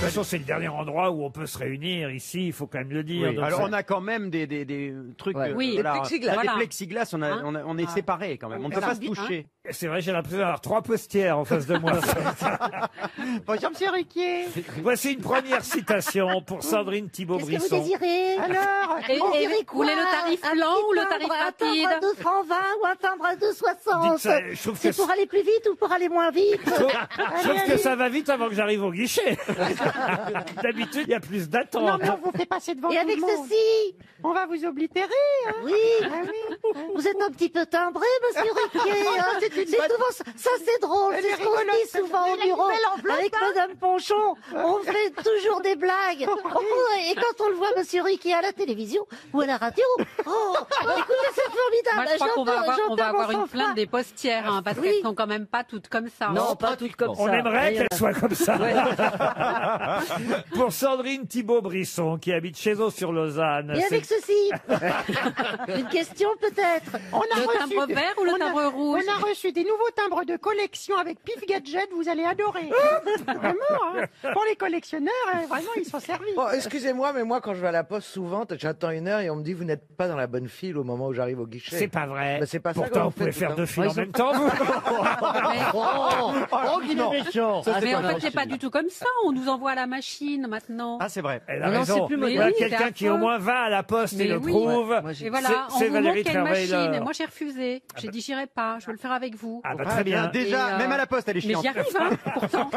toute façon, c'est le dernier endroit où on peut se réunir ici, il faut quand même le dire. Oui. Donc, Alors ça- on a quand même des trucs. Oui, voilà, des plexiglas. on a des Voilà. plexiglas, on est séparés quand même. On ne peut pas se toucher. C'est vrai, j'ai l'impression d'avoir 3 postières en face de moi. Bonjour Monsieur Ruquier. Voici une première citation pour Sandrine Qu'est-ce que Thibault-Brisson. vous désirez? Alors, Et On vous dirait quoi? voulez le tarif Un lent petit ou le timbre, tarif un rapide? timbre à 2 francs 20 ou un timbre à 2,60? Dites ça, je trouve que C'est pour aller plus vite ou pour aller moins vite? Sauf que ça va vite avant que j'arrive au guichet. D'habitude, il y a plus Non, d'attente. mais on vous fait passer devant Et tout avec le monde. ceci? On va vous oblitérer. Hein. Oui. Vous êtes un petit peu timbré, monsieur Riquier. Hein. C'est souvent ça, c'est drôle. Elle C'est est ce qu'on rigolote, dit cette souvent au fille, elle a une bureau belle enveloppe, avec Madame Ponchon. On fait toujours des blagues. Et quand on le voit, monsieur Riquier, à la télévision ou à la radio, écoutez, c'est formidable. Moi, je crois qu'on va avoir, on va J'entends avoir mon une sang-froid. plainte des postières, hein, parce Oui. qu'elles sont quand même pas toutes comme ça. Non, pas toutes comme ça. On aimerait Il y en a- qu'elle soit comme ça. Ouais. Pour Sandrine Thibault-Brisson, qui habite Chézot-sur-Lausanne. Et avec ceci, une question peut-être. Le timbre vert ou le on a- timbre rouge? On a reçu des nouveaux timbres de collection avec Pif Gadget, vous allez adorer. Vraiment, hein. Pour les collectionneurs, vraiment, ils sont servis. Bon, excusez-moi, mais moi, quand je vais à la poste, souvent, j'attends une heure et on me dit, vous n'êtes pas dans la bonne file au moment où j'arrive au guichet. C'est pas vrai. Bah, c'est pas ça que Pourtant, vous vous pouvez faites, faire putain. 2 films Ouais, en ils même temps, vous. Oh, qu'il est méchant. Mais en fait, c'est pas du tout comme ça. On nous envoie à la machine maintenant. Ah c'est vrai. Elle a Non, raison. c'est plus Voilà moderne. quelqu'un Oui, qui c'est au affreux. moins va à la poste et Mais le oui. prouve. Moi, j'ai- Et voilà, on C'est vous montre Valérie qu'il y a une machine. Trierweiler. Et moi, j'ai refusé. J'ai dit, j'irai pas. Je veux le faire avec vous. Ah bah très bien. Déjà, Et, même à la poste, elle est Mais chiante. j'y arrive, hein, pourtant.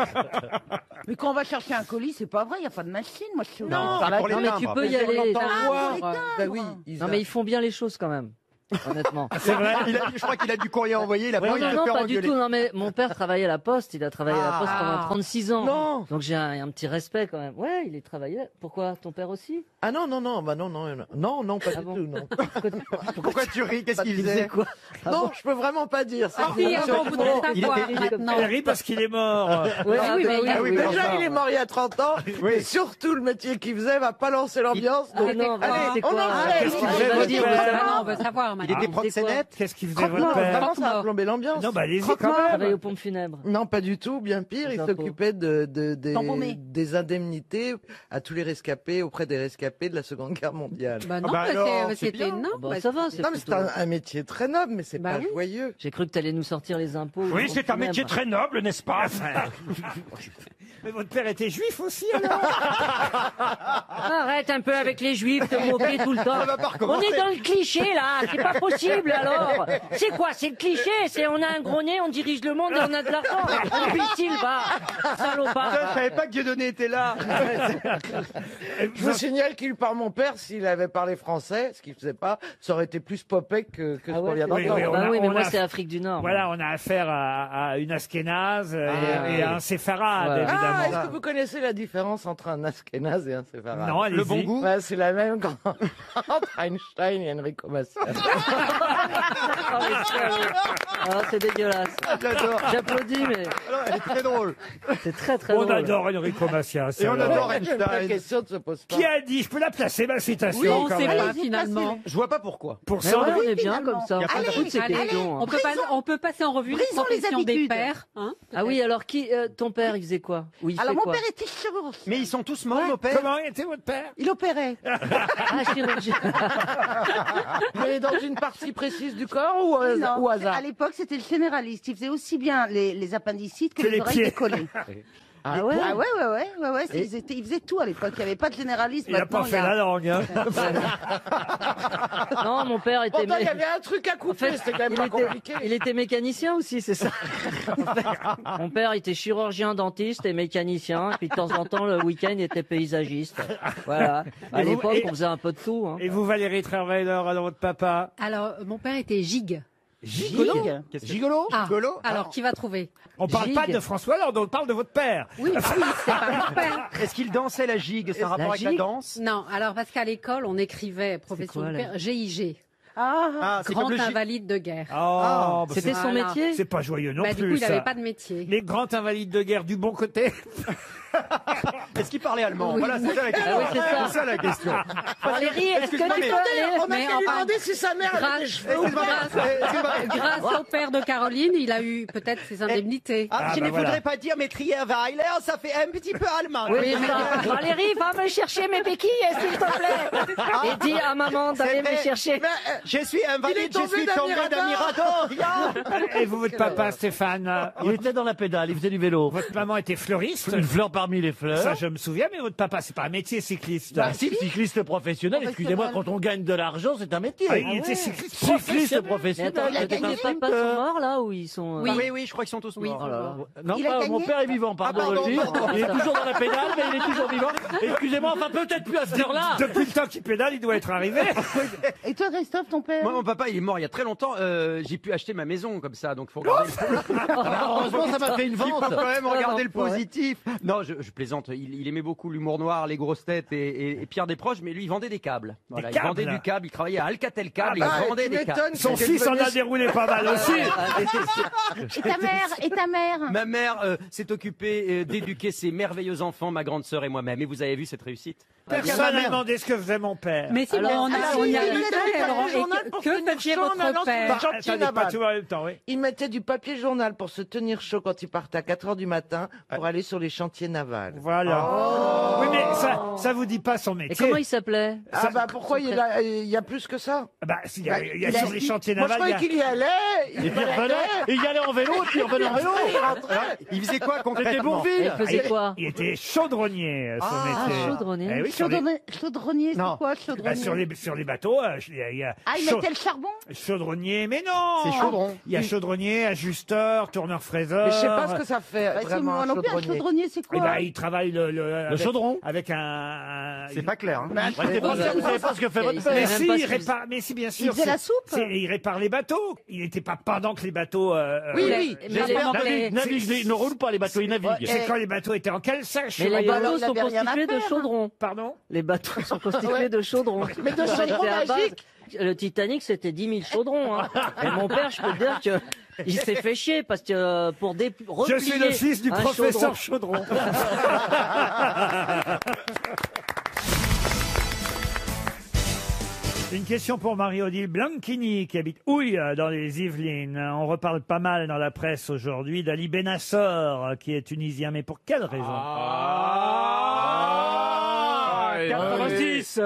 Mais quand on va chercher un colis, c'est pas vrai, il n'y a pas de machine. Moi, je suis Non, par c'est pour les Non, mais tu timbres. peux y aller. Bah oui, Non, mais ils font bien les choses quand même. Honnêtement. C'est vrai. Je crois qu'il a du courrier envoyé, il a pas Non, envie de non, se non, faire pas du engueuler. tout. Non, mais mon père travaillait à la poste. Il a travaillé à la poste pendant 36 ans. Non. Donc j'ai un petit respect quand même. Ouais, il est travaillé. Pourquoi? Ton père aussi? Ah non, non, non, bah non, non, non, non, pas Ah du bon tout, non. Pourquoi tu ris? Qu'est-ce qu'il Il faisait faisait? quoi? Ah Non, bon je peux vraiment pas dire. Ah si, on voudrait savoir maintenant. Elle rit parce qu'il est mort. Ouais, Ah oui, bah mais il y a- Ah oui, Déjà, enfin. il est mort il y a 30 ans. Oui. Et surtout, le métier qu'il faisait va pas lancer l'ambiance. Ah donc- non, Allez, c'est on quoi? enchaîne. Qu'est-ce qu'il Allez, faisait, vas-y, votre on veut père savoir. Maintenant, on veut savoir Il maintenant. était proxénète? Qu'est-ce qu'il faisait, Non, votre père? vraiment, ça a plombé l'ambiance. Non, bah allez-y quand Travaille même. aux pompes funèbres. Non, pas du tout, bien pire. Les Il impôts. s'occupait Tamponner. des indemnités à tous les rescapés, auprès des rescapés de la Seconde Guerre mondiale. Bah non, Ah bah mais alors, c'est c'était bien. non. Bon, bah, ça va, c'est Non, mais c'est plutôt- un métier très noble, mais c'est Bah pas oui. joyeux. J'ai cru que t'allais nous sortir les impôts. les Oui, pompes c'est un métier funèbres. très noble, n'est-ce pas? Mais votre père était juif aussi, alors? Arrête un peu avec les juifs, te moquer tout le temps. Ça va pas On recommencer. est dans le cliché là, c'est pas possible alors. C'est quoi? C'est le cliché, c'est on a un gros nez, on dirige le monde et on a de l'argent. Imbécile, va, salopard. Je savais pas que Dieudonné était là. Je vous signale qu'il par mon père, s'il avait parlé français, ce qu'il faisait pas, ça aurait été plus popé que ce Ah qu'on ouais, vient Oui, d'entendre. oui, on bah a- oui, mais on moi a- c'est Afrique du Nord. Voilà, on a affaire à une askénaze et à un séfarade, Ouais. évidemment. Ah, est-ce que vous connaissez la différence entre un Ashkénaze et un séfarade? Non, allez-y. Le bon goût? Bah, c'est la même entre Einstein et Enrico Macias. Ah, mais ah, c'est dégueulasse. J'adore. J'applaudis, mais Alors, elle est très drôle. c'est très très On drôle. adore Enrico Macias. Et on alors. adore La Einstein. question ne se pose pas. Qui a dit? Je peux la placer, ma citation, Oui, on quand sait même. pas finalement. Je vois pas pourquoi. Pour Mais ouais, Sandrine, on est bien finalement. comme ça. Y a pas On de- s'en fout de ces Allez, questions. on peut passer en revue les brisons les professions des habitudes. pères. Hein, Ah oui, alors qui, ton père, il faisait quoi? Ou il Alors, fait mon quoi? père était chirurgien. Mais ils sont tous morts, nos pères. comment était votre père? Il opérait. Ah, chirurgien. Mais dans une partie précise du corps ou Non, au hasard? à l'époque, c'était le généraliste. Il faisait aussi bien les appendicites que Que les les oreilles pieds. décollées. Ah ouais? Ah ouais. Il faisait tout à l'époque. Il n'y avait pas de généraliste. Il n'a Maintenant, pas fait la langue, hein. Non, mon père était. Pourtant, il y avait un truc à En couper, fait, c'était quand même il pas était, compliqué. il était mécanicien aussi, c'est ça. Mon père était chirurgien, dentiste et mécanicien. Puis de temps en temps, le week-end, il était paysagiste. Voilà. À Et vous- l'époque, et- on faisait un peu de tout. Hein. Et vous, Valérie Trierweiler, alors votre papa? Alors, mon père était gigue. Gigolo? Gigolo? Ah, Gigolo? alors, qui va trouver? On parle pas Gigue. de François Hollande, on parle de votre père. Oui, c'est pas mon père. Est-ce qu'il dansait la gigue? C'est un rapport avec la gigue danse? Non, alors parce qu'à l'école, on écrivait profession quoi, de là père, GIG, Ah, c'est grand comme le gigue. invalide de guerre. Oh, bah, C'était son Voilà. métier. c'est pas joyeux non Bah, plus, du coup, il ça. n'avait pas de métier. Les grands invalides de guerre du bon côté. Est-ce qu'il parlait allemand? Voilà, c'est ça la question. Ah oui, c'est ça. C'est ça la question. Valérie, est-ce que tu peux aller... On a Mais qu'à lui enfin, demander si sa mère avait des cheveux ou pas. Grâce au père de Caroline, il a eu peut-être ses indemnités. Ah, Ah, je bah ne voilà. voudrais pas dire, mais Trierweiler, ça fait un petit peu allemand. Oui, Valérie, va me chercher mes béquilles, s'il te plaît. Et dis à maman d'aller me chercher. Je suis invalide, Il est je suis tombé d'un mirador. Et vous, votre papa, Stéphane, Il était dans la pédale, il faisait du vélo. votre maman était fleuriste. Une fleur parmi les fleurs. Ça, je me souviens, mais votre papa, c'est pas un métier cycliste. Bah, si, cycliste professionnel, excusez-moi, quand on gagne de l'argent, c'est un métier. Ah, il était cycliste Cycliste professionnel. Mais professionnel. attends, tes papas sont morts là ou ils sont... Oui, je crois qu'ils sont tous morts. Oh là là. Non, Il a pas, gagné mon père est vivant, pardon Ah, pardon, de le dire. pardon. Il est toujours dans la pédale, mais il est toujours vivant. Excusez-moi, enfin peut-être plus à cette heure-là. Depuis le temps qu'il pédale, il doit être arrivé. Et toi, Christophe, ton père? Moi, mon papa, il est mort il y a très longtemps. J'ai pu acheter ma maison comme ça, donc faut regarder. Heureusement, ça m'a fait une Il faut vente. quand même regarder le Ouais. positif. Non, je plaisante. Il aimait beaucoup l'humour noir, les grosses têtes et Pierre Desproges, mais lui, il vendait des câbles. Voilà, il câbles vendait du câble. Il travaillait à Alcatel Câble. Ah, il vendait tu des câbles. m'étonnes Son que fils en devenu- a déroulé pas mal aussi. Et ta mère? Ma mère s'est occupée d'éduquer ses merveilleux enfants, ma grande sœur et moi-même. Et vous avez vu cette réussite? Personne n'a demandé ce que faisait mon père. Mais si, Alors, on y a il réussi, mettait alors, du journal et pour que tenir faisait chaud en allant votre sur père? le chantier Attendez, pas naval. tout en même temps, oui. Il mettait du papier journal pour se tenir chaud quand il partait à 4 heures du matin pour aller sur les chantiers navals. Voilà. Oui, mais ça vous dit pas son Et métier. comment il s'appelait? Ah bah pourquoi il y a plus que ça? Bah, il y a sur les chantiers Moi je navals, il y croyais a- qu'il y allait, Et puis il revenait, et il y allait en vélo, et puis il revenait en vélo. Il faisait quoi C'était concrètement? Et il Bourville. faisait quoi? il était chaudronnier, son métier. chaudronnier. Eh oui, sur les, Chaudronnier, c'est Non. quoi, bah, chaudronnier? sur les bateaux, il y a Ah, il mettait le charbon? chaudronnier, mais non. C'est chaudron. Il y a chaudronnier, ajusteur, tourneur-fraiseur. mais je sais pas ce que ça fait Bah, vraiment moi un non plus, un chaudronnier. chaudronnier, c'est Eh quoi? ben, il travaille le chaudron. avec un. C'est pas clair. Hein. Vous savez pas ce que fait votre Il père. Mais même si, pas il si- répare, mais si, bien sûr. Il faisait la soupe? Il répare les bateaux. Il n'était pas pendant que les bateaux. Oui, oui. Mais J'espère les- Navigue, il ne roule pas, les bateaux, ils naviguent. C'est quand les bateaux étaient en cale sèche. Mais les voyez. bateaux il sont avait rien à constitués de faire. chaudron. Pardon. Les bateaux sont constitués de chaudron. Mais de chaudron C'est à base- magique. Le Titanic, c'était 10 000 chaudrons. Hein. Et mon père, je peux te dire que il s'est fait chier parce que pour Je suis le fils du un professeur Chaudron. Une question pour Marie-Odile Blanchini qui habite Houille dans les Yvelines. On reparle pas mal dans la presse aujourd'hui d'Ali Benassor qui est tunisien. Mais pour quelle raison? 86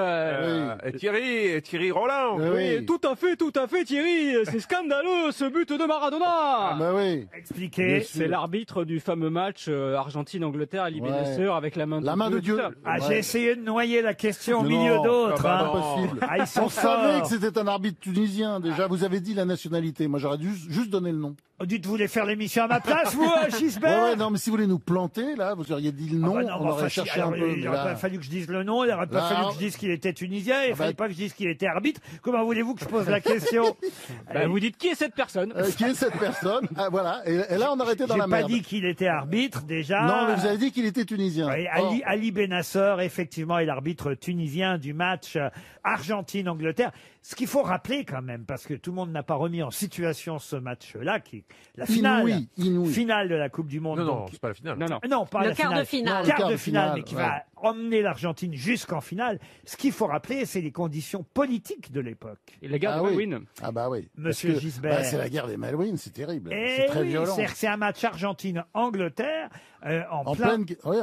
Thierry Roland. Oui. Tout à fait, Thierry. C'est scandaleux, ce but de Maradona. Bah oui. Expliquez. C'est l'arbitre du fameux match Argentine-Angleterre, Ali Ouais. Benasseur, avec la main de Dieu. Ah, Ouais. j'ai essayé de noyer la question au Non, milieu d'autres. pas hein. possible. Ah, ils sont On savait forts. que c'était un arbitre tunisien. Déjà, vous avez dit la nationalité. Moi, j'aurais dû juste donner le nom. Dites, vous voulez faire l'émission à ma place, vous, Ouais, Gisbert? ouais, non, mais si vous voulez nous planter, là, vous auriez dit le nom, Ah bah non, on mais aurait enfin, cherché alors, un peu. il mais n'aurait là- pas fallu que je dise le nom, il n'aurait pas Là, fallu que je dise qu'il était tunisien, il ne fallait pas que je dise qu'il était arbitre. Comment voulez-vous que je pose la question? Vous dites qui est cette personne? Qui est cette personne? Ah, voilà. Et là, on aurait été dans J'ai la pas merde. dit qu'il était arbitre, déjà. Non, mais vous avez dit qu'il était tunisien. Oui, Or, Ali Benassor, effectivement, est l'arbitre tunisien du match Argentine-Angleterre. Ce qu'il faut rappeler quand même, parce que tout le monde n'a pas remis en situation ce match-là, qui est la finale, inouï. finale de la Coupe du Monde. Non, non, donc- c'est pas la finale. Non, pas Le la quart finale. de finale. Le quart de finale, mais qui ouais. va emmener l'Argentine jusqu'en finale. Ce qu'il faut rappeler, c'est les conditions politiques de l'époque. Et la guerre Ah de oui. Malouine. Ah bah oui. Monsieur Parce que, Gisbert. bah, c'est la guerre des Malouines, c'est terrible. Eh C'est très oui, violent. c'est-à-dire que c'est un match Argentine-Angleterre en En plein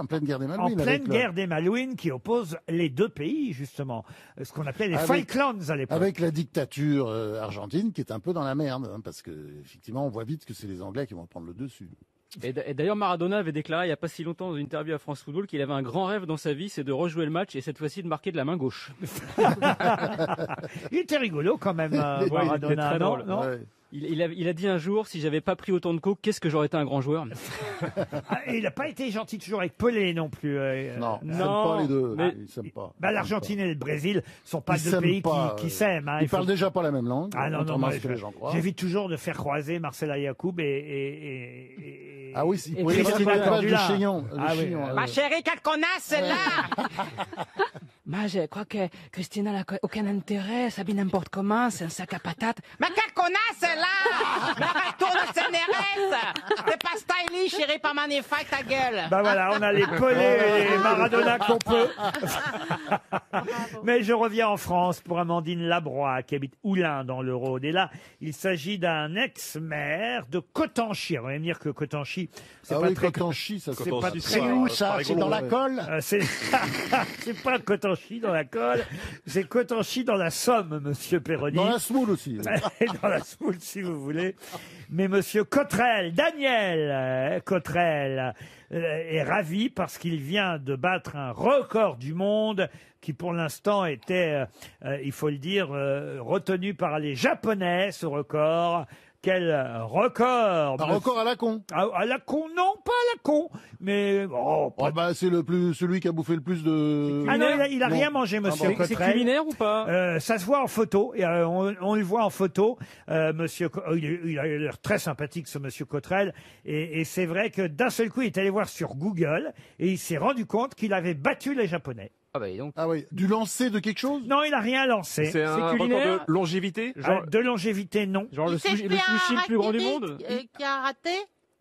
pleine guerre des en Malouines. pleine avec le- guerre des Malouines qui oppose les deux pays, justement. Ce qu'on appelait les Avec- Falklands à l'époque. Avec la dictature argentine qui est un peu dans la merde, hein, parce que effectivement, on voit vite que c'est les Anglais qui vont prendre le dessus. Et d'ailleurs, Maradona avait déclaré il n'y a pas si longtemps dans une interview à France Football qu'il avait un grand rêve dans sa vie, c'est de rejouer le match et cette fois-ci de marquer de la main gauche. Il était rigolo quand même, Ouais, il était Maradona, très non, drôle. non Ouais. Il a dit un jour, si j'avais pas pris autant de coke, qu'est-ce que j'aurais été un grand joueur? Ah, et il n'a pas été gentil toujours avec Pelé non plus. Non, ils non, s'aiment pas les deux. mais- Ils s'aiment pas. Bah, l'Argentine et le Brésil sont pas Ils deux s'aiment pays pas, qui s'aiment. hein. Ils Il faut- parlent déjà pas la même langue. Ah non, non, contrairement à moi, ce que les gens croient. j'évite toujours de faire croiser Marcela Yacoub et Ah oui, et oui, Christina c'est l'élevage du Cordula. chignon. Ah oui, chignon, ouais. ouais. Ma chérie, qu'elle connaisse, celle-là. Moi, je crois que Christina n'a aucun intérêt, s'habille n'importe comment, c'est un sac à patates. Mais quelle connasse est là! Mais retourne CNRS! C'est pas stylish, chérie, pas magnifique, ta gueule! Bah voilà, on a les Pelé et les Maradona qu'on peut. Mais je reviens en France pour Amandine Labroix, qui habite Oulin dans le Rhône. Et là, il s'agit d'un ex-maire de Cotanchy. On va me dire que Cotanchy, c'est pas très... Cotanchy, ça c'est pas très... C'est où ça? C'est dans la colle? C'est pas Cotanchy dans la colle, c'est Cotanchy dans la Somme, monsieur Perroni. Dans la Smoule aussi. Dans la Smoule, si vous voulez. Mais monsieur Cottrell, Daniel Cottrell, est ravi parce qu'il vient de battre un record du monde qui, pour l'instant, était, il faut le dire, retenu par les Japonais, ce record. Quel record! Un record à la con. À la con, non, pas à la con, mais c'est celui qui a bouffé le plus de. Ah non, il a rien mangé, monsieur Cottrell. C'est culinaire ou pas? Ça se voit en photo. Et, on le voit en photo. Monsieur, il a l'air très sympathique, ce monsieur Cottrell. Et c'est vrai que d'un seul coup, il est allé voir sur Google et il s'est rendu compte qu'il avait battu les Japonais. Ah bah donc. Ah oui, du lancer de quelque chose? Non, il a rien lancé. C'est un record de longévité? De longévité, non. Genre le sushi le plus grand du monde? Qui a raté?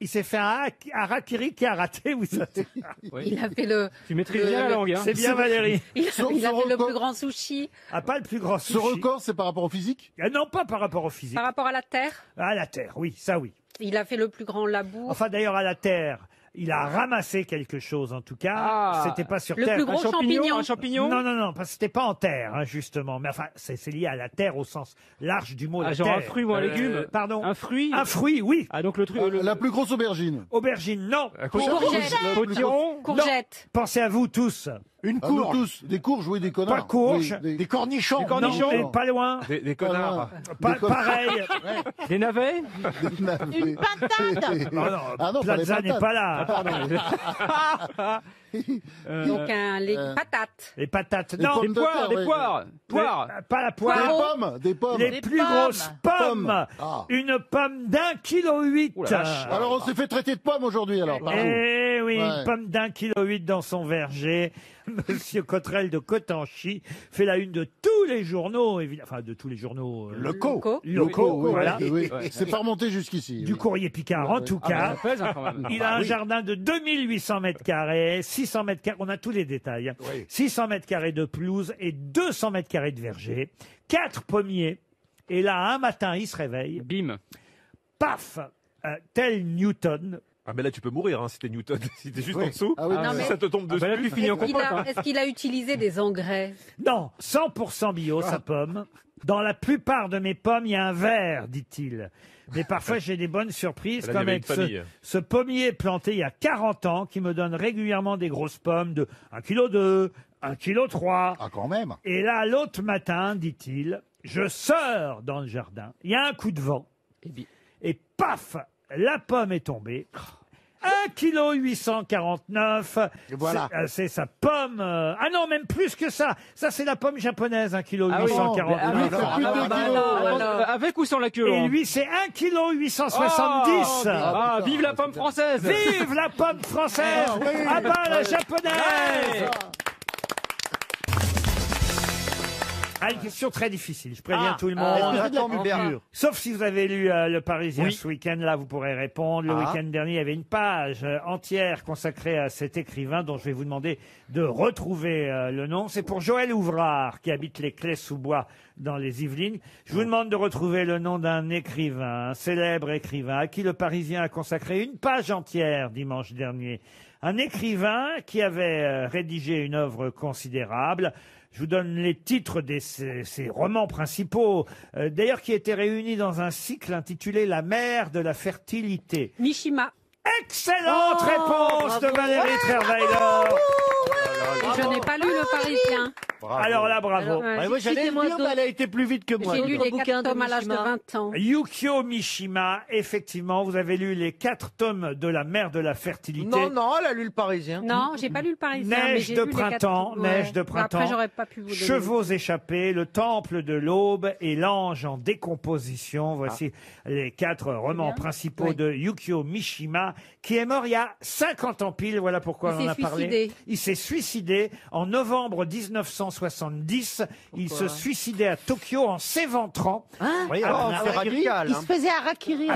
Il s'est fait un harakiri qui a raté, vous savez. Il a fait le... Tu maîtrises bien la langue, hein? C'est bien, Valérie. Il a fait le plus grand sushi. Ah, pas le plus grand sushi. Ce record, c'est par rapport au physique? Non, pas par rapport au physique. Par rapport à la Terre? À la Terre, oui, ça oui. Il a fait le plus grand labour. Enfin, d'ailleurs, à la Terre, il a ramassé quelque chose, en tout cas. C'était pas sur le Terre. plus gros champignon. Un champignon? Non, parce que c'était pas en terre, hein, justement. Mais enfin, c'est lié à la terre au sens large du mot. la genre terre. un fruit ou un légume? Pardon. Un fruit? Un fruit, oui. Ah, donc le truc. La plus grosse aubergine. Aubergine, non. Courgette. Potiron? Courgette. Pensez à vous tous. Une courge. Des courges, oui, des connards. Pas courge. Oui, des cornichons. Des cornichons. Non, mais pas loin. Des connards. Pareil. Des navets? Une patate. Non, Plaza n'est pas là. Donc les patates. Les patates, Des non. pommes de terre, Des oui. poires. Poires. Pas la poire. Des pommes. Les plus grosses pommes. Ah. Une pomme d'1,8 kg. Ouh la vache. Alors on s'est fait traiter de pommes aujourd'hui, alors. par vous. Eh oui, Ouais. une pomme d'1,8 kg dans son verger. Monsieur Cottrell de Cotanchy fait la une de tous les journaux, évidemment. Enfin, de tous les journaux Locaux, voilà. oui. C'est pas remonté jusqu'ici. Du courrier Picard, en tout cas. Ça pèse, hein, quand même. Il a un jardin de 2800 mètres carrés, 600 mètres carrés, on a tous les détails. Hein. Oui. 600 mètres carrés de pelouse et 200 mètres carrés de verger. 4 pommiers. Et là, un matin, il se réveille. Bim. Paf! Tel Newton. Ah mais là tu peux mourir hein, si t'es Newton, si t'es juste en dessous, Ah oui, Non, mais- ça te tombe dessus. Bah là, tu finis en compote. Hein. Est-ce qu'il a utilisé des engrais? Non, 100% bio, sa pomme. Dans la plupart de mes pommes, il y a un verre, dit-il. Mais parfois, j'ai des bonnes surprises, Là, il y comme avait avec une famille. ce pommier planté il y a 40 ans, qui me donne régulièrement des grosses pommes de 1,2 kg, 1,3 kg. Ah quand même. Et là, l'autre matin, dit-il, je sors dans le jardin, il y a un coup de vent, et paf, la pomme est tombée. 1,849 kg. Voilà. C'est sa pomme. Ah non, même plus que ça. Ça, c'est la pomme japonaise, 1,849 Ah oui, kg. avec ou sans la queue? Et Laurent lui, c'est 1,870 kg. Ah, vive la pomme française! Vive la pomme française! Ah bah, la japonaise! Ah, une question très difficile, je préviens tout le monde. Sauf si vous avez lu Le Parisien ce week-end, là vous pourrez répondre. Le week-end dernier, il y avait une page entière consacrée à cet écrivain dont je vais vous demander de retrouver le nom. C'est pour Joël Ouvrard, qui habite les Clés-sous-Bois dans les Yvelines. Je vous demande de retrouver le nom d'un écrivain, un célèbre écrivain, à qui Le Parisien a consacré une page entière dimanche dernier. Un écrivain qui avait rédigé une œuvre considérable. Je vous donne les titres de ces romans principaux, d'ailleurs qui étaient réunis dans un cycle intitulé La mer de la fertilité. Mishima. Excellente réponse de Valérie Trierweiler. Je n'ai pas lu Le Parisien. Alors là, bravo. Moi j'allais le dire, mais elle a été plus vite que moi. J'ai lu les 4 tomes à l'âge de 20 ans. Yukio Mishima, effectivement, vous avez lu les 4 tomes de La mer de la fertilité. Non, elle a lu Le Parisien. Non, j'ai pas lu Le Parisien. mais Neige j'ai de lu les 4 printemps, tomes. neige Ouais. de printemps. Après, j'aurais pas pu vous donner. Chevaux échappés, Le temple de l'aube et L'ange en décomposition. Voici les 4 romans principaux de Yukio Mishima, qui est mort il y a 50 ans pile. Voilà pourquoi Il on en a s'est parlé. suicidé. Il s'est suicidé. suicidé en novembre 1970. Il se suicidait à Tokyo en s'éventrant. Oui, Après- alors, c'est radical. Il hein. se faisait harakiri.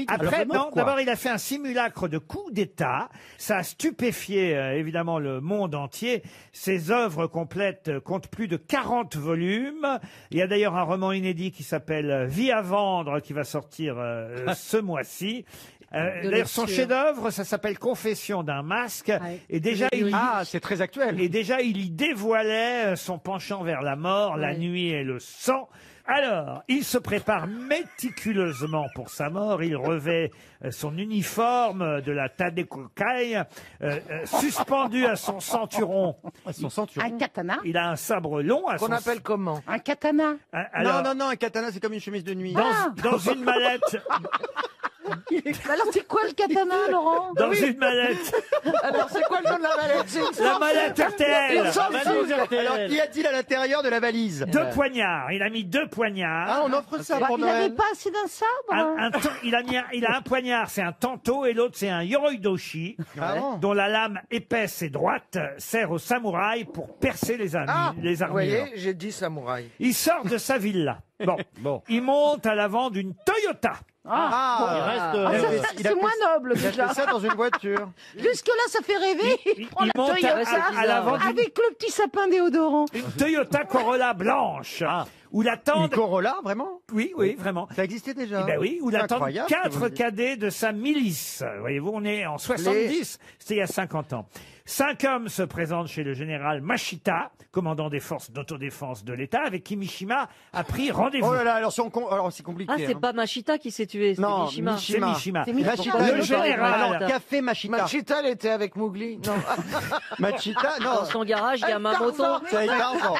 Après, non, d'abord, il a fait un simulacre de coup d'État. Ça a stupéfié, évidemment, le monde entier. Ses œuvres complètes comptent plus de 40 volumes. Il y a d'ailleurs un roman inédit qui s'appelle Vie à vendre, qui va sortir ce mois-ci. D'ailleurs, son lecture. chef-d'œuvre, ça s'appelle Confession d'un masque. Et déjà, c'est très actuel. Et déjà, il y dévoilait son penchant vers la mort, la nuit et le sang. Alors, il se prépare méticuleusement pour sa mort. Il revêt son uniforme de la Tadekokai, suspendu à son ceinturon. Un katana. Il a un sabre long à Qu'on son... appelle comment? Un katana. Alors, Non, un katana, c'est comme une chemise de nuit. dans une mallette, Alors c'est quoi le katana, Laurent? dans une mallette, Alors, c'est quoi le nom de la mallette? C'est une la mallette RTL. Alors, qu'y a-t-il à l'intérieur de la valise 2 poignards. Il a mis 2 poignards. Ah, on offre ça pour Il n'avait Noël. pas assez d'un sabre. Il a un poignard, c'est un tanto, et l'autre c'est un yoroidoshi, dont la lame épaisse et droite sert aux samouraïs pour percer les Ah, les vous armures. voyez, j'ai dit samouraï. Il sort de sa villa. Bon. Il monte à l'avant d'une Toyota. C'est moins noble déjà. ça dans une voiture. Jusque-là, ça fait rêver. Il prend la monte Toyota à l'avant d'une avec le petit sapin déodorant. Toyota Corolla blanche. Où l'attendent... Une Corolla, vraiment? Oui, vraiment. Ça existait déjà. Eh ben oui, où C'est l'attendent incroyable, ce que 4 vous dites. cadets de sa milice. Voyez-vous, on est en 70, c'était il y a 50 ans. 5 hommes se présentent chez le général Mashita, commandant des forces d'autodéfense de l'État, avec qui Mishima a pris rendez-vous. Oh là là, alors c'est compliqué. Ah, c'est pas Machita qui s'est tué, c'est Non, Mishima. C'est Mishima. C'est Mishima. Machita, Le général. Alors, café Machita. Machita, elle était avec Mowgli. Non. Machita, non. Dans son garage, il y a ma moto. C'est avec Tarzan.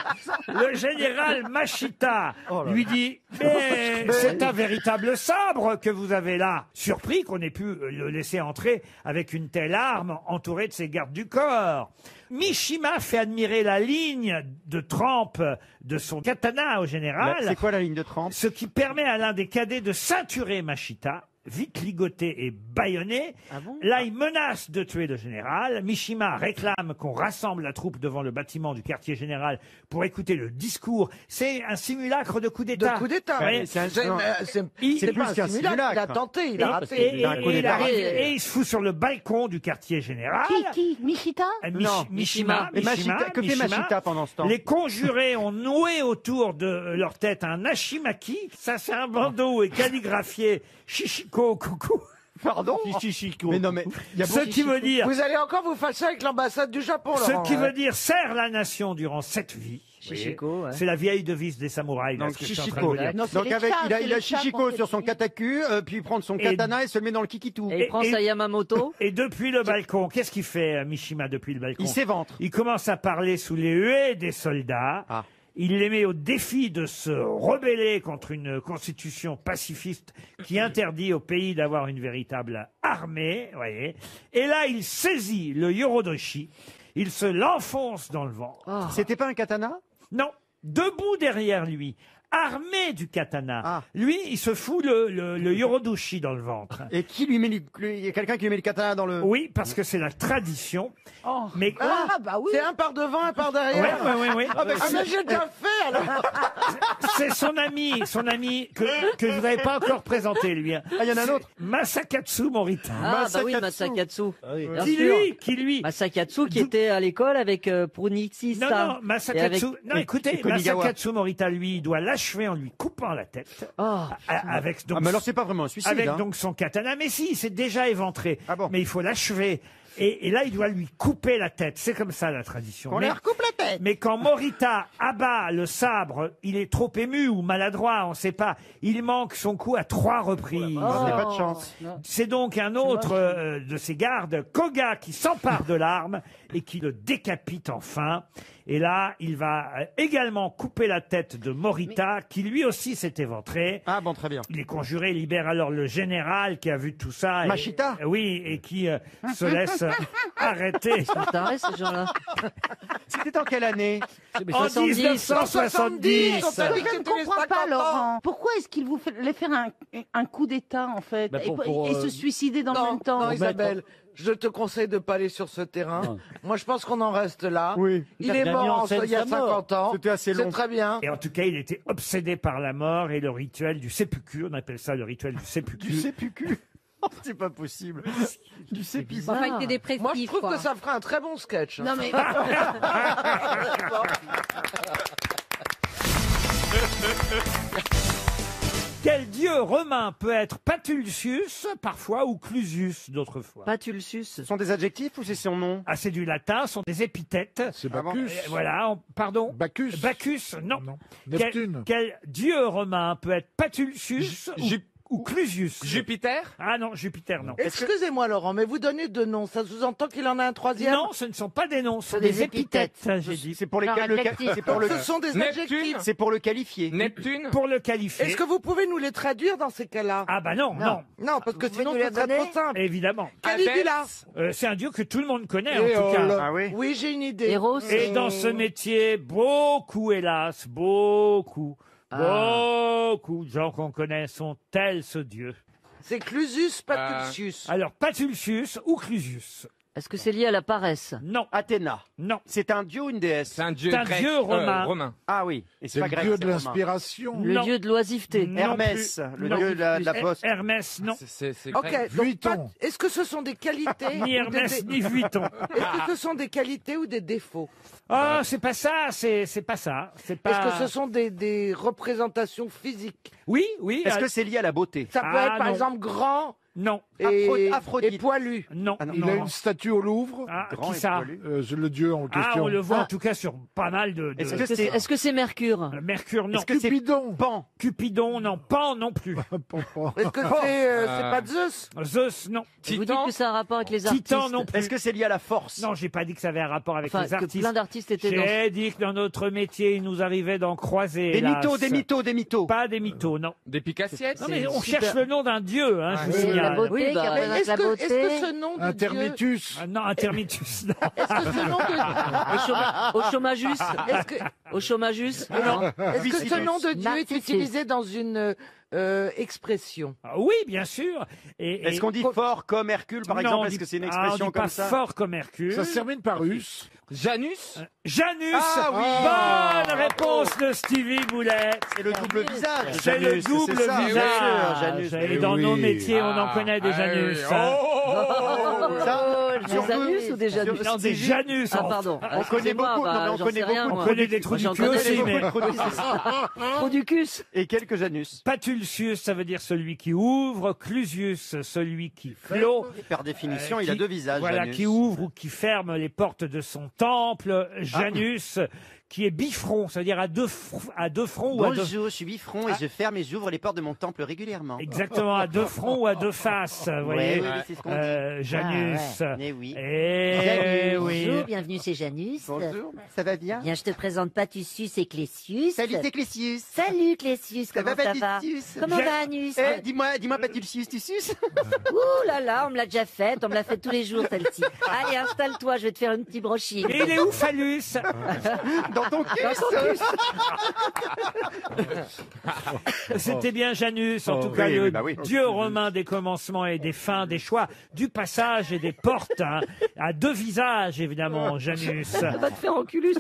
Le général Mashita Oh là lui dit « Mais c'est un véritable sabre que vous avez là !» Surpris qu'on ait pu le laisser entrer avec une telle arme entourée de ses gardes du corps. Mishima fait admirer la ligne de trempe de son katana au général, C'est quoi la ligne de trempe? ce qui permet à l'un des cadets de ceinturer Mashita, vite ligoté et bâillonné. Là, il menace de tuer le général. Mishima réclame qu'on rassemble la troupe devant le bâtiment du quartier général pour écouter le discours. C'est un simulacre de coup De d'État. coup d'État. Ouais. C'est Il- c'est plus pas un qu'un simulacre. Il a simulacre. tenté, il a raté. Et un coup il d'État arrive raté. et il se fout sur le balcon du quartier général. Qui Mishita? Non, Mishima. Et Machita, que fait Machita pendant ce temps? Les conjurés ont noué autour de leur tête un hashimaki. Ça, c'est un bandeau et calligraphié Shishiko Coucou. Pardon? Mais non, mais il y a Ce qui veut dire, Vous allez encore vous fâcher avec l'ambassade du Japon, Laurent. ce qui veut dire sert la nation durant 7 vies. Vous voyez. Shishiko, ouais. C'est la vieille devise des samouraïs. là, Donc ce que je suis en train de Shishiko. vous dire. Non, c'est Donc les avec, chats, il a c'est les chats Shishiko qu'on sur son fait. kataku, puis il prend son katana et se le met dans le kikitou. Et il prend sa Yamamoto. Et depuis le balcon, qu'est-ce qu'il fait, Mishima, depuis le balcon? Il s'éventre. Il commence à parler sous les huées des soldats. Ah. Il les met au défi de se rebeller contre une constitution pacifiste qui interdit au pays d'avoir une véritable armée. Voyez. Et là, il saisit le yorodoshi. Il se l'enfonce dans le ventre. C'était pas un katana? Non, debout derrière lui, armé du katana. Ah. Lui, il se fout le yorodoshi dans le ventre. Et qui lui met il y a quelqu'un qui lui met le katana dans le... Oui, parce que c'est la tradition. Mais Ah, bah oui. C'est un par devant, un par Ouais, derrière. ouais. Ah, mais j'ai déjà fait, alors. C'est son ami que je vous avais pas encore présenté, lui. hein. Ah, il y en a un autre. Masakatsu Morita. Ah, bah oui, Masakatsu. Bien Qui sûr. lui Masakatsu qui était à l'école avec Prunitsista. Non, Masakatsu. Non, écoutez, Konigawa. Masakatsu Morita, lui, il doit l'achever en lui coupant la tête. Avec donc, Ah, mais alors c'est pas vraiment un suicide. avec hein. donc son katana. Mais si, il s'est déjà éventré. Ah bon. Mais il faut l'achever. Et là, il doit lui couper la tête. C'est comme ça, la tradition. On Mais- leur coupe la tête. Mais quand Morita abat le sabre, il est trop ému ou maladroit, on ne sait pas. Il manque son coup à 3 reprises. Vous n'avez pas de chance. C'est donc un autre de ses gardes, Koga, qui s'empare de l'arme et qui le décapite enfin. Et là, il va également couper la tête de Morita, qui lui aussi s'est éventré. Ah bon, très bien. Les conjurés libèrent alors le général qui a vu tout ça. Machita. Oui, et qui se laisse arrêter. Taré, ces gens-là. C'était en quelle année? En 1970. On t'a dit que Je ne c'était les comprends 50 pas, ans. Laurent. Pourquoi est-ce qu'il vous fait faire un coup d'État, en fait, Bah, et se suicider dans le Non, même temps? non, Isabelle, je te conseille de pas aller sur ce terrain. Moi, je pense qu'on en reste là. Oui. Il est mort il y a 50 ans. C'était assez long. C'est très bien. Et en tout cas, il était obsédé par la mort et le rituel du séppuku. On appelle ça le rituel du séppuku. Du sépucu. C'est pas possible. Du sépice. Enfin, il était dépressif. Moi, je trouve quoi. que ça ferait un très bon sketch. Non mais Quel dieu romain peut être Patulcius parfois ou Clusius d'autres fois? Patulcius. Ce sont des adjectifs ou c'est son nom? Ah, c'est du latin, ce sont des épithètes. C'est Bacchus. Voilà, pardon. Bacchus. Bacchus, non. Neptune. Quel dieu romain peut être Patulcius ou Clusius? Jupiter? Ah non, Jupiter, non. Excusez-moi, Laurent, mais vous donnez deux noms. Ça sous-entend qu'il en a un troisième? Non, ce ne sont pas des noms, ce sont des des épithètes, j'ai dit. C'est pour Genre adjectif. c'est pour le Ce sont des Neptune, adjectifs. c'est pour le qualifier. Neptune? Pour le qualifier. Est-ce que vous pouvez nous les traduire dans ces cas-là? Ah bah non, non, Non, parce que Vous pouvez sinon nous les ce serait donner trop simple. évidemment. Caligula. C'est un dieu que tout le monde connaît, en tout cas. Ah oui. Oui, j'ai une idée. Héros. Et dans ce métier, beaucoup, hélas, beaucoup de gens qu'on connaît sont tels ce dieu. C'est Clusius Patulcius. Alors, Patulcius ou Clusius? Est-ce que c'est lié à la paresse? Non, Athéna. non. C'est un dieu ou une déesse? C'est un dieu C'est un grec, dieu romain. Ah oui. Et C'est pas le grec, dieu de romain. l'inspiration. Le Non. dieu de l'oisiveté. Non Hermès, plus. le Non. dieu de la poste. Hermès, non. C'est Ok, grec. donc Vuitton. est-ce que ce sont des qualités Ni ou Hermès, des- ni Vuitton. Est-ce que ce sont des qualités ou des défauts? Ah, c'est pas ça, c'est pas ça. C'est pas... Est-ce que ce sont des représentations physiques? Oui, oui. Est-ce que c'est lié à la beauté? Ça peut Ah, être par non. exemple grand Non, et, Aphrodite. et poilu. non, Ah non, Il a une statue au Louvre. Ah, Grand qui et ça? poilu. Le dieu en Ah, question. on le voit en tout cas sur pas mal de... Est-ce Est-ce que c'est est-ce que c'est Mercure? Mercure, non. Est-ce que c'est Cupidon. Pan? Cupidon, non. Pan, non plus. Est-ce que c'est pas Zeus? Zeus, non. Vous dites que ça a un rapport avec les artistes? Titan, non plus. Est-ce que c'est lié à la force? Non, j'ai pas dit que ça avait un rapport avec Enfin, les que artistes. plein d'artistes étaient dans... J'ai dit que dans notre métier, il nous arrivait d'en croiser. Des hélas. mythos, des mythos, des mythos. Pas des mythos, non. Des picassiettes? Non, mais on super- cherche le nom d'un dieu, hein, je vous c'est la signale. beauté Oui, qui bah, a besoin de Est-ce la que beauté. ce nom de Un Dieu... termitus. Ah, non, un termitus, non. Est-ce que ce nom de... Au chômagus? Est-ce que, Au chômagus? Non. est-ce que ce nom de Dieu est Narcissus. utilisé dans une expression? Ah oui, bien sûr. Et, Est-ce qu'on dit fort comme Hercule, par Non, exemple? on Est-ce dit- que c'est une on expression dit comme pas ça? fort comme Hercule. Ça se termine par us. Janus? Janus. Ah oui. Bonne réponse de Stevie Boulet. C'est le double visage. C'est le Janus, double c'est ça. visage. Bien sûr, Janus. Et Eh dans nos oui. métiers, on en Ah, connaît des ah Janus. oui. hein. Des anus ou des janus? Non, des Janus. Ah, pardon. On connaît beaucoup, non, mais on connaît beaucoup. On connaît des trous du J'en cul connais aussi, des mais... Trou du cul. Et quelques Janus. Patulcius, ça veut dire celui qui ouvre. Clusius, celui qui clôt. Par définition, il a Qui- deux visages, Voilà, Janus. qui ouvre ou qui ferme les portes de son temple. Janus, qui est bifront, ça veut dire à deux fronts ou à deux... Bonjour, je suis bifront et je ferme et j'ouvre les portes de mon temple régulièrement. Exactement, à deux fronts ou à deux faces, vous voyez. oui, c'est ce qu'on dit. Janus. Ah, Mais oui. Eh oui. Bonjour, bienvenue chez Janus. Bonjour, ça va bien? Bien, je te présente Patulcius et Clésius. Salut, c'est Clésius. Salut Clésius, Ça comment va, ça va? Patulcius? Comment Bien. va Anus? Eh, dis-moi, Patulcius, tu suces? Ouh là là, on me l'a déjà faite, on me l'a fait tous les jours celle-ci. Allez, installe-toi, je vais te faire une petite brochine. Et il est où, Phallus? Dans ton cul? C'était bien Janus, en tout cas, oui, le oui, bah oui. dieu romain des commencements et des fins, des choix, du passage et des portes, hein. À deux visages, évidemment, Janus. Ça va te faire enculus.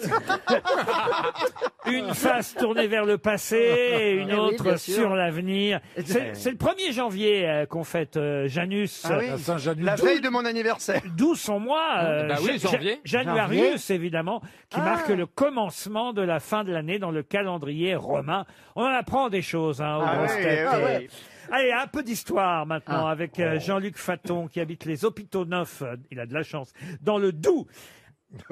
Une face tournée vers le passé et une Eh oui, autre bien sûr. sur l'avenir. C'est le 1er janvier qu'on fête Janus. Ah oui, La Saint-Janus. la veille de mon anniversaire. D'où son mois, Bah oui, janvier. Januarius, évidemment, qui marque le commencement de la fin de l'année dans le calendrier romain. On en apprend des choses, hein, aux Ah grosses oui, têtes. ah ouais. Allez, un peu d'histoire maintenant avec Jean-Luc Faton qui habite les Hôpitaux Neufs. Il a de la chance. Dans le Doubs.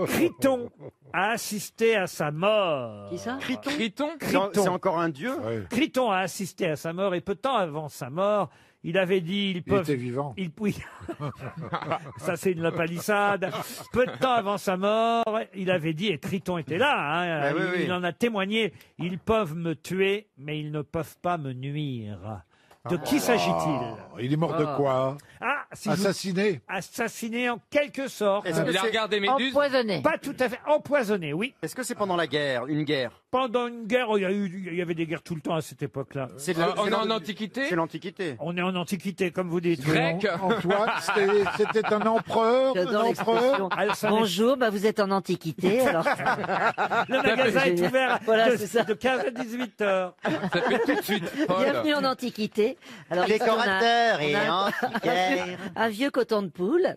Criton a assisté à sa mort. Qui ça? Criton? Criton? C'est encore un dieu? Ouais. Criton a assisté à sa mort et peu de temps avant sa mort, il avait dit Il était vivant. oui. Ça c'est une palissade. Peu de temps avant sa mort, il avait dit, et Criton était là, hein, oui, oui. il en a témoigné, ils peuvent me tuer, mais ils ne peuvent pas me nuire. De qui s'agit-il? Il est mort de quoi? Ah, si assassiné en quelque sorte. Est-ce que Il a c'est regardé Méduse. Empoisonné. Pas tout à fait empoisonné, oui. Est-ce que c'est pendant la guerre, une guerre? Pendant une guerre, il y avait des guerres tout le temps à cette époque-là. C'est On est en Antiquité. C'est l'Antiquité. On est en Antiquité, comme vous dites. Grec. Antoine, c'était un empereur. J'adore Un l'expression. empereur. Alors, ça n'est- Bonjour, vous êtes en Antiquité, alors. Le magasin est ouvert Voilà, c'est ça. de 15 à 18 heures. Ça fait tout de suite. Paul. Bienvenue en Antiquité. Alors, ici, Décorateur on et a antiquaire. un vieux coton de poule.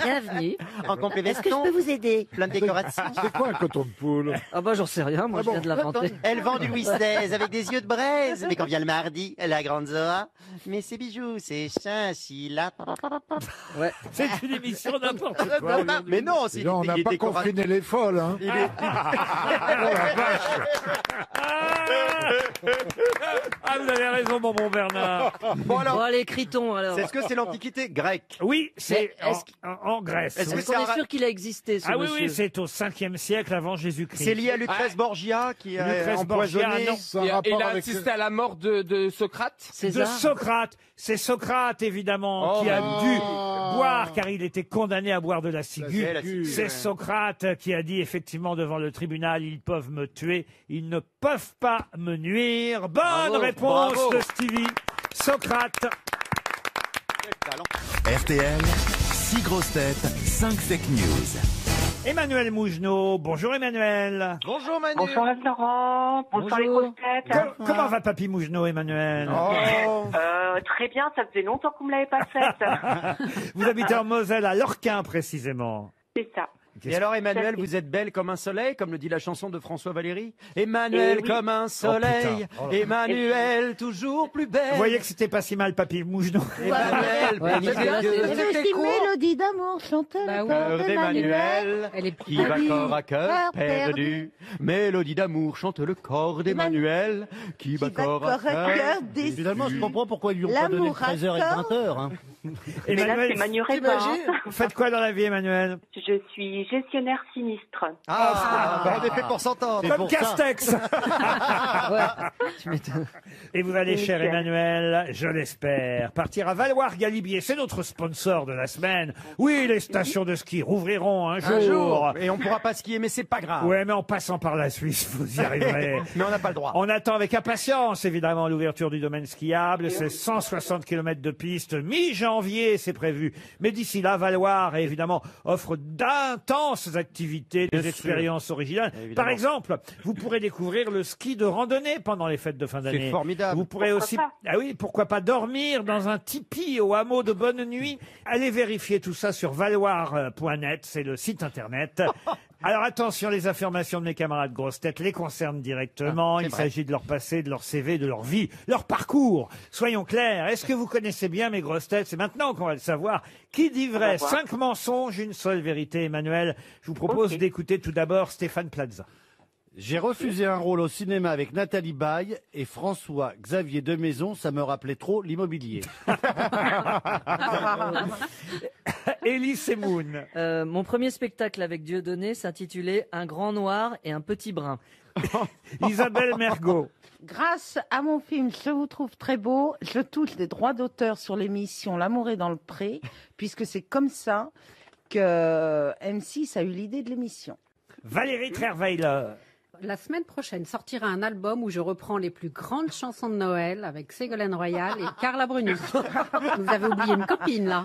Bienvenue. En complet Est-ce que je veston, peux vous aider? plein de décorations. C'est quoi un coton de poule? Ah bah j'en sais rien, moi je viens de l'inventer. Elle vend du Louis XVI avec des yeux de braise. Mais quand vient le mardi, la grande Zora. Mais ses bijoux, ses chinchillas. Ouais. C'est une émission n'importe quoi. Mais non, c'est Et là, on n'a pas confiné les folles. Hein. Ah, vous avez raison, mon bon Bernard. Bon alors, Bon allez, Criton alors. est-ce que c'est l'Antiquité grecque? Oui, c'est Mais est-ce en Grèce. Est-ce que Est-ce qu'on est sûr qu'il a existé ce Ah oui, monsieur? oui, c'est au 5e siècle avant Jésus-Christ. C'est lié à Lucrèce Borgia qui a Lucrèce empoisonné. Borgia, non. C'est un Il a rapport avec... assisté à la mort de Socrate. De César. Socrate. C'est Socrate, évidemment, Oh, qui a bah. dû boire, car il était condamné à boire de la ciguë. La ciguë, C'est ouais. Socrate qui a dit, effectivement, devant le tribunal, ils peuvent me tuer, ils ne peuvent pas me nuire. Bonne Bravo, réponse bravo. de Stevie. Socrate. RTL, 6 grosses têtes, 5 fake news. Emmanuel Mougenot. Bonjour, Emmanuel. Bonjour Manu. Bonsoir Laurent, bonsoir les grosses têtes. Comment va Papy Mougenot, Emmanuel? Oh. Très bien, ça faisait longtemps qu'on me l'avait pas faite. Vous habitez en Moselle, à Lorquin, précisément. C'est ça. Et alors, Emmanuel, Tout à fait. vous êtes belle comme un soleil, comme le dit la chanson de François Valéry. Emmanuel Eh oui. comme un soleil, Oh, putain. Emmanuel toujours plus belle. Vous voyez que c'était pas si mal, Papy Mougenot. Emmanuel, Ouais, petit Nicolas, Dieu. c'est- Il y avait aussi Mélodie d'amour, chanteur Bah oui. Cœur d'Emmanuel, Elle est qui va corps à cœur Cœur perdu. Mélodie d'amour chante le corps d'Emmanuel, qui bat corps à cœur. Finalement, je comprends pourquoi ils lui ont pas donné 13h et 20h. Hein. Mais là, Emmanuel, c'est Manu Rébin. vous faites quoi dans la vie, Emmanuel? Je suis gestionnaire sinistre. Bah, on est fait pour s'entendre. Comme Castex. Tu m'étonnes. Et vous allez, cher Nickel. Emmanuel, je l'espère, partir à Valoir-Galibier. C'est notre sponsor de la semaine. Oui, les stations de ski rouvriront un jour. Et on pourra pas skier, mais c'est pas grave. Ouais, mais en passant par la Suisse, vous y arriverez. Mais on n'a pas le droit. On attend avec impatience, évidemment, l'ouverture du domaine skiable. C'est 160 km de piste. Mi-janvier, c'est prévu. Mais d'ici là, Valoir, évidemment, offre d'intenses activités, des expériences originales. Évidemment. Par exemple, vous pourrez découvrir le ski de randonnée pendant les fêtes de fin d'année. C'est formidable. Vous pourrez Pourquoi aussi, pas ah oui, pourquoi pas dormir dans un tipi au hameau de Bonne Nuit. Allez vérifier tout ça sur valoir.net, c'est le site internet. Alors attention, les affirmations de mes camarades grosses têtes les concernent directement. Il s'agit de leur passé, de leur CV, de leur vie, leur parcours. Soyons clairs, est-ce que vous connaissez bien mes grosses têtes? C'est maintenant qu'on va le savoir. Qui dit vrai? 5 mensonges, une seule vérité. Emmanuel, je vous propose d'écouter tout d'abord Stéphane Plaza. J'ai refusé un rôle au cinéma avec Nathalie Baye et François-Xavier Demaison, ça me rappelait trop l'immobilier. Élie Semoun. Mon premier spectacle avec Dieudonné s'intitulait Un grand noir et un petit brun. Isabelle Mergot. Grâce à mon film Je vous trouve très beau, je touche des droits d'auteur sur l'émission L'amour est dans le pré, puisque c'est comme ça que M6 a eu l'idée de l'émission. Valérie Trierweiler. La semaine prochaine sortira un album où je reprends les plus grandes chansons de Noël avec Ségolène Royal et Carla Bruni. Vous avez oublié une copine là.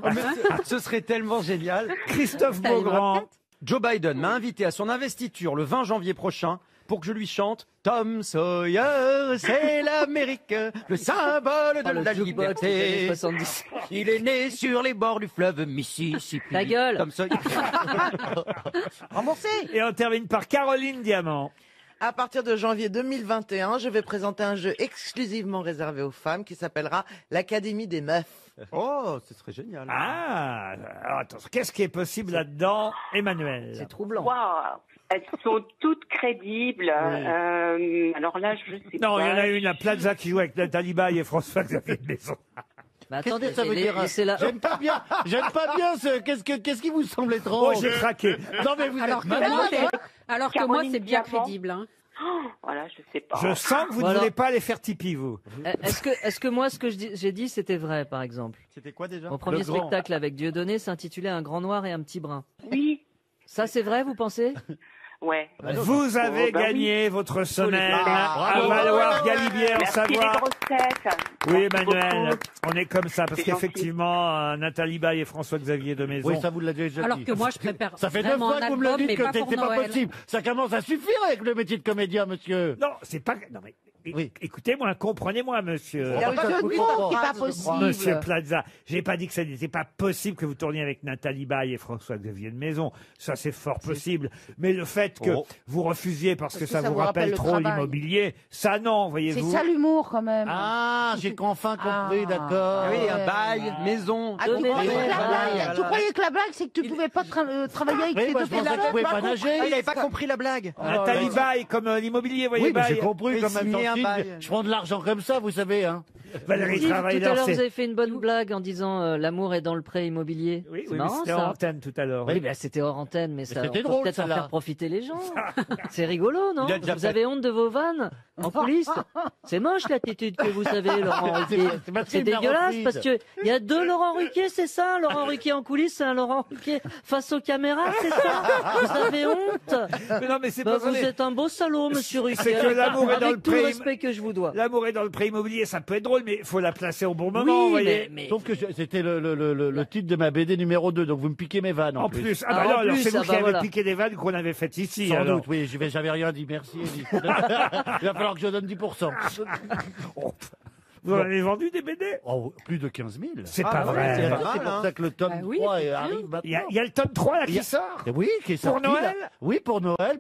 Ce serait tellement génial. Christophe Ça ira Beaugrand. peut-être. Joe Biden m'a invité à son investiture le 20 janvier prochain pour que je lui chante Tom Sawyer, c'est l'Amérique, le symbole de la jukebox des années liberté. 70. Il est né sur les bords du fleuve Mississippi. Ta gueule. Tom Sawyer. Remboursé. Et on termine par Caroline Diamant. À partir de janvier 2021, je vais présenter un jeu exclusivement réservé aux femmes qui s'appellera l'Académie des meufs. Oh, ce serait génial. Ah, alors attends, qu'est-ce qui est possible là-dedans, Emmanuel? C'est troublant. Waouh, elles sont toutes crédibles. Alors là, je sais pas. Non, il y en a une à Plaza qui joue avec Nathalie Baye et François-Xavier Maison. Mais attendez, Qu'est-ce que ça veut dire laissez-la. J'aime pas bien ce... Qu'est-ce qui vous semble Oh, étrange? j'ai craqué. Non mais vous Alors êtes que moi, Caroline alors que moi, c'est bien Diamant. crédible. Hein. Voilà, je sais pas. Je sens que vous ne voulez pas aller faire tipi, vous. Est-ce que moi, ce que j'ai dit, c'était vrai, par exemple? C'était quoi déjà? Mon premier Le grand. spectacle avec Dieudonné s'intitulait Un grand noir et un petit brun. Oui. Ça, c'est vrai, vous pensez? Ouais. Vous avez gagné votre semaine à Valoir-Galibier en Merci les Savoie. grosses têtes. Oui, Merci Emmanuel, beaucoup. on est comme ça, parce C'est gentil. qu'effectivement, Nathalie Baye et François-Xavier de Maison. Oui, ça vous l'a déjà Alors dit. que moi, je prépare Ça fait 9 vraiment fois un que vous me le album, dites mais que pas pour c'est pas Noël. possible. Ça commence à suffire avec le métier de comédien, monsieur. Non, c'est pas... Non, mais... Écoutez-moi, comprenez-moi, monsieur. Il y a autre chose qui n'est pas possible. Monsieur Plaza, j'ai pas dit que ça n'était pas possible que vous tourniez avec Nathalie Baye et François-Xavier de Maison. Ça, c'est fort possible. Mais le fait que vous refusiez parce que ça vous rappelle trop l'immobilier, ça non, C'est voyez-vous. ça l'humour quand même. Ah, j'ai enfin compris, d'accord. Oui, un bail, maison. Ah, tu croyais que la blague, c'est que tu pouvais pas travailler avec tes deux je pensais que tu pouvais pas nager. Ah, il avait pas compris la blague. Nathalie Baye, comme l'immobilier, voyez, Oui, mais Baye. j'ai compris quand même. signer un Tanti, bail. je prends de l'argent comme ça, vous savez, hein. Valérie Si, tout à Travailleur, l'heure, c'est... vous avez fait une bonne blague en disant l'amour est dans le prêt immobilier. Oui, C'est oui, mais marrant, c'était ça. en antenne tout à l'heure. Oui, ben, c'était hors antenne, mais ça on c'était peut drôle, peut-être en celle-là. faire profiter les gens. C'est rigolo, non? Il a déjà Vous fait. avez honte de vos vannes en coulisses? C'est moche l'attitude que vous avez, Laurent Ruquier. c'est Mathilde C'est dégueulasse Laurent parce que il y a deux Laurent Ruquier, c'est ça? Laurent Ruquier en coulisses, c'est un Laurent Ruquier face aux caméras, c'est ça? Vous avez honte? Mais non, mais c'est Bah, pas vous ça. êtes un beau salaud, monsieur Ruquier. C'est que l'amour est dans le Avec tout le pré- respect que je vous dois. L'amour est dans le prêt immobilier, ça peut être drôle, mais il faut la placer au bon moment, vous Oui, voyez. mais Sauf que c'était le titre de ma BD numéro 2, donc vous me piquez mes vannes en En plus. plus, Ah, bah en non, alors plus, c'est vous ah, qui bah avez voilà. piqué des vannes qu'on avait faites ici. Sans alors. doute, oui, j'avais rien dit, merci. Edith. Il va falloir que je donne 10%. Vous en avez vendu des BD? Oh, plus de 15 000. C'est Ah, pas ouais, vrai. C'est pas pour mal, hein. ça que le tome Bah oui, 3 c'est bien. arrive Il maintenant. y a le tome 3 là Il y qui a- sort. Oui, qui est Pour sorti, Noël là. Oui, pour Noël.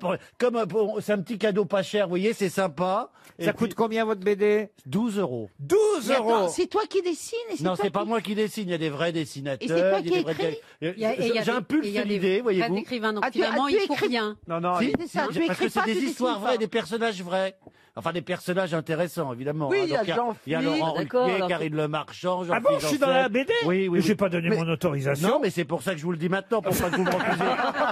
C'est un petit cadeau pas cher, vous voyez, c'est sympa. Et Ça puis, coûte combien votre BD? 12 €. 12 Mais attends, euros. c'est toi qui dessines et Non, toi c'est pas qui- moi qui dessine, il y a des vrais Et c'est dessinateurs. toi il y qui a des vrais écris Il y a- et il y a des- J'impulse et il y a des l'idée, vrais voyez-vous. écrivains, donc Ah, tu- finalement, ah, tu il faut écris- rien. Non, Si, c'est ça, si, tu parce écris que c'est pas, tu des dessines histoires pas. vraies, des personnages vrais. Enfin, des personnages intéressants, évidemment. Oui, hein. il y a Donc, il y a Jean-Philippe. Laurent D'accord, Ruquier, alors- Karine Le Marchand, Ah bon, je suis dans la BD? Oui, oui. Mais j'ai oui. pas donné Mais- mon autorisation. Non, mais c'est pour ça que je vous le dis maintenant, pour pas que vous me refusiez.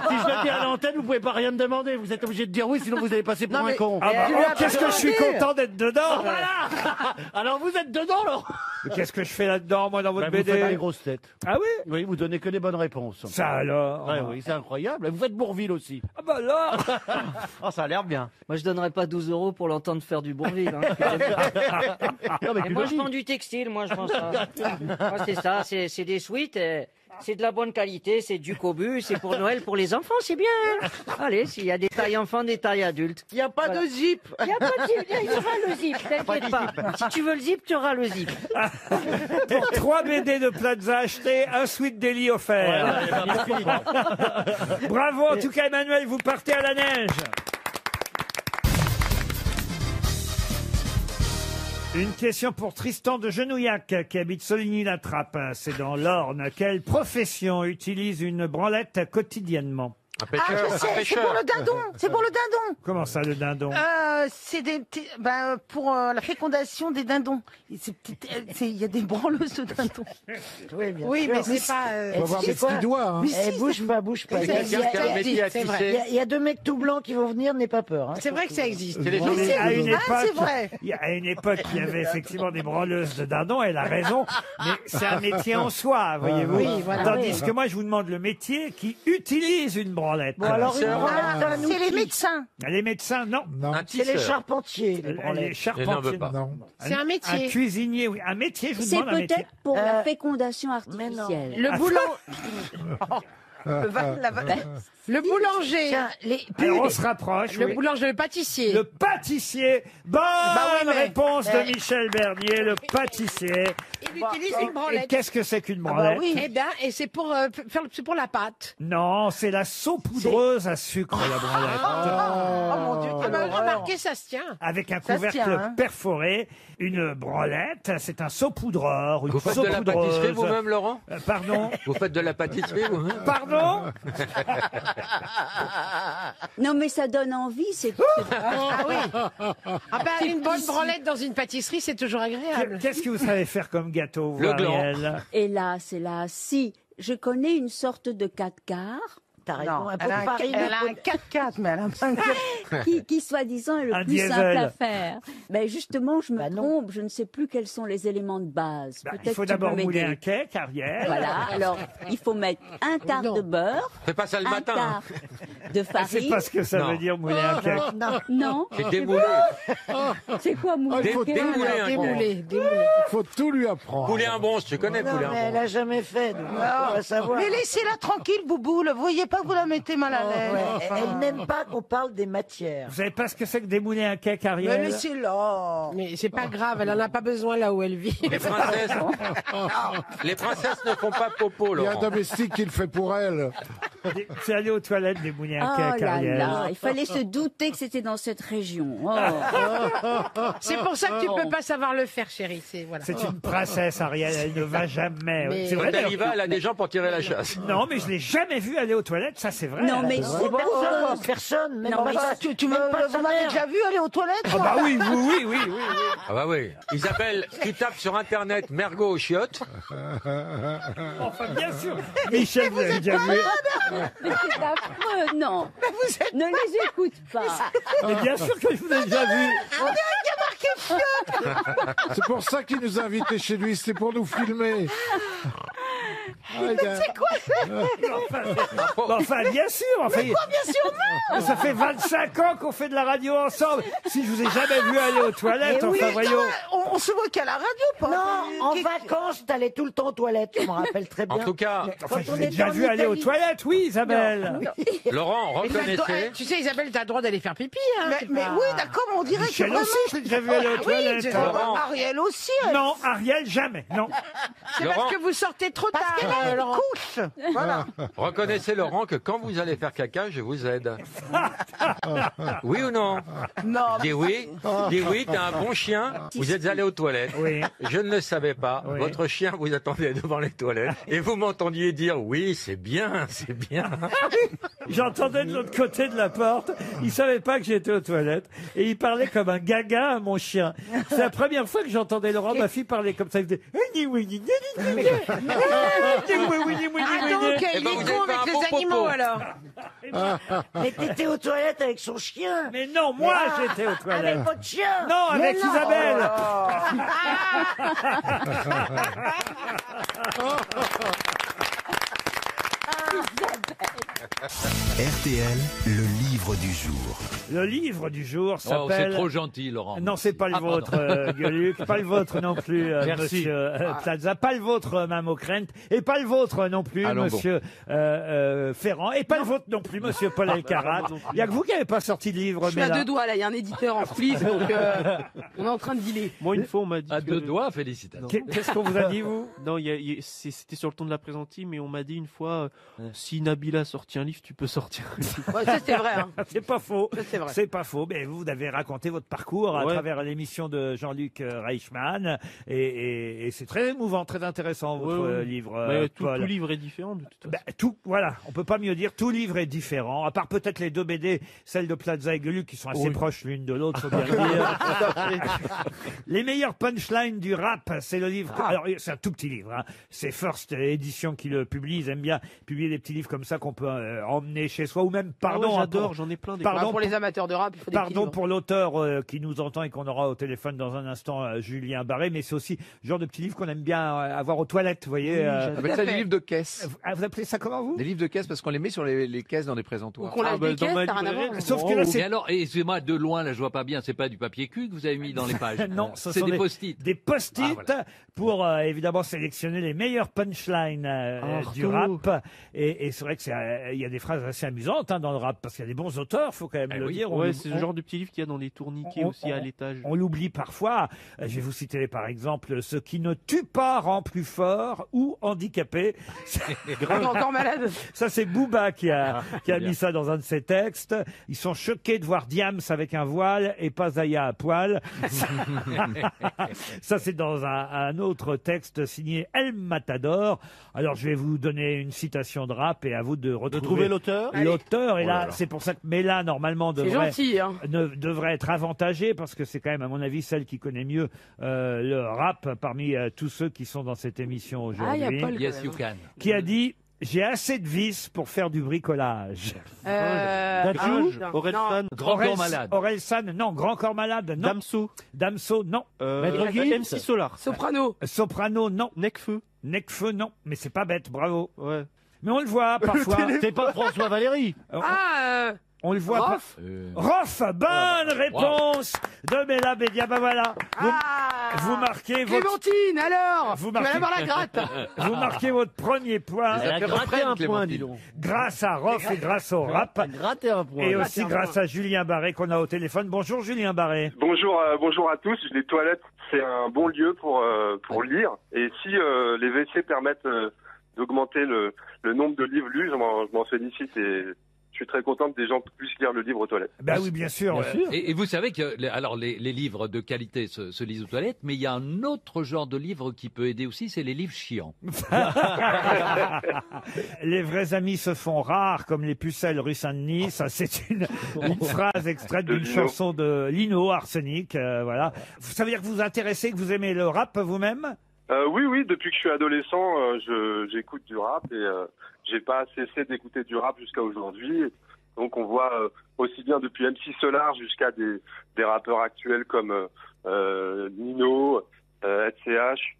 Si je le dis à l'antenne, vous pouvez pas rien me demander. Vous êtes obligé de dire oui, sinon vous allez passer pour Non, un mais- con. Ah bah, Tu oh, lui as qu'est-ce que je suis demandé. content d'être dedans. Voilà. Alors vous êtes dedans, Laurent. Mais qu'est-ce que je fais là-dedans, moi, dans votre Bah, vous BD? faites des grosses têtes. Ah oui? Oui, vous donnez que des bonnes réponses. Ça alors? Ouais, oui, c'est incroyable. Vous faites Bourville aussi. Ah bah là. Oh, ça a l'air bien. Moi, je donnerais pas 12 € pour l'entendre faire du Bourville. Hein. Non, mais Et tu moi, le je dis. vends du textile, moi, je pense. Moi, c'est ça, c'est des suites, c'est de la bonne qualité, c'est du cobu, c'est pour Noël, pour les enfants, c'est bien. Allez, s'il y a des tailles enfants, des tailles adultes. Il n'y a pas de zip. Il n'y a pas de zip, il y aura le zip, t'inquiète pas. Si tu veux le zip, tu auras le zip. Pour 3 BD de Plaza achetés, un Sweet Deli offert. Bravo, en tout cas, Emmanuel, vous partez à la neige. Une question pour Tristan de Genouillac, qui habite Soligny-la-Trappe. C'est dans l'Orne. Quelle profession utilise une branlette quotidiennement? Un Ah, je sais, c'est pour le dindon. C'est pour le dindon. Comment ça, le dindon? C'est des petits, pour la fécondation des dindons. Il y a des branleuses de dindons. Oui, mais c'est pas. Faut avoir des petits doigts. Hein. Mais si, bouge pas. C'est quelqu'un qui a un métier à tisser. Il y a deux mecs tout blancs qui vont venir, n'aie pas peur. Hein. c'est vrai que ça existe. À une Ah, c'est époque, vrai. à une époque, il y avait effectivement des branleuses de dindon, elle a raison, mais c'est un métier en soi, voyez-vous. Oui, voilà. Tandis que moi, je vous demande le métier qui utilise une branlette. Bon, alors une branlette, c'est un C'est les outil. médecins. Les médecins, non. Non. C'est les charpentiers, les Les branlettes. charpentiers, pas. Non. C'est un métier. Un cuisinier, oui. Un métier, je vous C'est demande un métier. peut-être pour la fécondation artificielle. Le boulot. Le boulanger. Tiens, Alors, on se rapproche. Le oui. boulanger, le pâtissier. Le pâtissier. Bonne oui, mais- réponse de Michel Bernier, le pâtissier. Il utilise une Et branlette. qu'est-ce que c'est qu'une bah branlette oui. Eh bien, et c'est pour c'est pour la pâte. Non, c'est la saupoudreuse à sucre, la branlette. Oh mon Dieu, Ah quelle ben, horreur. remarquez, ça se tient. Avec un Ça se couvercle tient, hein. perforé, une branlette, c'est un saupoudreur, une Vous faites de la saupoudreuse. pâtisserie vous-même, Laurent Pardon. Vous faites de la pâtisserie vous-même Pardon. Non, mais ça donne envie, c'est Ah oui. Ah ben, une bonne branlette dans une pâtisserie, c'est toujours agréable. Qu'est-ce que vous savez faire comme gâteau, vous, Le gland. Ariel? Hélas, hélas, si je connais une sorte de 4 quarts t'as raison. Non, Un pot elle a de un, farine, elle a un pot un de- 4x4, mais elle a pas un 4x4. qui soi-disant est le Un plus diesel. simple à faire. Ben justement, je me trompe, je ne sais plus quels sont les éléments de base. Bah, Peut-être il faut tu peux d'abord mouler m'aider. un cake, Ariel. Voilà, alors il faut mettre un quart de beurre, Fais pas ça le un matin. quart de farine. C'est pas ce que ça Non. veut dire mouler un cake. Non, C'est démoulé. c'est quoi mouler Il faut démouler un Démoulé. Il faut tout lui apprendre. Poulet un bon, tu connais Non, poulet mais un elle bon. a jamais fait. Donc on va savoir. Mais laissez-la tranquille, Bouboule. Vous voyez pas que vous la mettez mal à l'aise. Ouais, elle n'aime pas qu'on parle des matières. Vous savez pas ce que c'est que démouler un cake, Mais Ariel? laissez-la. Mais c'est pas grave, elle en a pas besoin là où elle vit. Les princesses ne font pas popo, Il y a un Laurent. domestique qui le fait pour elle. C'est aller aux toilettes démouler un Oh cake, là Ariel. là, il fallait se douter que c'était dans cette région. Oh. C'est pour ça que tu peux pas savoir le faire, chérie. Voilà. C'est une princesse, Ariel, elle ne va jamais. Mais- C'est vrai, Quand elle y d'ailleurs. va, elle a des gens pour tirer la chasse. Non, mais je l'ai jamais vue aller aux toilettes, ça c'est vrai. Non, mais Personne, même Non, pas mais sa- Tu même pas sa vous m'avez mère. déjà vu aller aux toilettes Ah bah oui, oui. Ah bah oui. Isabelle, tu tapes sur internet mergot aux chiottes. Enfin, bien sûr. Michel, vous avez déjà vu. Mais c'est affreux, non. Ne les écoute pas. Mais bien sûr que je vous ai déjà vu. C'est pour ça qu'il nous a invités chez lui, c'est pour nous filmer. C'est quoi Enfin, bien sûr. Enfin, bien sûr, non. ça fait 25 ans qu'on fait de la radio ensemble. Si je vous ai jamais vu aller aux toilettes, Mais oui, enfin, voyons. on se voit qu'à la radio, pas. Non, en vacances, t'allais tout le temps aux toilettes, je me rappelle très bien. En tout cas, Enfin, je on vous ai était déjà en vu aller aux Italie. toilettes, oui, Isabelle. Laurent, Mais t'as le droit- reconnaissez. tu sais, Isabelle, t'as le droit d'aller faire pipi. Hein, Mais, c'est mais pas- oui, d'accord, mais on dirait Michel que vraiment... aussi, je l'ai déjà vu aller aux Oui, toilettes. c'est- Laurent. Ariel aussi. elle. Non, Ariel, jamais. Non. C'est Laurent. parce que vous sortez trop tard. Parce qu'elle a une Laurent. couche. Voilà. Reconnaissez, Laurent, que quand vous allez faire caca, je vous aide. Oui ou non? Non. Dis oui. Dis oui, t'es un bon chien. Vous êtes allé aux toilettes. Oui. Je ne le savais pas. Oui. Votre chien vous attendait devant les toilettes. Et vous m'entendiez dire oui, c'est bien, c'est bien. J'entendais de l'autre côté de la porte. Il savait pas que j'étais aux toilettes. Et il parlait comme un gaga à mon chien. C'est la première fois que j'entendais Laurent, ma fille, parler comme ça. Il faisait... Ah donc, il ben, vous est avez con fait avec un les bon animaux popo. alors. Mais t'étais aux toilettes avec son chien. Mais non, moi Mais j'étais aux toilettes. Avec votre chien. Non, avec Mais non. Isabelle. RTL, le livre du jour. Le livre du jour Oh, c'est s'appelle... trop gentil, Laurent. Non, c'est pas le Ah, vôtre, pardon. Gueuluc, pas le vôtre non plus, Merci. monsieur Plaza, pas le vôtre, Mme O'Krent, et pas le vôtre non plus, Allons monsieur Ferrand, et pas le vôtre non plus, monsieur Paul Alcarat. Il y a que vous qui n'avez pas sorti de livre, Je suis mais à là... deux doigts là, il y a un éditeur en coulisses, donc on est en train de dealer. Moi, une fois, on m'a dit. À que- deux doigts, félicitations. Qu'est-ce qu'on vous a dit, vous? Non, c'était sur le ton de la plaisanterie, mais on m'a dit une fois si Nabila a sorti un livre, tu peux sortir un livre. Ouais, ça c'est vrai. Hein. C'est pas faux. Ça, c'est vrai. C'est pas faux. Mais vous avez raconté votre parcours à Ouais. travers l'émission de Jean-Luc Reichmann. Et c'est très émouvant, très intéressant, votre Ouais, ouais. livre, Mais tout Paul. livre est différent de toute façon. Ben, tout, voilà, on peut pas mieux dire, tout livre est différent, à part peut-être les deux BD, celles de Plaza et Gueuluc, qui sont assez Oui. proches l'une de l'autre, faut bien le dire. Les meilleures punchlines du rap, c'est le livre, alors c'est un tout petit livre, hein. C'est First Edition qui le publie, ils aiment bien publier des petits livres comme ça qu'on peut emmener chez soi, ou même, pardon, Ah ouais, hein, j'adore, pour- j'en ai plein des pardon, Pour les amateurs de rap, il faut des petits Pardon livres. pour l'auteur qui nous entend et qu'on aura au téléphone dans un instant, Julien Barré, mais c'est aussi le genre de petits livres qu'on aime bien avoir aux toilettes, vous voyez. j'adore. On appelle ça des livres de caisse. Vous appelez ça comment, vous? Des livres de caisse parce qu'on les met sur les caisses dans des présentoirs. Ou qu'on lâche des dans caisses, ma ça n'a rien à librairie, voir. Sauf que là, Et c'est alors, excusez-moi, de loin, là, je vois pas bien. C'est pas du papier cul que vous avez mis dans les pages. Non, ce c'est sont des post-it. Des post-it Ah, voilà. pour évidemment sélectionner les meilleures punchlines du Artaud. rap. Et c'est vrai que il y a des phrases assez amusantes dans le rap parce qu'il y a des bons auteurs, faut quand même Eh le oui. dire. Ouais, c'est le genre de petit livre qu'il y a dans les tourniquets aussi à l'étage. On l'oublie parfois. Je vais vous citer par exemple ce qui ne tue pas rend plus fort ou handicapé. On est encore malade. Ça, c'est Booba qui a bien. mis ça dans un de ses textes. Ils sont choqués de voir Diams avec un voile et pas Zaya à poil. Ça, c'est dans un autre texte signé El Matador. Alors, je vais vous donner une citation de rap et à vous de retrouver trouver l'auteur. L'auteur. Et Oh là là, là. c'est pour ça que Mela, normalement, C'est devrait, gentil, hein. devrait être avantagée parce que c'est quand même, à mon avis, celle qui connaît mieux le rap parmi tous ceux qui sont dans cette émission Ah, il y a aujourd'hui. Paul. Yes, you can. Qui a dit J'ai assez de vis pour faire du bricolage. Orelsan, Grand Corps Malade. Orelsan, non. Grand Corps Malade, non. Damso, non. MC Solar. Soprano, non. Necfeu. Necfeu, non. Mais c'est pas bête, bravo. Ouais. Mais on le voit parfois. C'est pas François Valéry. On le voit Rof. Rof, bonne réponse de Bella Bédia. Ben voilà. Vous marquez votre... Clémentine, alors Vous Tu vas marquez... avoir la gratte. Vous marquez votre premier point. Elle a gratté un point, dis donc. Grâce à Rof et grâce au rap. Gratté un point. Et aussi grâce à Julien Barré qu'on a au téléphone. Bonjour Julien Barré. Bonjour, bonjour à tous. Les toilettes, c'est un bon lieu pour lire. Et si les WC permettent d'augmenter le nombre de livres lus, je m'en félicite et je suis très content que des gens puissent lire le livre aux toilettes. Ben oui, bien sûr. Et vous savez que les livres de qualité se lisent aux toilettes, mais il y a un autre genre de livre qui peut aider aussi, c'est les livres chiants. Les vrais amis se font rares comme les pucelles rue Saint-Denis. Ça, c'est une phrase extraite d'une chanson de Lino, Arsenic. Voilà. Ça veut dire que vous vous intéressez, que vous aimez le rap vous-même? Oui, depuis que je suis adolescent, j'écoute du rap et j'ai pas cessé d'écouter du rap jusqu'à aujourd'hui. Donc on voit aussi bien depuis MC Solar jusqu'à des rappeurs actuels comme Nino, SCH,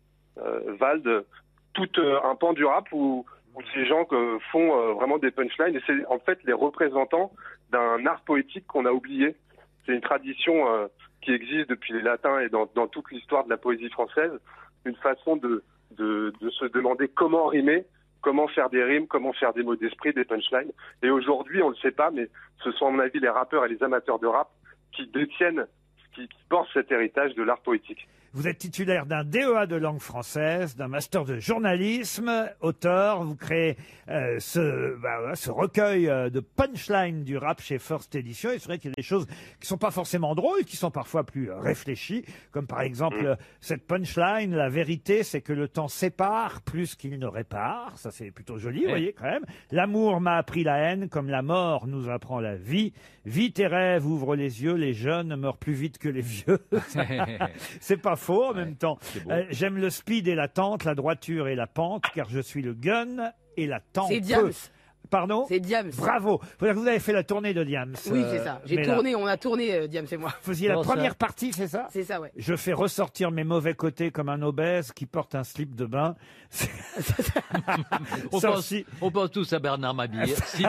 Vald, tout un pan du rap où ces gens font vraiment des punchlines et c'est en fait les représentants d'un art poétique qu'on a oublié. C'est une tradition qui existe depuis les latins et dans toute l'histoire de la poésie française. Une façon de se demander comment rimer, comment faire des rimes, comment faire des mots d'esprit, des punchlines. Et aujourd'hui, on le sait pas, mais ce sont à mon avis les rappeurs et les amateurs de rap qui détiennent, qui portent cet héritage de l'art poétique. Vous êtes titulaire d'un DEA de langue française, d'un master de journalisme, auteur. Vous créez ce recueil de punchlines du rap chez First Edition. Et c'est vrai qu'il y a des choses qui sont pas forcément drôles, qui sont parfois plus réfléchies, comme par exemple cette punchline. La vérité, c'est que le temps sépare plus qu'il ne répare. Ça, c'est plutôt joli, vous voyez, quand même. L'amour m'a appris la haine, comme la mort nous apprend la vie. Vie tes rêves, ouvre les yeux. Les jeunes meurent plus vite que les vieux. C'est pas faux en même temps. J'aime le speed et la tente, la droiture et la pente, car je suis le gun et la tente. C'est Diams. Pardon? C'est Diams. Bravo. Faut dire que vous avez fait la tournée de Diams. Oui, c'est ça. On a tourné, Diams et moi. Vous faisiez la première partie, c'est ça? C'est ça, ouais. Je fais ressortir mes mauvais côtés comme un obèse qui porte un slip de bain. On pense tous à Bernard Mabille. Si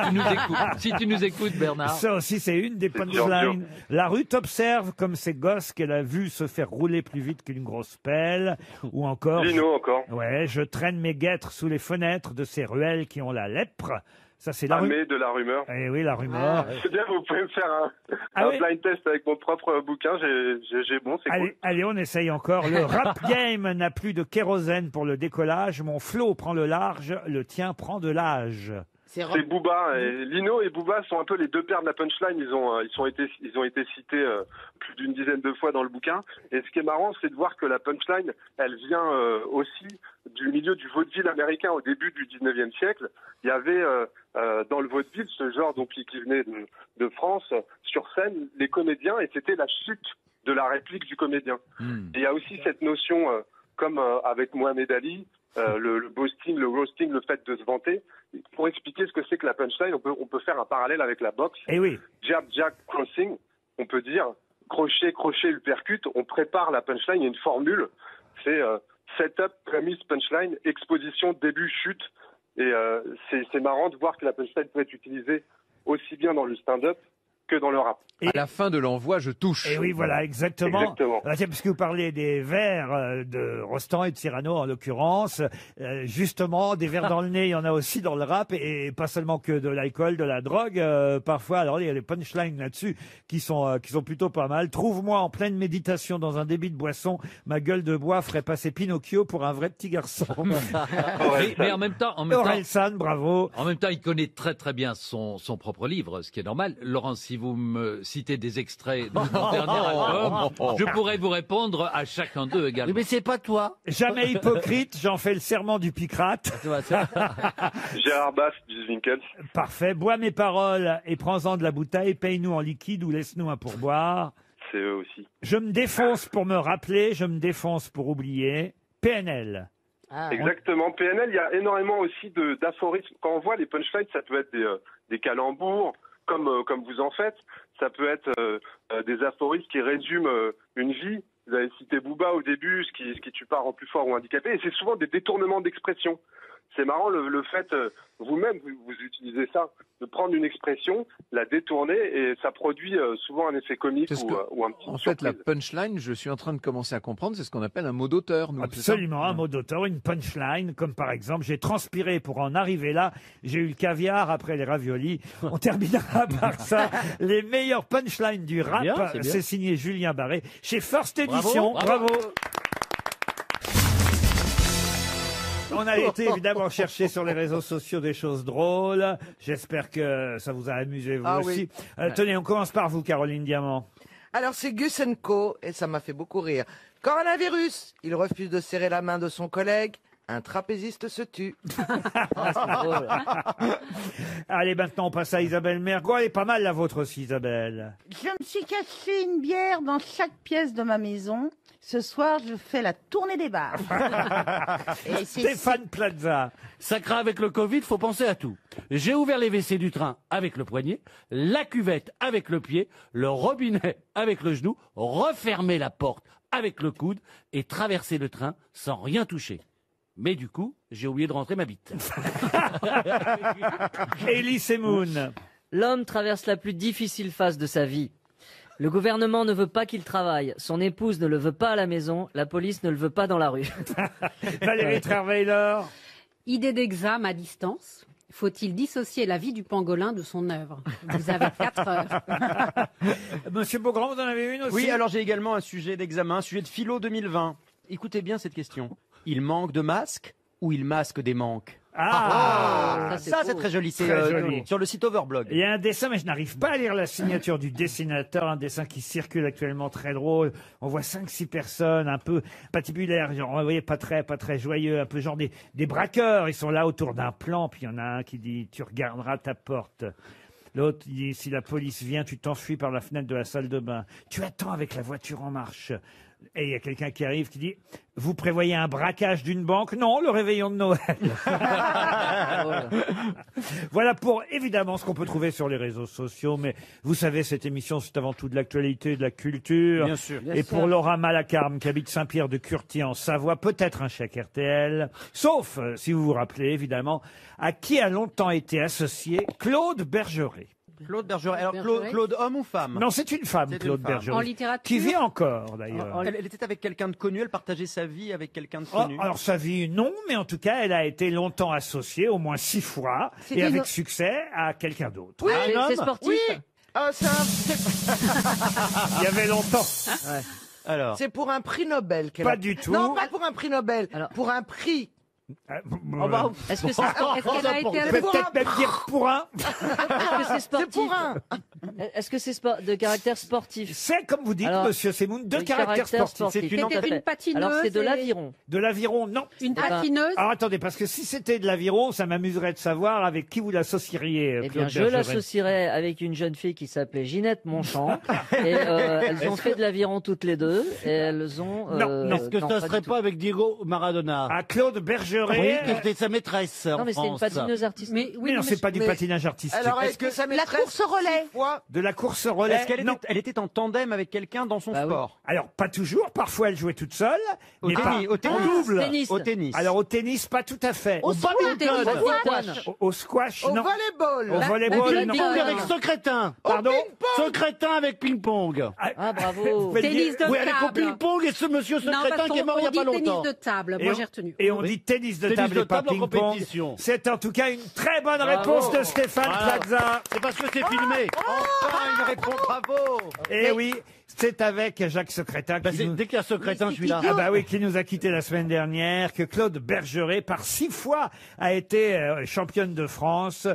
tu nous écoutes, Bernard. Ça aussi, c'est une des punchlines. La rue t'observe comme ces gosses qu'elle a vu se faire rouler plus vite qu'une grosse pelle. Ou encore. Lino, encore. Ouais, je traîne mes guêtres sous les fenêtres de ces ruelles qui ont la lèpre. Ça, c'est la de la rumeur. Eh oui, la rumeur. C'est bien, vous pouvez me faire un blind test avec mon propre bouquin. J'ai bon, c'est cool. Allez, on essaye encore. Le rap game n'a plus de kérosène pour le décollage. Mon flow prend le large, le tien prend de l'âge. C'est Booba. Et Lino et Booba sont un peu les deux pères de la punchline. Ils ont été cités plus d'une dizaine de fois dans le bouquin. Et ce qui est marrant, c'est de voir que la punchline, elle vient aussi du milieu du vaudeville américain au début du 19e siècle. Il y avait dans le vaudeville ce genre donc qui venait de France sur scène les comédiens et c'était la chute de la réplique du comédien. Et il y a aussi cette notion comme avec Mohamed Ali. Le boasting, le roasting, le fait de se vanter. Pour expliquer ce que c'est que la punchline, on peut faire un parallèle avec la boxe. Eh oui. Jab, jab, crossing. On peut dire crochet, crochet, uppercut. On prépare la punchline. Il y a une formule. C'est setup, premise, punchline, exposition, début, chute. Et c'est marrant de voir que la punchline peut être utilisée aussi bien dans le stand-up que dans le rap. À la fin de l'envoi, je touche. Et oui, voilà, exactement. Tiens, puisque vous parlez des vers de Rostand et de Cyrano, en l'occurrence, justement, des vers dans le nez, il y en a aussi dans le rap, et pas seulement que de l'alcool, de la drogue. Parfois, alors il y a des punchlines là-dessus qui sont plutôt pas mal. Trouve-moi en pleine méditation dans un débit de boisson, ma gueule de bois ferait passer Pinocchio pour un vrai petit garçon. mais en même temps, Orelsan, bravo. En même temps, il connaît très très bien son propre livre, ce qui est normal. Laurent, si vous me citez des extraits de mon dernier album, je pourrais vous répondre à chacun d'eux également. Oui, mais c'est pas toi. Jamais hypocrite, j'en fais le serment du Picrate. Gérard Bass, du Winkels. Parfait. Bois mes paroles et prends-en de la bouteille, paye-nous en liquide ou laisse-nous un pourboire. C'est eux aussi. Je me défonce pour me rappeler, je me défonce pour oublier. PNL. Exactement. PNL, il y a énormément aussi d'aphorismes. Quand on voit les punchlines, ça peut être des calembours, comme vous en faites. Ça peut être des aphorismes qui résument une vie. Vous avez cité Booba au début, ce qui tue pas rend plus fort ou handicapé. Et c'est souvent des détournements d'expression. C'est marrant le fait, vous-même, vous utilisez ça, de prendre une expression, la détourner, et ça produit souvent un effet comique ou un petit En fait, la punchline, je suis en train de commencer à comprendre, c'est ce qu'on appelle un mot d'auteur. nous, c'est ça Absolument, un mot d'auteur, une punchline, comme par exemple, j'ai transpiré pour en arriver là, j'ai eu le caviar après les raviolis. On terminera par ça. Les meilleures punchlines du rap, c'est bien. c'est signé Julien Barré, chez First Edition. Bravo. On a été évidemment chercher sur les réseaux sociaux des choses drôles. J'espère que ça vous a amusé vous aussi. Tenez, on commence par vous, Caroline Diamant. Alors c'est Gus & Co, et ça m'a fait beaucoup rire. Coronavirus, il refuse de serrer la main de son collègue. Un trapéziste se tue. Allez, maintenant on passe à Isabelle Mergo. Elle est pas mal la vôtre aussi, Isabelle. Je me suis caché une bière dans chaque pièce de ma maison. Ce soir, je fais la tournée des bars. Et c'est- Stéphane Plaza. Sacré avec le Covid, faut penser à tout. J'ai ouvert les WC du train avec le poignet, la cuvette avec le pied, le robinet avec le genou, refermer la porte avec le coude et traverser le train sans rien toucher. Mais du coup, j'ai oublié de rentrer ma bite. Elie Semoun. L'homme traverse la plus difficile phase de sa vie. Le gouvernement ne veut pas qu'il travaille, son épouse ne le veut pas à la maison, la police ne le veut pas dans la rue. Valérie Trierweiler. Idée d'examen à distance. Faut-il dissocier la vie du pangolin de son œuvre? Vous avez 4 heures. Monsieur Beaugrand, vous en avez une aussi? Oui, alors j'ai également un sujet d'examen, un sujet de philo 2020. Écoutez bien cette question. Il manque de masques ou il masque des manques? Ah, ça c'est très joli. C'est Très joli. sur le site Overblog. Il y a un dessin, mais je n'arrive pas à lire la signature du dessinateur. Un dessin qui circule actuellement, très drôle. On voit 5-6 personnes, un peu patibulaires, genre, vous voyez, pas très joyeux, un peu genre des braqueurs. Ils sont là autour d'un plan, puis il y en a un qui dit « Tu regarderas ta porte ». L'autre il dit « Si la police vient, tu t'enfuis par la fenêtre de la salle de bain. Tu attends avec la voiture en marche. » Et il y a quelqu'un qui arrive qui dit « Vous prévoyez un braquage d'une banque ?» Non, le réveillon de Noël. Voilà pour évidemment ce qu'on peut trouver sur les réseaux sociaux. Mais vous savez, cette émission, c'est avant tout de l'actualité, de la culture. Bien sûr. Et pour Laura Malacarme, qui habite Saint-Pierre-de-Curtier en Savoie, peut-être un chèque RTL. Sauf, si vous vous rappelez, évidemment, à qui a longtemps été associé Claude Bergeret. Claude Bergeret. Alors Bergeret. Claude homme ou femme? Non, c'est une femme, C'est une Claude femme. Bergeret. En littérature. Qui vit encore, d'ailleurs. Elle était avec quelqu'un de connu, elle partageait sa vie avec quelqu'un de Oh, connu. alors sa vie, non, mais en tout cas, elle a été longtemps associée, au moins 6 fois, et C'était avec une- succès, à quelqu'un d'autre. Oui, C'est sportif. oui. Il y avait longtemps. Alors, C'est pour un prix Nobel qu'elle Pas a- du tout. Non, pas pour un prix Nobel. Alors- Pour un prix. Est-ce que c'est Est-ce qu'elle a été Peut-être même dire pour un. sportif? C'est pour un. Est-ce que c'est de caractère sportif? C'est, comme vous dites, Alors, monsieur Semoun, de caractère sportif. C'est une C'était entreprise. une patineuse. Alors c'est de et- l'aviron. De l'aviron, non. Une ben, patineuse. Alors attendez, parce que si c'était de l'aviron, ça m'amuserait de savoir avec qui vous l'associeriez, Eh bien, Claude je Bergeret. l'associerais avec une jeune fille qui s'appelait Ginette Monchamp. Et elles ont fait de l'aviron toutes les deux. Et elles ont. Non, Est-ce que non, ça pas serait du pas avec Diego Maradona? À Claude Bergeret. Oui, qui était sa maîtresse tout. en Non, mais c'est une France. patineuse artistique. Mais Mais non, c'est pas du mais- patinage artistique. Alors, est-ce que ça La course au relais. De la course relais, Est-ce qu'elle non. était, elle était en tandem avec quelqu'un dans son Bah oui. sport? Alors, pas toujours. Parfois, elle jouait toute seule. Au mais tennis, pas au tennis. en double. Tennis. Au tennis. Alors, au tennis, pas tout à fait. Au badminton. Au squash, Au non. volleyball. Au volleyball, non. Ping-pong avec ce crétin. Pardon. Ce crétin avec ping-pong. Ah, bravo. Vous pouvez dire- Tennis de Oui, avec au table. ping-pong et ce monsieur Non, secrétin parce qui est mort il n'y a qu'on pas dit longtemps. tennis de table. Et Moi, on- j'ai retenu. Et on dit tennis de Tennis table de et pas table en ping-pong. compétition. C'est en tout cas une très bonne Bravo. réponse de Stéphane Voilà. Plaza. C'est parce que c'est filmé. Enfin, une réponse, bravo! Et oui, c'est avec Jacques Secrétin Bah, qui c'est- nous... dès qu'il y a secrétin, je suis là. Ah bah oui, qui nous a quitté la semaine dernière, que Claude Bergeret, par 6 fois, a été championne de France.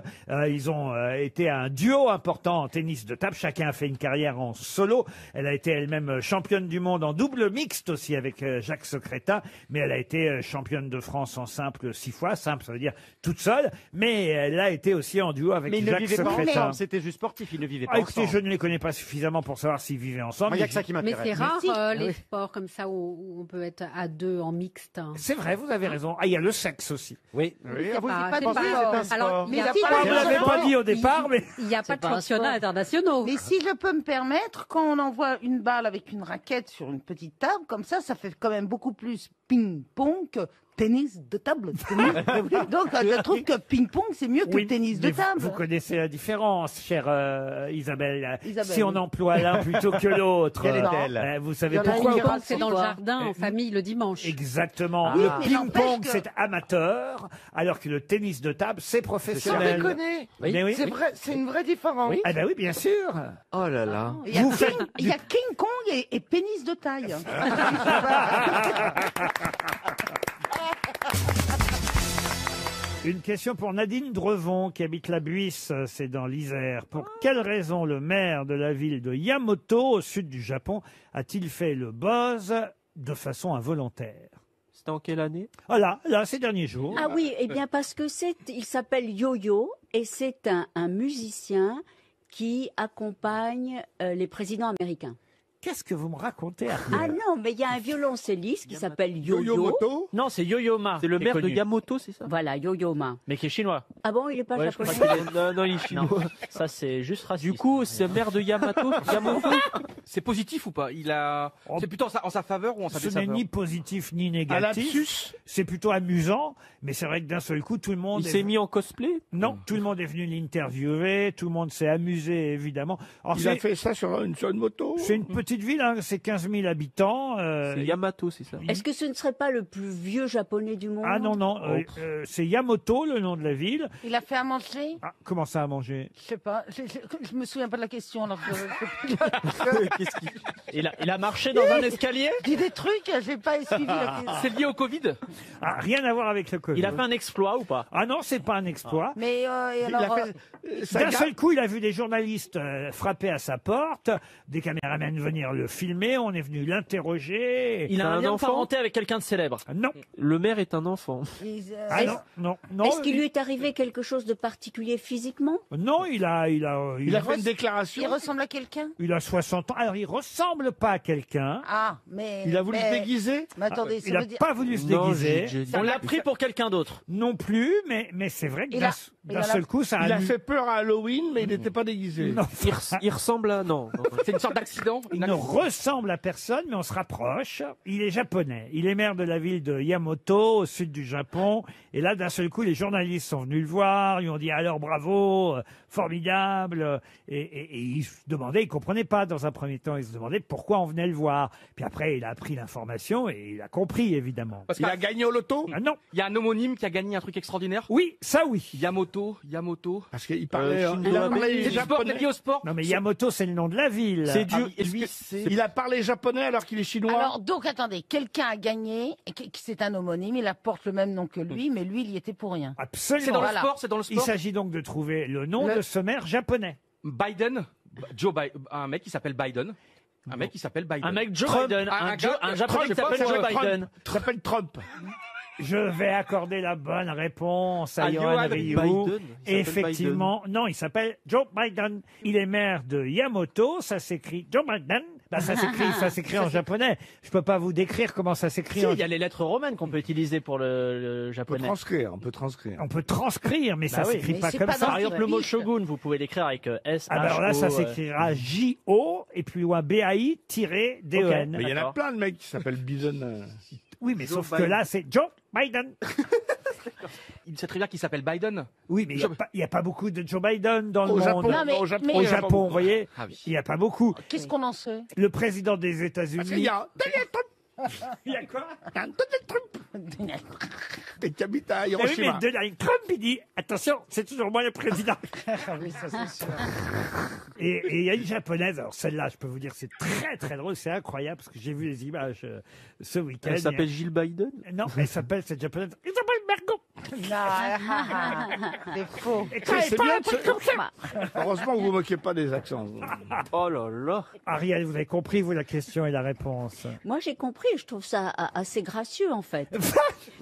Ils ont été un duo important en tennis de table. Chacun a fait une carrière en solo. Elle a été elle-même championne du monde en double mixte aussi avec Jacques Secrétin. Mais elle a été championne de France en simple 6 fois. Simple, ça veut dire toute seule. Mais elle a été aussi en duo avec Mais ils ne Jacques vivaient pas Secrétin. ensemble, c'était juste sportif, ils ne vivaient pas Ah, écoutez, ensemble. je ne les connais pas suffisamment pour savoir s'ils vivaient ensemble. ensemble. Moi, il y a que ça qui Mais m'intéresse. c'est rare si. les sports comme ça où on peut être à deux en mixte. C'est vrai, vous avez raison. Ah, il y a le sexe aussi. Oui. C'est vous pas- dites pas c'est de pas- sport. alors, Mais il y a si, pas- Vous ne l'avez pas dit au départ, mais... Il n'y a pas de pas un championnats sport. internationaux. Mais si je peux me permettre, quand on envoie une balle avec une raquette sur une petite table, comme ça fait quand même beaucoup plus ping-pong que tennis de table. Donc, je trouve que ping-pong, c'est mieux que Oui, tennis de mais table. Vous connaissez la différence, chère Isabelle. Isabelle, Si on oui. emploie l'un plutôt que l'autre. Quelle est-elle Vous savez Il y en a pourquoi une ou pas Ping-pong, c'est dans le jardin, en famille, le dimanche. Exactement. Oui, Le mais ping-pong, n'empêche que- c'est amateur, alors que le tennis de table, c'est Sans professionnel. déconner. Mais oui. C'est vrai, c'est une vraie différence. Ah ben oui, bien sûr. Oh là là. Il y a Vous King, faites il y a King Kong et pénis de taille. Une question pour Nadine Drevon, qui habite la Buisse, c'est dans l'Isère. Pour quelle raison le maire de la ville de Yamato, au sud du Japon, a-t-il fait le buzz de façon involontaire? C'était en quelle année? Ah là, ces derniers jours. Ah oui, eh bien parce que il s'appelle Yo-Yo et c'est un musicien qui accompagne les présidents américains. Qu'est-ce que vous me racontez, Ariel? Ah non, mais il y a un violoncelliste qui s'appelle Yo-Yo. Non, c'est Yo-Yo Ma. C'est le maire de Yamato, c'est ça? Voilà, Yo-Yo Ma. Mais qui est chinois. Ah bon, il est pas Ouais, je crois japonais? qu'il est- Non, non, il est chinois. Ça, c'est juste raciste. Du coup, c'est maire de Yamato. Yamato. C'est positif ou pas? C'est plutôt en sa faveur ou en sa Ce n'est défaveur? ni positif ni Un négatif. lapsus. C'est plutôt amusant, mais c'est vrai que d'un seul coup, tout le monde. Il s'est mis en cosplay? Non, tout le monde est venu l'interviewer, tout le monde s'est amusé, évidemment. Alors, Il a fait ça sur une moto. C'est une petite ville, hein, c'est 15 000 habitants. C'est Yamato, c'est ça? Est-ce que ce ne serait pas le plus vieux japonais du monde? Ah non, non, c'est Yamato, le nom de la ville. Il a fait à manger? Ah, comment ça à manger? Je sais pas, je me souviens pas de la question. Alors Il a marché dans un escalier? Dis des trucs, j'ai pas suivi la question. C'est lié au Covid? Ah, rien à voir avec le Covid. Il a fait un exploit ou pas? Ah non, c'est pas un exploit. Mais et alors, D'un seul coup, il a vu des journalistes frapper à sa porte, des caméramans venir le filmer, on est venu l'interroger. Il a un lien de parenté avec quelqu'un de célèbre? Non. Le maire est un enfant. Ah non, non, non. Est-ce qu'il lui est arrivé quelque chose de particulier physiquement? Non, il a fait une déclaration. il ressemble à quelqu'un? Il a 60 ans. Alors, il ressemble pas à quelqu'un. Ah, mais. Il a voulu se déguiser? Mais attendez, ça Il n'a veut dire. pas voulu se Non, déguiser. On l'a pris pour quelqu'un d'autre. Non plus, mais c'est vrai que Il d'un a- d'un seul coup, ça Il a mis- fait peur à Halloween, mais il n'était pas déguisé. Non. Il ressemble à... Non. C'est une sorte d'accident? Il ne ressemble à personne, mais on se rapproche. Il est japonais. Il est maire de la ville de Yamato, au sud du Japon. Et là, d'un seul coup, les journalistes sont venus le voir. Ils ont dit alors bravo, formidable. Et il se demandait, il comprenait pas dans un premier temps. Il se demandait pourquoi on venait le voir. Puis après, il a appris l'information et il a compris, évidemment. Parce Il a gagné au loto? Ah non. Il y a un homonyme qui a gagné un truc extraordinaire? Oui, ça oui. Yamoto. Parce qu'il parlait, Shinzo il a Abe. parlé C'est du sport, japonais. c'est lié au sport? Non, mais Yamato, c'est le nom de la ville. C'est du... Il a parlé japonais alors qu'il est chinois. Alors, donc, attendez, quelqu'un a gagné, c'est un homonyme, il apporte le même nom que lui, mais lui, il y était pour rien. Absolument. C'est dans le Voilà. sport, c'est dans le Il sport? s'agit donc de trouver le nom Le- de ce maire japonais. Biden. Un mec qui s'appelle Biden. Un mec qui s'appelle Biden. Un mec Joe Trump. Biden. Un gars- japonais qui s'appelle Trump, Joe Biden. Il s'appelle Trump. Je vais accorder la bonne réponse à À Johan Johan Rioux. Biden. Il s'appelle Effectivement, non, il s'appelle Joe Biden. Il est maire de Yamato, ça s'écrit Joe Biden. Bah, ça s'écrit en japonais. Je peux pas vous décrire comment ça s'écrit. Si, en... il y a les lettres romaines qu'on peut utiliser pour le On peut japonais. transcrire, on peut transcrire. On peut transcrire, mais ça Bah oui, s'écrit mais pas c'est comme pas ça. dans Par exemple, le mot Vite. shogun, vous pouvez l'écrire avec S, Ah bah alors là, ça H, O, s'écrira J-O et plus loin B-A-I-D-E-N. Ok. Mais il y en a D'accord. plein de mecs qui s'appellent Bison. Oui, mais Joe sauf que Biden. là, c'est Joe Biden. Il sait très bien qu'il s'appelle Biden. Oui, mais il n'y a pas beaucoup de Joe Biden dans le Au monde. Japon, Non, mais- au Japon, mais- Au il y en a pas Japon, beaucoup. vous voyez, Ah oui. il n'y a pas beaucoup. Qu'est-ce qu'on en sait? Le président des Parce qu'il États-Unis. y a Donald Trump. Il y a quoi Il y a un Donald Trump. Et qui habite à Eh oui, mais Hiroshima. Donald Trump, il dit attention, c'est toujours moi le président. Oui, ça c'est sûr. Et il y a une japonaise, alors celle-là, je peux vous dire, c'est très très drôle, c'est incroyable parce que j'ai vu les images ce week-end. Elle s'appelle Jill Biden? Non, elle s'appelle cette japonaise. Elle s'appelle Margot. C'est faux. C'est bien Heureusement que vous ne vous moquez pas des accents. Oh là là. Ariel, vous avez compris, vous, la question et la réponse. Moi, j'ai compris. Je trouve ça assez gracieux, en fait.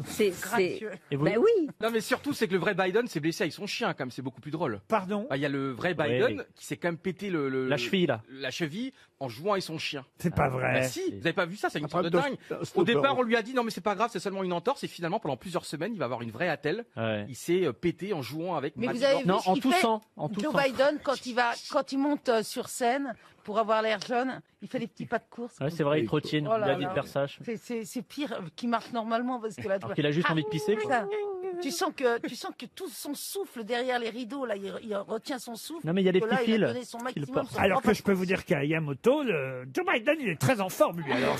C'est Et vous- Ben oui. Non, mais surtout, c'est que le vrai Biden s'est blessé avec son chien, quand même. C'est beaucoup plus drôle. Pardon? Il y a le vrai Biden Oui. qui s'est quand même pété La cheville, là. la cheville en jouant avec son chien. C'est pas vrai. Bah si, vous n'avez pas vu ça, c'est une Après, sorte de dingue. stopper. Au départ, on lui a dit non mais c'est pas grave, c'est seulement une entorse et finalement pendant plusieurs semaines, il va avoir une vraie attelle. Ouais. Il s'est pété en jouant avec. Mais Matt vous avez vu Gordon. ce qu'il fait Joe Biden, quand il monte sur scène pour avoir l'air jeune, il fait des petits pas de course. Ouais, c'est vrai, il trottine. Oh là Il a dit là. de Versace. C'est pire qu'il marche normalement parce que là. Alors qu'il a juste envie de pisser, quoi. Ça. Tu sens que tout son souffle derrière les rideaux, là, il retient son souffle. Non, mais il y a des que là, petits il a fils donné son qui le maximum portent. sur Alors trois que je peux vous dire qu'à Yamamoto, Joe Biden, il est très en forme, lui, alors.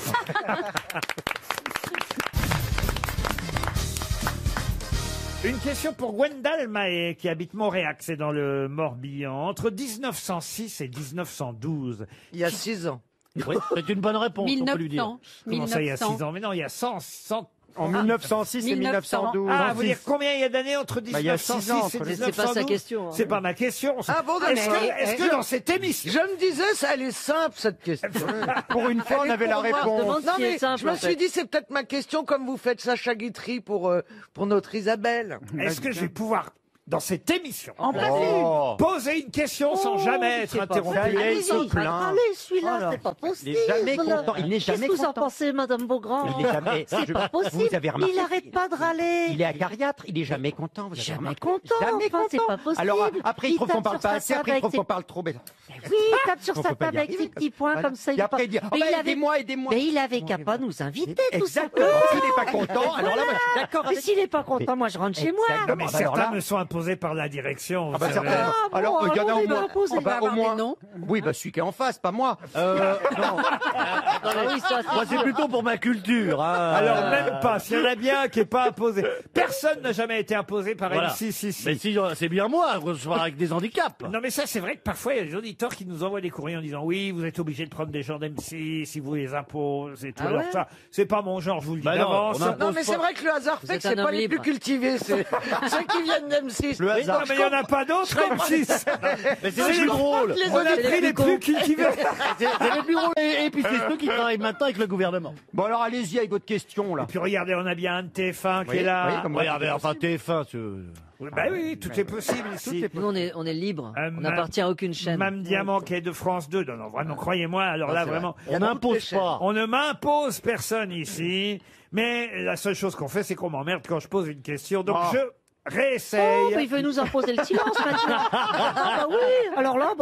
Une question pour Gwendal Mahé, qui habite Montréac, c'est dans le Morbihan. Entre 1906 et 1912. Il y a 6 ans. Oui, c'est une bonne réponse, on peut lui dire. 1900. Comment ça, il y a 6 ans? Mais non, il y a 100. En 1906 et 1912. Ah, vous dire combien il y a d'années entre Bah, il y a 6 1906 ans, et entre les- 1912? C'est pas sa question, hein. C'est pas ma question. Ah bon, Est-ce d'accord. que, dans cette émission... Je me disais, ça, elle est simple, cette question. Pour une fois, on avait la réponse. Non, mais je me suis dit, c'est peut-être ma question, comme vous faites Sacha Guitry pour notre Isabelle. Est-ce que je vais pouvoir, dans cette émission, Oh. poser une question sans jamais être interrompu? Ça y est, il se plaint. Allez, celui-là, Voilà. c'est pas Il possible. est jamais content. Il n'est jamais Qu'est-ce que vous en content. pensez, Madame Beaugrand Il est jamais. C'est pas possible. Vous avez remarqué. Il arrête pas de râler. Il est acariâtre, il est jamais content. Vous avez Jamais remarqué. content, Jamais enfin, c'est content. pas possible. Alors après, il Il trouve qu'on tape parle sur pas sa assez. Après, il table trouve avec qu'on parle trop. Mais Oui, il tape sur On sa peut pas table y avec ses arriver, petits points Voilà. comme ça. Et après, il dit, Mais aidez-moi, aidez-moi. Mais il avait qu'à pas nous inviter, tout Exactement. S'il n'est pas content, alors là, moi, je suis d'accord Mais avec- s'il n'est pas content, moi je rentre chez moi. Non, mais bah, alors certains là- me sont imposés par la direction. Ah bah vous savez. certainement. bon, Alors il y en a alors, au il va moins. imposer, Ah il va bah, au avoir moins. des noms. Oui, bah celui qui est en face, pas moi. Non. oui, ça, Moi, c'est plutôt pour ma culture. Hein. Alors même pas, s'il y en a bien qui n'est pas imposé. Personne n'a jamais été imposé par Voilà. M6 ici. Mais si, c'est bien moi, je serai avec des handicaps. Non mais ça c'est vrai que parfois il y a des auditeurs qui nous envoient des courriers en disant oui vous êtes obligé de prendre des gens d'M6 si vous les imposez et tout. Ah Alors ouais ça c'est pas mon genre, je vous le dis Bah non, d'avance. on impose Non, mais c'est vrai que le hasard Vous fait êtes que c'est un pas homme les libre. plus cultivés, c'est ceux qui viennent d'M6. Le hasard. Non mais il n'y en a pas d'autres M6. Mais c'est les plus drôles. On a pris les plus cultivés. C'est les plus drôles. Et puis c'est ceux qui travaillent maintenant avec le gouvernement. Bon alors allez-y avec votre question là. Et puis regardez, on a bien un de TF1 qui Oui, est là. oui, comme Regardez, enfin TF1, Oui, bah oui, tout est possible ici. Nous, on est libre. On Mme- n'appartient à aucune chaîne. Mme Diamant qui est de France 2. Non, non, vraiment, croyez-moi, alors là, c'est vrai. vraiment, on n'impose pas. on ne m'impose personne ici. Mais la seule chose qu'on fait, c'est qu'on m'emmerde quand je pose une question. Donc Ah. je réessaye. Oh, bah, il veut nous imposer le silence maintenant. Ah, bah oui. Alors là,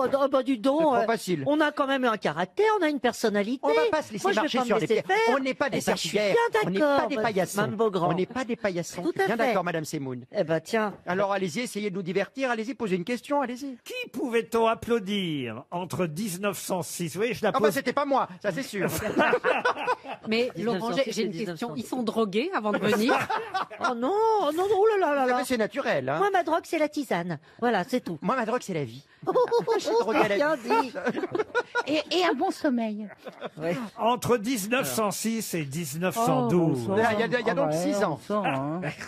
dis donc, C'est trop facile. on a quand même un caractère, on a une personnalité. On va pas se laisser Moi, je vais marcher pas me sur les laisser pieds. faire. On n'est pas des Eh ben, je suis sorcières. bien On n'est pas d'accord, des paillassons. Mme Beaugrand. On n'est pas des paillassons. Tout à Bien fait. d'accord, Madame Semoun. Eh ben tiens. Alors allez-y, essayez de nous divertir. Allez-y, posez une question. Allez-y. Qui pouvait-on applaudir entre 1906? Vous voyez, je la Ah bah pose. c'était pas moi, ça c'est sûr. Mais Laurent, j'ai une 1906, question. Ils sont drogués avant de venir? Oh non, oh non, oh là là là là. Mais c'est naturel. Hein. Moi, ma drogue, c'est la tisane. Voilà, c'est tout. Moi, ma drogue, c'est la vie. Je suis droguée à la vie. Et un bon sommeil. Entre 1906 et 1912. Il y a donc 6 ans.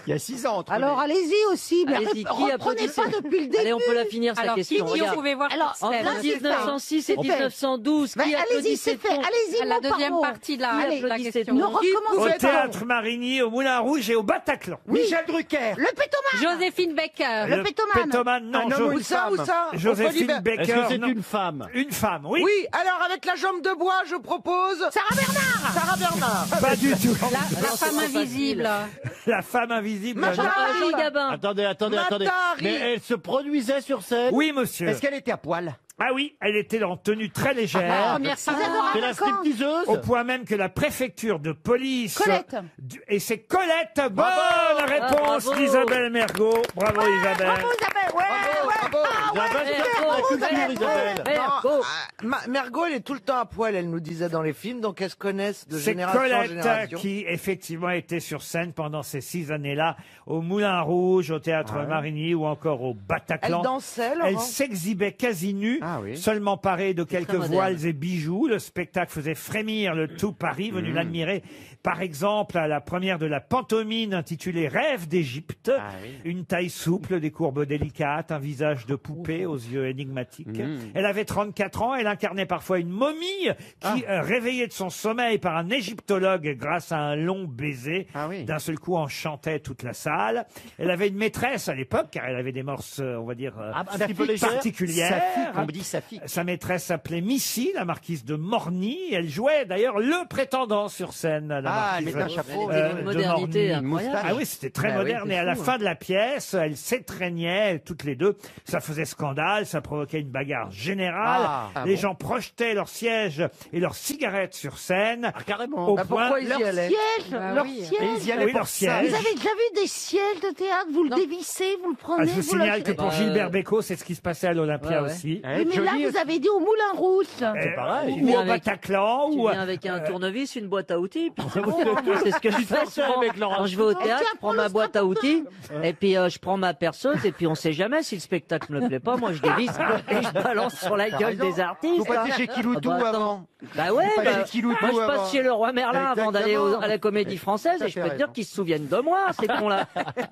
Il y a 6 ans entre Alors les- allez-y aussi, mais Allez-y, qui reprenez applaudissez pas depuis le début. Allez, on peut la finir, sa Alors, question. qui on Regarde. pouvait voir Alors, sur scène? Entre 1906 et c'est fait. 1912, Mais qui allez-y, applaudissait c'est fait. Tom Allez-y, La mot par deuxième mot. partie de la Applaudissez question. tout. Ne Au recommencez pas. théâtre Marigny, au Moulin Rouge et au Bataclan. Michel Drucker. Le pétoman. Joséphine Baker. Le pétoman. Pétoman, non. Un homme ou une Où ça, où femme. ça Joséphine Est-ce Baker. que c'est non. une femme? Une femme, oui. Oui, alors avec la jambe de bois, je propose... Sarah Bernard. Sarah Bernard. Pas du tout. La Non, femme c'est trop invisible. La femme invisible. Macha- non. Jean Gabin. Attendez. Matari. Mais elle se produisait sur scène? Oui, monsieur. Est-ce qu'elle était à poil? Ah oui, elle était en tenue très légère. Première femme. C'est la stripteaseuse? Au point même que la préfecture de police... Colette. Et c'est Colette. Bonne réponse bravo. d'Isabelle Mergo. Bravo Isabelle. Bravo Isabelle. Mergo, elle est tout le temps à poil, elle nous disait dans les films, donc elles se connaissent de C'est génération en Colette génération. qui, effectivement, était sur scène pendant ces 6 années-là, au Moulin Rouge, au Théâtre Marigny ou encore au Bataclan. Elle dansait, Laurent Elle s'exhibait quasi nue, seulement parée de quelques très moderne. voiles et bijoux. Le spectacle faisait frémir le tout Paris, venu l'admirer. Par exemple, à la première de la pantomime intitulée Rêve d'Égypte. Une taille souple, des courbes délicates, un visage de poupée aux yeux énigmatiques. Elle avait 34 ans, elle incarnait parfois une momie qui, réveillée de son sommeil par un égyptologue grâce à un long baiser, d'un seul coup enchantait toute la salle. Elle avait une maîtresse à l'époque, car elle avait des morses, on va dire, un petit peu légères. particulières. Saphique, on me dit saphique. Sa maîtresse s'appelait Missy, la marquise de Morny. Elle jouait d'ailleurs le prétendant sur scène, la marquise elle mettait un chapeau. de Une modernité Morny. incroyable. Ah oui, c'était très Bah oui, moderne. c'est Et à la fou, fin hein. de la pièce, elles s'étreignaient toutes les deux. Ça faisait scandale, ça provoquait une bagarre générale. Les gens projetaient leurs sièges et leurs cigarettes sur scène. Carrément. Au Bah, point... pourquoi ils y allaient Leur Et siège. ils y allaient pour ça. Vous avez déjà vu des sièges de théâtre, vous le dévissez, vous le prenez, Ah, je vous vous signale que le... pour Gilbert Bécaud, c'est ce qui se passait à l'Olympia Ouais, ouais. aussi. Oui, mais là, vous avez dit au Moulin Rouge. C'est pareil. Ou au Bataclan. Tu ou viens avec un tournevis, une boîte à outils, puis c'est bon. C'est ce que je fais souvent. Quand je vais au théâtre, je prends ma boîte à outils, et puis je prends ma perceuse, et puis on sait jamais si le spectacle me plaît pas. Moi, je dévisse et je balance sur la gueule des artistes. Vous passez chez Kiloutou Ah bah, attends. avant. Bah ouais, Vous passez bah, chez Kiloutou moi je avant. passe chez le Roi Merlin avant d'aller à la Comédie Française, et je peux te dire qu'ils se souviennent de moi, ces cons-là.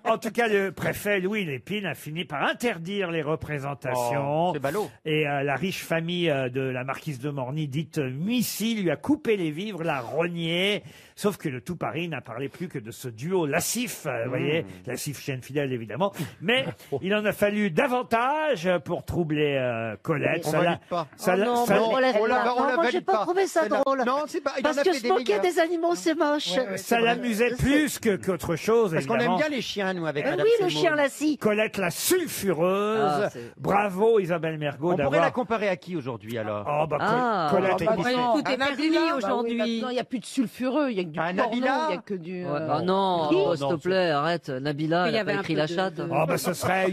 En tout cas, le préfet Louis Lépine a fini par interdire les représentations. c'est ballot. Et la riche famille de la marquise de Morny, dite Missy, lui a coupé les vivres, l'a rogné. Sauf que le tout Paris n'a parlé plus que de ce duo lascif, vous voyez, lascif chienne fidèle évidemment. Mais il en a fallu davantage pour troubler Colette. On Ça l'a- valide pas. ça l'a- non, ça- on la on la moi j'ai valide pas pas. trouvé ça Celle-là. drôle. Non, c'est pas- il en Parce a que fait se des moquer meilleurs. des animaux, c'est moche. ça l'amusait plus qu'autre chose, Parce qu'on évidemment. aime bien les chiens, nous, avec Madame Oui, le Seymour. chien lassie. Colette la sulfureuse. Ah, c'est- Bravo Isabelle Mergo On pourrait d'avoir... la comparer à qui aujourd'hui, alors? Oh, bah, Ah, Colette bah, est- non. Tout est permis aujourd'hui. Maintenant, il n'y a plus de sulfureux, il n'y a que du Un porno, Nabila il n'y a que du... Ouais, ah non, Qui oh, s'il te plaît, arrête. Nabila, Il elle y a avait pas un écrit peu la de- chatte. de- Oh, bah, ce serait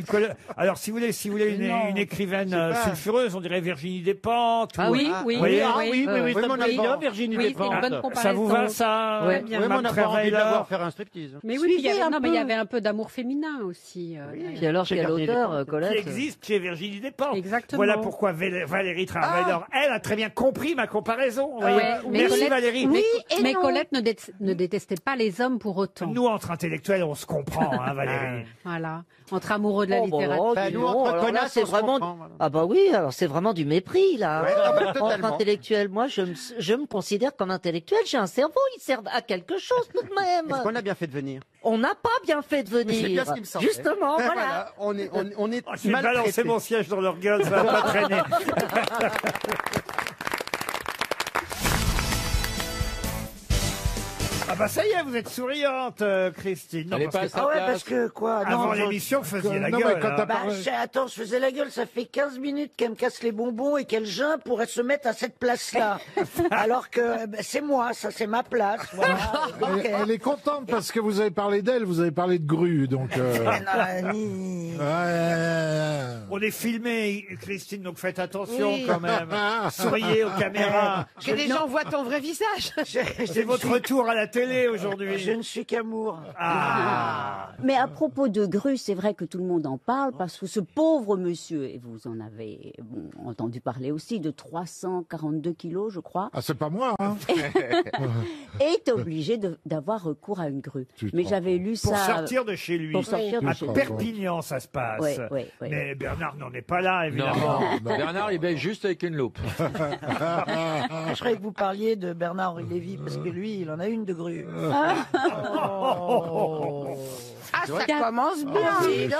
alors si vous voulez une écrivaine sulfureuse, on dirait Virginie Despentes. Ah ou- oui, oui, Vous voyez, oui, ah, oui, oui, ça mon me dit, enfant. Virginie oui, c'est une bonne Despentes. comparaison. ça vous va ça Ouais. bien. Oui, mais on n'a Mme pas envie de la Travailleur voir faire un striptease. Mais oui, puis il y Suivez avait, un non, mais il y peu. avait un peu d'amour féminin aussi. Puis alors, Chez quel Virginie auteur, Despentes. qui Colette existe chez Virginie Despentes. Exactement. Voilà pourquoi Valérie Travailleur, elle a très bien compris ma comparaison. vous voyez. Ouais, mais Merci Colette- Valérie. Oui et Mais non. Colette ne détestait pas les hommes pour autant. Nous, entre intellectuels, on se comprend, hein, Valérie. Voilà. Entre amoureux de la Oh, bah, littérature. oh, Bah, dis nous, donc, entre alors là, connasses, c'est on se vraiment. comprend, voilà. Ah bah oui, alors c'est vraiment du mépris là. Ouais, ah bah, Entre totalement. intellectuels, moi je me considère comme intellectuel. J'ai un cerveau, il sert à quelque chose tout de Est-ce même. qu'on a bien fait de venir? On n'a pas bien fait de venir. C'est bien ce qui me semblait. Justement, Ben voilà. On est Oh, j'ai mal balancé traité. mon siège dans leur gueule, ça va pas traîner. Ah bah ça y est, vous êtes souriante, Christine. Non, Elle est parce pas à que sa Ah ouais, place. parce que quoi? avant Non, l'émission, vous faisiez la non, mais gueule. quand hein. t'as Bah, parlé- attends, je faisais la gueule, ça fait 15 minutes qu'elle me casse les bonbons et qu'elle jeûne pour se mettre à cette place-là. Alors que bah, c'est moi, ça c'est ma place. Voilà. Donc, Elle est contente parce que vous avez parlé d'elle, vous avez parlé de grue, donc... On est filmé, Christine, donc faites attention Oui. quand même. Souriez aux caméras. Que les gens voient ton vrai visage. C'est votre retour à la télé aujourd'hui. je ne suis qu'amour. Mais à propos de grue, c'est vrai que tout le monde en parle parce que ce pauvre monsieur, et vous en avez entendu parler aussi, de 342 kilos, je crois, Ah, c'est pas moi, hein. est obligé d'avoir recours à une grue. Tu te Mais rends j'avais compte. lu ça. Pour sortir de chez lui. Pour sortir de À chez lui. Perpignan, ça se passe. Ouais, ouais, ouais. Mais Bernard n'en est pas là, Non, évidemment. non. Bernard, il baisse juste avec une loupe. Je croyais que vous parliez de Bernard-Henri Lévy, parce que lui, il en a une de grue. Ah, ça commence bien.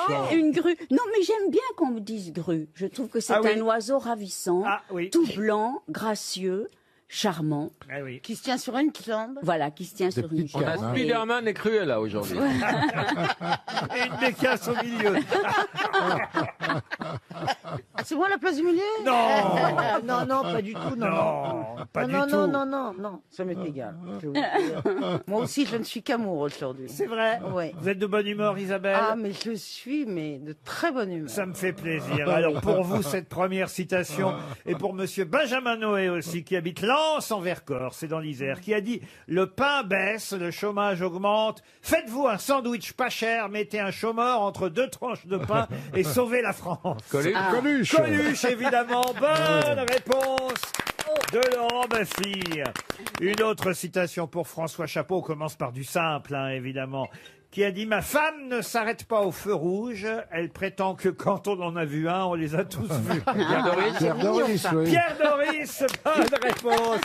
Ah, une grue. Non, mais j'aime bien qu'on me dise grue. Je trouve que c'est Ah oui. un oiseau ravissant, Ah oui. tout blanc, gracieux. charmant. Ah oui. Qui se tient sur une jambe. Voilà, qui se tient sur une On a jambe. Spider-Man et Cruella aujourd'hui. Et une bécasse au milieu. Ah, c'est moi la place du milieu. Non. Non, non, pas du tout. Non, Non, pas du non, tout. non, non, non, non, ça m'est égal. Je vais vous dire. Moi aussi, je ne suis qu'amour aujourd'hui. C'est vrai. Ouais. Vous êtes de bonne humeur, Isabelle? Ah, mais je suis de très bonne humeur. Ça me fait plaisir. Alors pour vous, cette première citation, et pour monsieur Benjamin Noé aussi, qui habite Lens en Vercors, c'est dans l'Isère, qui a dit « Le pain baisse, le chômage augmente. Faites-vous un sandwich pas cher, mettez un chômeur entre deux tranches de pain et sauvez la France. » Coluche. Coluche, évidemment. Bonne réponse de Laurent Baffy. Une autre citation pour François Chapeau, on commence par du simple, hein, évidemment, qui a dit « Ma femme ne s'arrête pas au feu rouge. Elle prétend que quand on en a vu un, on les a tous vus. » Pierre Doris. Pierre Doris, oui. Pierre Doris, bonne réponse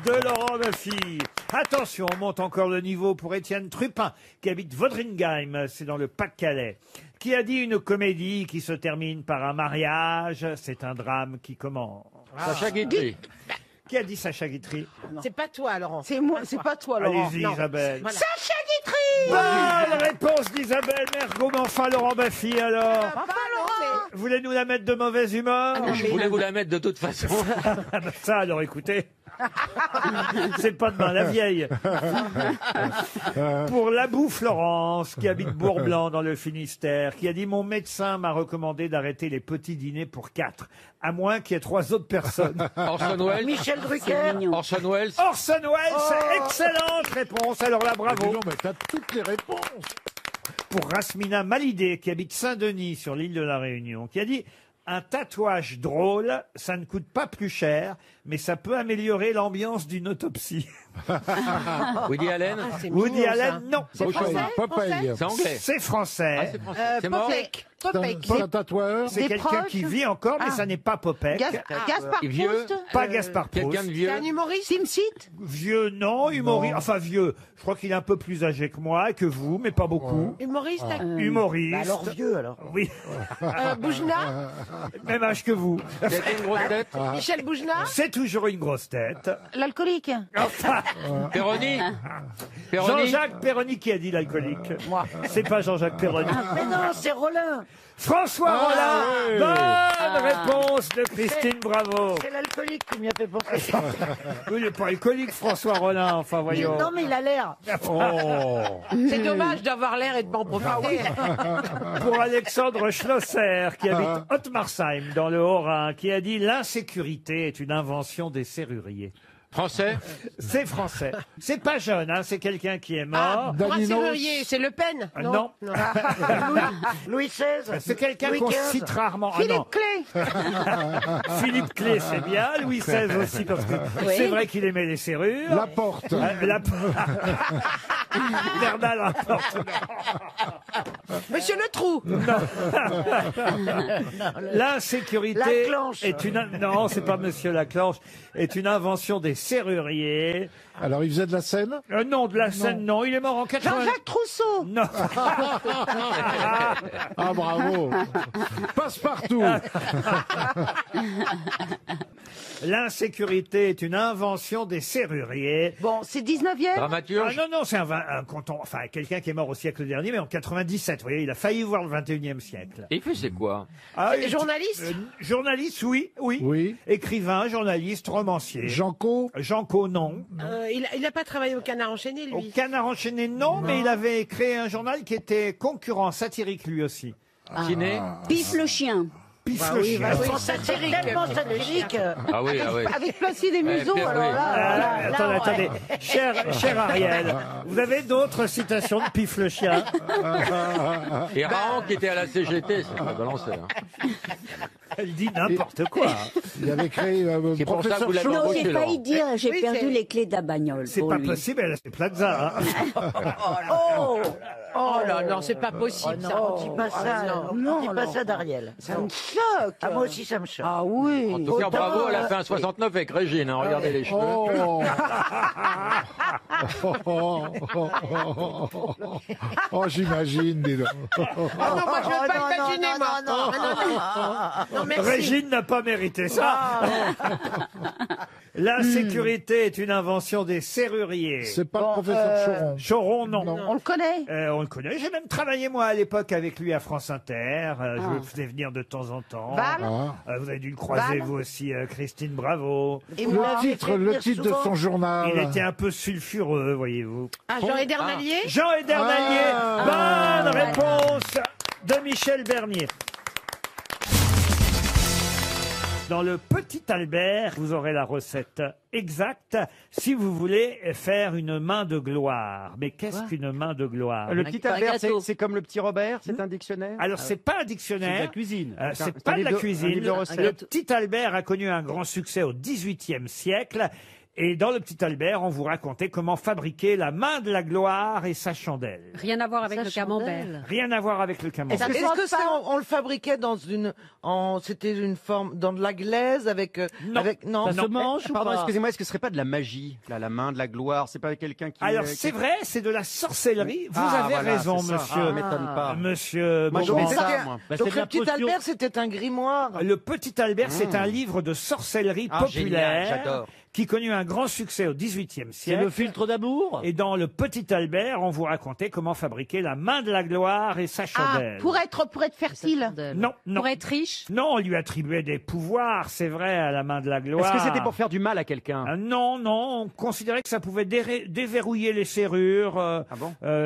de Laurent Baffy. Attention, on monte encore le niveau pour Étienne Trupin, qui habite Vodringheim, c'est dans le Pas-de-Calais, qui a dit une comédie qui se termine par un mariage, c'est un drame qui commence. Sacha Guitry. Qui a dit Sacha Guitry? C'est pas toi, Laurent. C'est moi, c'est pas toi, Laurent. Allez-y, Non. Isabelle. Voilà. Sacha Guitry. Bonne réponse d'Isabelle Mergo, mais enfin Laurent Baffy alors. Papa, Laurent. Vous voulez nous la mettre de mauvaise humeur? Je voulais vous la mettre de toute façon. Ah ben ça, alors écoutez. C'est pas demain la vieille. Pour Labou Florence, qui habite Bourg-Blanc dans le Finistère, qui a dit « Mon médecin m'a recommandé d'arrêter les petits dîners pour 4, à moins qu'il y ait 3 autres personnes. » Orson Welles. Michel Drucker. Orson Welles. Orson Welles, excellente réponse. Alors là, bravo. Non, mais t'as toutes les réponses. Pour Rasmina Malidé, qui habite Saint-Denis sur l'île de la Réunion, qui a dit « Un tatouage drôle, ça ne coûte pas plus cher, mais ça peut améliorer l'ambiance d'une autopsie. » Woody Allen. Woody Allen, non. C'est français, Popeye. C'est anglais. C'est français. Ah, c'est français. C'est mort. Popek. Popek. C'est un tatoueur. C'est quelqu'un qui vit encore, mais ça n'est pas Popek. Gaspard Vieux. Proust. Pas Gaspard Proust. Quelqu'un de vieux. C'est un humoriste. Simsit. Vieux, non. Humoriste. Non. Enfin, vieux. Je crois qu'il est un peu plus âgé que moi, que vous, mais pas beaucoup. Humoriste. Humoriste. Bah alors vieux, alors. Oui. Boujna. Même âge que vous. Quelqu'un de grosse tête. Michel Boujna. C'est toujours une grosse tête. L'alcoolique. Enfin, Perroni. Perroni. Jean-Jacques Perroni qui a dit l'alcoolique. Moi. C'est pas Jean-Jacques Perroni. Mais non, c'est Rollin. François Rollin. Bonne réponse de Christine Bravo. C'est l'alcoolique qui m'y a fait penser. Oui, il n'est pas alcoolique, François Rollin. Enfin, voyons. Non, mais il a l'air. C'est dommage d'avoir l'air et de m'en profiter. Pour Alexandre Schlosser, qui habite Ottmarsheim, dans le Haut-Rhin, qui a dit « L'insécurité est une invention des serruriers ». Français. C'est français. C'est pas jeune, hein, c'est quelqu'un qui est mort. Pour un serrurier, c'est Le Pen. Non. Louis XVI. C'est quelqu'un Louis qu'on XV. cite rarement. Ah, Philippe non. Clé. Philippe Clé, c'est bien. Louis XVI aussi, parce que c'est vrai qu'il aimait les serrures. La porte. Bernard Laporte. Monsieur Le Trou. L'insécurité Laclanche. est une... Non, c'est pas Monsieur Laclanche. Est une invention des serruriers. Alors, il faisait de la scène? Non, de la scène, non. Il est mort en 80... Jean-Jacques Trousseau. Non. Ah, bravo. Passe partout. L'insécurité est une invention des serruriers. Bon, c'est 19e. Dramaturge. Ah non, c'est un canton, enfin quelqu'un qui est mort au siècle dernier, mais en 97. Vous voyez, il a failli voir le 21e siècle. Et il faisait quoi? Journaliste. Journaliste, oui. Oui. Écrivain, journaliste, romancier. Janco. Janco, non. Il n'a pas travaillé au Canard enchaîné, Au lui. Canard enchaîné, non, mais il avait créé un journal qui était concurrent satirique lui aussi. Ciné. Pif le chien. Pif Bah le oui, chien. bah oui, satirique. Tellement satirique. Ah oui, ah oui. Avec Placide et Museau, Pierre, alors oui. là. Attendez. Cher Ariel, vous avez d'autres citations de Pif le chien? Et Raon qui était à la CGT, c'est pas balancé. Hein. Elle dit n'importe quoi. Il avait créé C'est pour ça que professeur vous l'avez Shaw. Non, embauché, j'ai Laurent. failli dire, j'ai Oui, perdu c'est- les clés de la bagnole. C'est pour pas lui. possible, elle c'est Plaza. Hein. Oh là, non, c'est pas possible, ça. Non, dis pas ça. non, dis pas non. ça d'Ariel. Ça me choque. Ah, moi aussi, ça me choque. Ah oui. En tout cas, bravo, elle a fait un 69 avec Régine, hein, regardez les cheveux. Oh. Oh, j'imagine, dis donc. Ah non, moi, je veux pas imaginer, moi. non. Non, merci. Régine n'a pas mérité ça. La sécurité est une invention des serruriers. C'est pas le professeur Choron. Choron, non. On le connaît. On le connaît. J'ai même travaillé, moi, à l'époque, avec lui à France Inter. Je le faisais venir de temps en temps. Val. Vous avez dû le croiser, Val. vous aussi, Christine Bravo. Et moi, Le titre de son journal. Il était un peu sulfureux, voyez-vous. Ah, Jean Edernalier. Jean Edernalier. Bonne réponse de Michel Bernier. Dans le Petit Albert, vous aurez la recette exacte si vous voulez faire une main de gloire. Mais qu'est-ce qu'une main de gloire? Le petit Albert, c'est comme le petit Robert, c'est un dictionnaire? Alors, c'est pas un dictionnaire. C'est de la cuisine. C'est pas de la cuisine. livre de recettes. Le Petit Albert a connu un grand succès au XVIIIe siècle. Et dans le Petit Albert, on vous racontait comment fabriquer la main de la gloire et sa chandelle. Rien à voir avec le camembert. Rien à voir avec le camembert. Est-ce que on le fabriquait dans c'était une forme, dans de la glaise avec, non. Ça se mange ou Pardon, pas? excusez-moi, est-ce que ce serait pas de la magie, là, la main de la gloire? C'est pas quelqu'un qui... Alors, c'est vrai, c'est de la sorcellerie. Vous Ah, avez voilà, raison, c'est ça. monsieur. Ah, m'étonne pas. Monsieur Moi, je Beaugrand. mets ça, moi. Bah, Donc c'est de le la Petit potion. Albert, c'était un grimoire. Le Petit Albert, c'est un livre de sorcellerie Ah, populaire génial, j'adore. qui connut un grand succès au XVIIIe C'est siècle. le filtre d'amour. Et dans le Petit Albert, on vous racontait comment fabriquer la main de la gloire et sa Ah, chandelle. pour être fertile. Non, non. Pour être riche. Non, on lui attribuait des pouvoirs, c'est vrai, à la main de la gloire. Est-ce que c'était pour faire du mal à quelqu'un? Non, non, on considérait que ça pouvait déverrouiller les serrures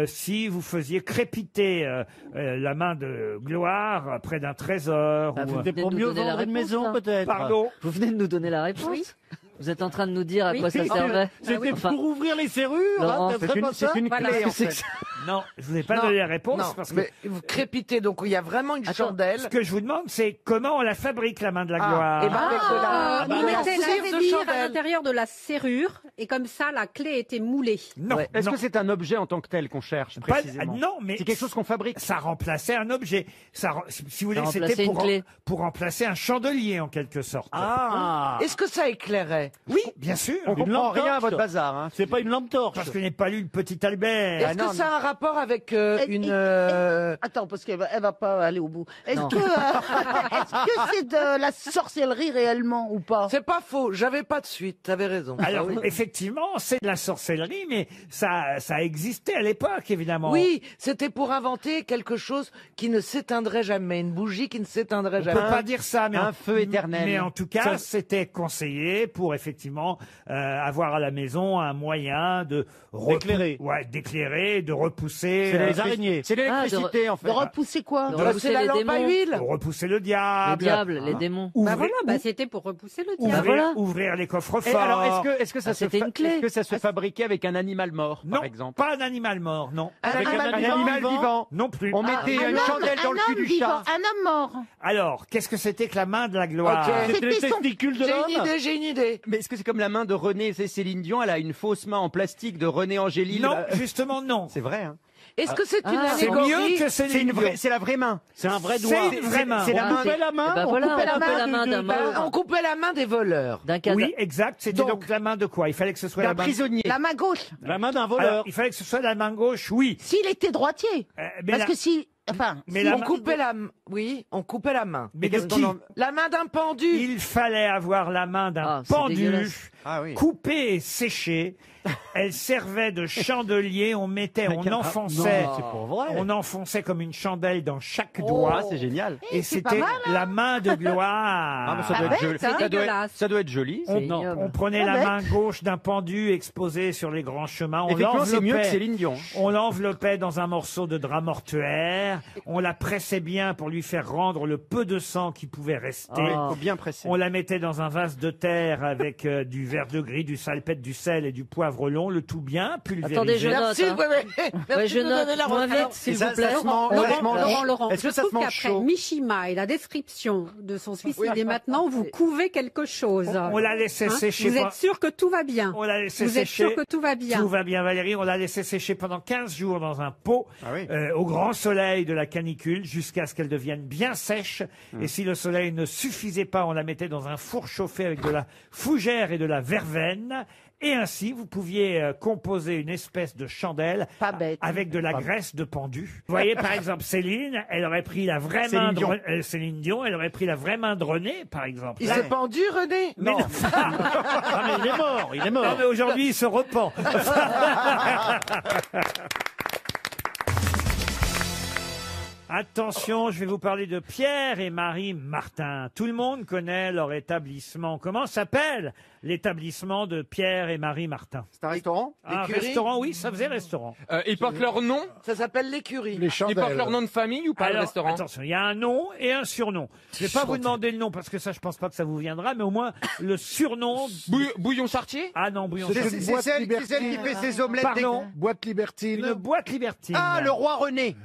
si vous faisiez crépiter la main de gloire près d'un trésor. Bah, ou, vous venez de pour nous mieux donner la vendre une réponse, maison, là. peut-être. Pardon. Vous venez de nous donner la réponse. Vous êtes en train de nous dire à quoi ça servait. C'était Enfin, pour ouvrir les serrures. Laurent, Hein, C'est une Voilà. clé, en fait. Non, je vous ai pas Non, donné la réponse non, parce que mais vous crépitez, donc il y a vraiment une chandelle. ce que je vous demande, c'est comment on la fabrique, la main de la gloire. et ben avec de la, On avec mettait un la cire de cire à chandelle. l'intérieur de la serrure et comme ça la clé était moulée. Non, Ouais. Est-ce non. que c'est un objet en tant que tel qu'on cherche Pas- précisément? non, mais C'est quelque chose qu'on fabrique. ça remplaçait un objet. Si vous voulez, Ça c'était remplaçait une clé. pour remplacer un chandelier en quelque sorte. Ah. Est-ce que ça éclairait? Oui, bien sûr. On Une comprend lampe rien à torche. votre bazar. Hein. C'est pas une lampe torche. Parce que je n'ai pas lu le Petit Albert. Est-ce que ça a un rapport avec une... Attends, parce qu'elle va pas aller au bout. Est-ce Non. que c'est de la sorcellerie réellement ou pas? C'est pas faux, j'avais pas de suite, t'avais raison. Alors, effectivement, c'est de la sorcellerie, mais ça existait à l'époque, évidemment. Oui, c'était pour inventer quelque chose qui ne s'éteindrait jamais, une bougie qui ne s'éteindrait On jamais. peut pas dire ça, mais un feu éternel. Mais en tout cas, Ça- c'était conseillé pour effectivement avoir à la maison un moyen de d'éclairer, de repousser. C'est les araignées. C'est l'électricité, en fait. De repousser quoi? De C'est repousser la les lampe à démons. huile. Pour repousser le Le diable. diable, les démons. Bah Ouvrir, voilà, bah c'était pour repousser le ouvrir, diable. voilà. ouvrir les coffres Et forts. alors, est-ce que ça Ah, se c'était une clé. est-ce que ça se fabriquait avec un animal mort, Non, par exemple? pas un animal mort, non. Avec un animal vivant. Non plus. On mettait Un une homme- chandelle dans le un cul homme du vivant, chat. un homme mort. Alors, qu'est-ce que c'était que la main de la gloire? Ok. C'était les C'était son- testicules de l'homme. J'ai une idée. Mais est-ce que c'est comme la main de René, c'est Céline Dion, elle a une fausse main en plastique de René Angélil? Non, justement non. C'est vrai, hein? Est-ce que c'est une Ah, C'est allégorie? mieux que C'est Céline une vraie, Dion. c'est la vraie main. C'est un vrai doigt. C'est une vraie main. C'est la On main. coupait la main. Eh ben voilà, on coupait la coupait main la main d'un mort. On coupait la main des voleurs. D'un cadavre. Oui, exact. C'était donc la main de quoi? Il fallait que ce soit D'un la main. prisonnier. La main gauche. La main d'un Alors, voleur. il fallait que ce soit la main gauche, oui. S'il était droitier. Mais Parce la- que si. Enfin. mais si- la On main- coupait la main. Oui, on coupait la main. Mais de qui? La main d'un pendu. Il fallait avoir la main d'un Ah, c'est pendu, dégueulasse. Ah oui. coupée et séchée. Elle servait de chandelier. On enfonçait. Non, c'est pas vrai. On enfonçait comme une chandelle dans chaque Ah, doigt. c'est génial. Et c'est pas c'était mal, hein. la main de gloire. Ah, mais ça Ah doit ouais, être joli. c'est dégueulasse. Ça doit être joli. On, ignoble. on prenait Pas la bête. main gauche d'un pendu exposé sur les grands chemins. On Effectivement, c'est mieux que l'enveloppait. Céline Dion. On l'enveloppait dans un morceau de drap mortuaire. On la pressait bien pour lui faire rendre le peu de sang qui pouvait rester. Il faut bien presser. On la mettait dans un vase de terre avec du verre de gris, du salpêtre, du sel et du poivre long, le tout bien pulvérisé. Attendez, je note. Merci, hein. merci Ouais, je de nous donner note. la Moins retraite. vite, s'il Et ça, vous plaît. ça se mange- Laurent, ça se mange- Laurent, Est-ce que je ça se trouve mange qu'après chaud? Mishima et la description de son suicide et maintenant vous couvez quelque chose. On l'a laissé Hein? sécher. Vous êtes sûr que tout va bien? On l'a laissé Vous êtes sécher. sûr que tout va bien? Tout va bien, Valérie. On l'a laissé sécher pendant 15 jours dans un pot, Ah oui. au grand soleil de la canicule, jusqu'à ce qu'elle devienne bien sèche. Et si le soleil ne suffisait pas, on la mettait dans un four chauffé avec de la fougère et de la verveine. Et ainsi, vous pouviez voulez composer une espèce de chandelle avec de la graisse de pendu. Vous voyez, par exemple, Céline, elle aurait pris la vraie main de Céline Dion, elle aurait pris la vraie main de René, par exemple. Il s'est pendu, René? Mais non. Ah, mais il est mort, il est mort. Non, mais aujourd'hui, il se repent. Attention, je vais vous parler de Pierre et Marie Martin. Tout le monde connaît leur établissement. Comment s'appelle l'établissement de Pierre et Marie Martin? C'est un restaurant? Un restaurant, oui, ça faisait restaurant. Ils portent leur nom? Ça s'appelle l'écurie. Ils portent leur nom de famille ou pas, le Alors, restaurant? attention, il y a un nom et un surnom. Je vais pas vous demander le nom parce que ça, je pense pas que ça vous viendra, mais au moins le surnom. Bouillon Chartier? Ah non, Bouillon C'est Chartier. celle qui fait ses omelettes. Pardon? Boîte libertine. Une boîte libertine. Ah, le roi René.